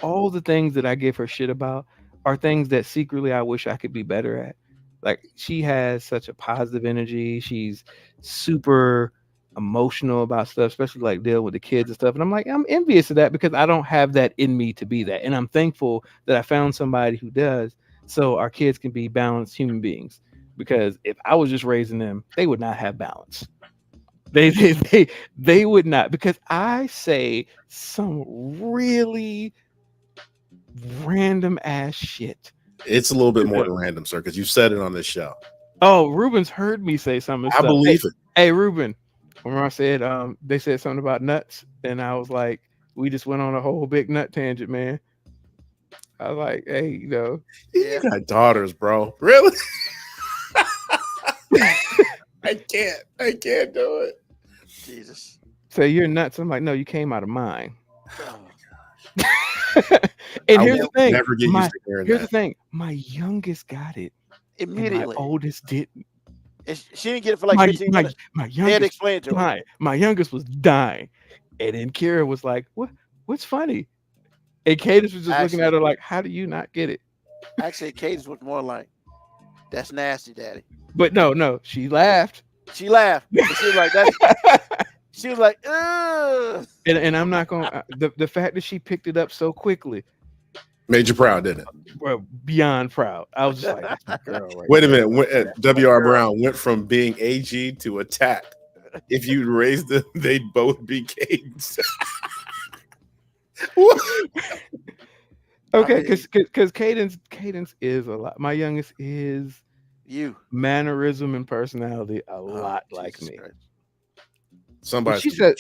all the things that I give her shit about are things that secretly I wish I could be better at. Like she has such a positive energy. She's super emotional about stuff, especially like dealing with the kids and stuff. And I'm like, I'm envious of that because I don't have that in me to be that. And I'm thankful that I found somebody who does, so our kids can be balanced human beings. Because if I was just raising them, they would not have balance. They would not, because I say some really random ass shit. It's a little bit more than random, sir, because you said it on this show. Oh, Ruben's heard me say something. I believe it. Hey, Ruben, when I said they said something about nuts, and I was like, we just went on a whole big nut tangent, man. I was like, hey, you know, you got daughters, bro. Really? I can't do it. Jesus. So you're nuts. I'm like, no, you came out of mine. Oh my gosh. And here's the thing. Never get used to hearing here's that. the thing. My youngest got it. Immediately. My oldest didn't. She didn't get it for like 15 minutes. My They had to explain it to her. My youngest was dying. And then Kira was like, what's funny? And Cadence was just looking at her like, how do you not get it? Actually, Cadence was more like, that's nasty, daddy. But no, she laughed. She laughed. She was like, She was like, ugh. And I'm not gonna the fact that she picked it up so quickly, Made you proud, didn't it? well, beyond proud. I was just like, that's my girl right Wait a there. minute. W.R. Brown went from being AG to attack. If you raised them, they'd both be Cadence. Okay, because Cadence is a lot. My youngest is You. mannerism and personality a lot like Jesus me. Christ. Somebody She says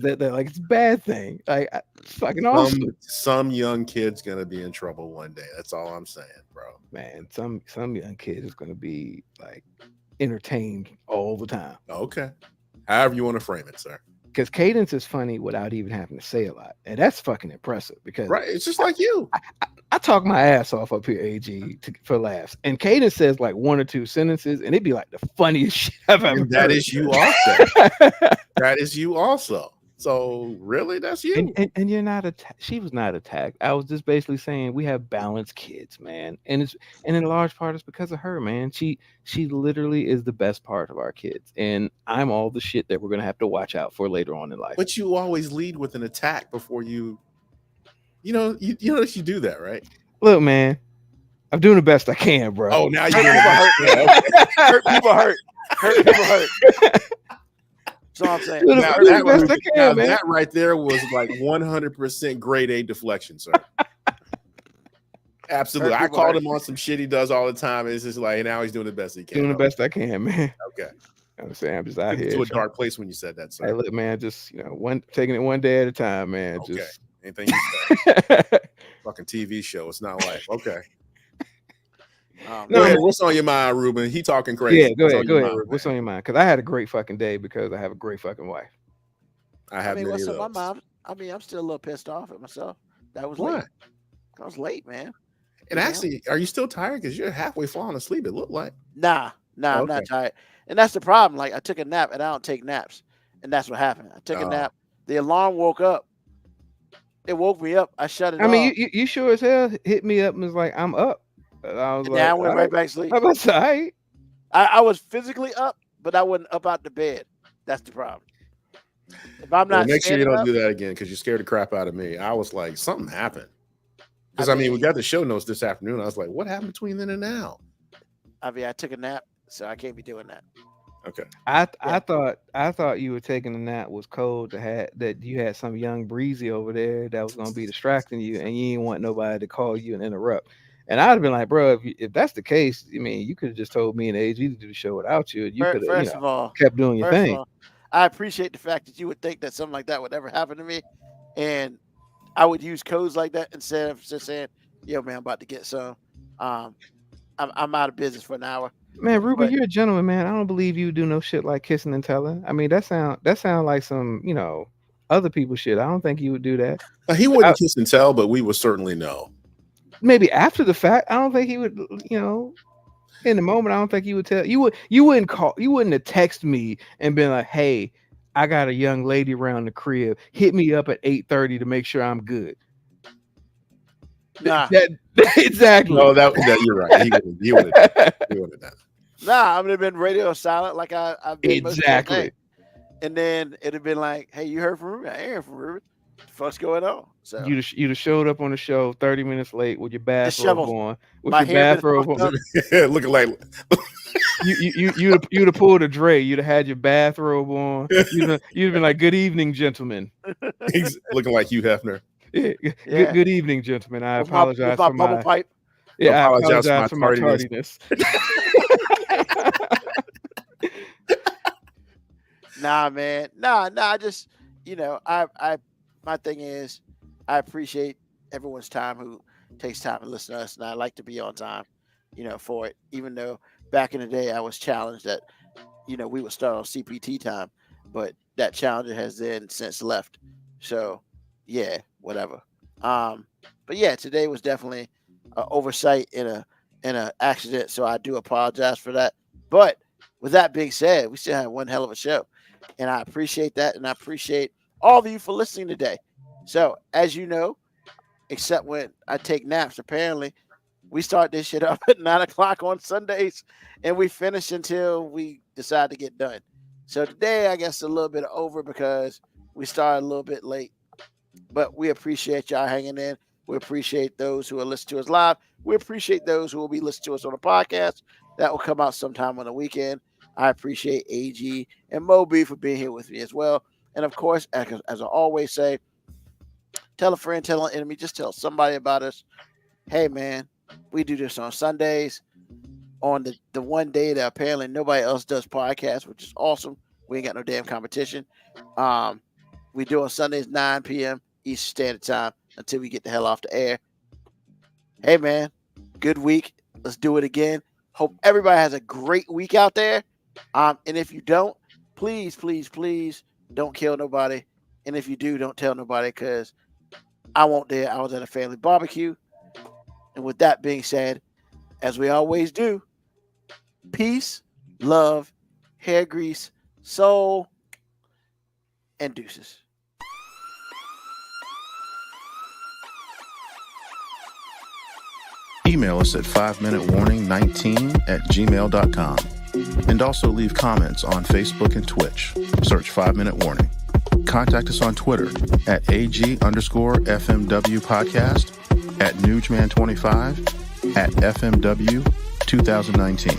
that like it's a bad thing. Like it's fucking awesome. some young kid's gonna be in trouble one day. That's all I'm saying, bro. Man, some young kid is gonna be like entertained all the time. Okay. However you want to frame it, sir. Because Cadence is funny without even having to say a lot. And that's fucking impressive because Right. It's just like you. I talk my ass off up here, AG, for laughs. And Cadence says like one or two sentences, and it'd be like the funniest shit I've ever And that heard. is you also. That is you also. So really, that's you. And you're not attacked. She was not attacked. I was just basically saying we have balanced kids, man. And in large part it's because of her, man. She literally is the best part of our kids. And I'm all the shit that we're gonna have to watch out for later on in life. But you always lead with an attack before you know that you do that, right? Look, man, I'm doing the best I can, bro. Oh, now you're gonna Hurt people hurt. Hurt people hurt. That's all I'm saying. Doing Now, the best I now can, man. that right there was like 100% grade A deflection, sir. Absolutely. Hurt I people called hurt. him on some shit he does all the time. And it's just like now he's doing the best he can. Doing the best I can, man. Okay. I'm saying I'm just out Took here. it to a trying- dark place when you said that, sir. Hey, look, man, just taking it one day at a time, man. Okay. Just Anything you say. Fucking TV show. It's not life. Okay. Um, Go ahead. What's on your mind, Ruben? He talking crazy. yeah, go What's ahead, on go your ahead. mind, What's man? on your mind? Because I had a great fucking day because I have a great fucking wife. I have many what's of on my those. mind? I mean, I'm still a little pissed off at myself. That was Why? late. I was late, man. And actually, are you still tired? Because you're halfway falling asleep, it looked like. Nah, I'm Okay. not tired. And that's the problem. Like I took a nap and I don't take naps. And that's what happened. I took a Oh. nap. The alarm woke up. It woke me up. I shut it I off. mean, you sure as hell hit me up and was like, I'm up. And I was and like, then I went all right back to sleep. I was like, all right. I was physically up, but I wasn't up out the bed. That's the problem. If I'm Well, not make sure you standing don't up, do that again because you scared the crap out of me. I was like, something happened. Because I I mean, we mean- got the show notes this afternoon. I was like, what happened between then and now? I took a nap, so I can't be doing that. Okay. I thought you were taking a nap was cold to have that you had some young breezy over there that was gonna be distracting you and you didn't want nobody to call you and interrupt. And I'd have been like, bro, if that's the case, I mean, you could have just told me and AG to do the show without you. You could have, First of all, kept doing your thing. I appreciate the fact that you would think that something like that would ever happen to me, and I would use codes like that instead of just saying, "Yo, man, I'm about to get some." I'm out of business for an hour. Man, Ruben, But- you're a gentleman, man. I don't believe you do no shit like kissing and telling. I mean, that sound like some, other people shit. I don't think you would do that. He wouldn't kiss and tell, but we would certainly know. Maybe after the fact, I don't think he would, in the moment, I don't think he would tell you wouldn't have texted me and been like, hey, I got a young lady around the crib. Hit me up at 8:30 to make sure I'm good. Nah, Exactly. No, that you're right. He would have done. I would have been radio silent like I've been most of the Exactly. day. And then it'd have been like, "Hey, you heard from Ruben? I ain't heard from Ruben. What the fuck's going on?" So You'd have showed up on the show 30 minutes late with your bathrobe Disheveled. on. With My your hair been bathrobe on. fucked up. Looking like You'd have pulled a Dre. You'd have had your bathrobe on. You'd have been like, "Good evening, gentlemen." he's looking like Hugh Hefner. Yeah. Yeah. Good evening, gentlemen. I With apologize with my for bubble my pipe. I apologize apologize for for my my tardiness. Nah, man. Nah. I just, I my thing is, I appreciate everyone's time who takes time to listen to us, and I like to be on time, for it. Even though back in the day I was challenged that, we would start on CPT time, but that challenger has then since left. So, yeah, whatever. But yeah, today was definitely an oversight in a accident, so I do apologize for that. But with that being said, we still have one hell of a show. And I appreciate that. And I appreciate all of you for listening today. So, as you know, except when I take naps, apparently, we start this shit up at 9 o'clock on Sundays and we finish until we decide to get done. So today, I guess a little bit over because we started a little bit late. But we appreciate y'all hanging in. We appreciate those who are listening to us live. We appreciate those who will be listening to us on the podcast. That will come out sometime on the weekend. I appreciate AG and Moby for being here with me as well. And of course, as I always say, tell a friend, tell an enemy, just tell somebody about us. Hey, man, we do this on Sundays on the one day that apparently nobody else does podcasts, which is awesome. We ain't got no damn competition. We do on Sundays, 9 p.m. Eastern Standard Time until we get the hell off the air. Hey, man, good week. Let's do it again. Hope everybody has a great week out there. And if you don't, please, please, please don't kill nobody. And if you do, don't tell nobody because I won't dare. I was at a family barbecue. And with that being said, as we always do, peace, love, hair grease, soul, and deuces. Email us at 5minutewarning19@gmail.com. And also leave comments on Facebook and Twitch. Search 5 Minute Warning. Contact us on Twitter at AG_FMW Podcast, at Newsman25, at FMW 2019.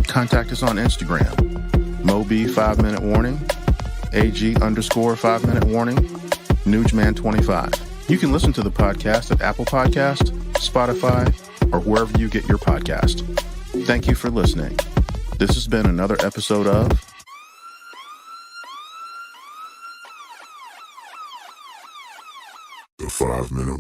Contact us on Instagram, Moby 5 Minute Warning, AG_5 Minute Warning, Newsman25. You can listen to the podcast at Apple Podcast, Spotify, or wherever you get your podcast. Thank you for listening. This has been another episode of The 5 Minute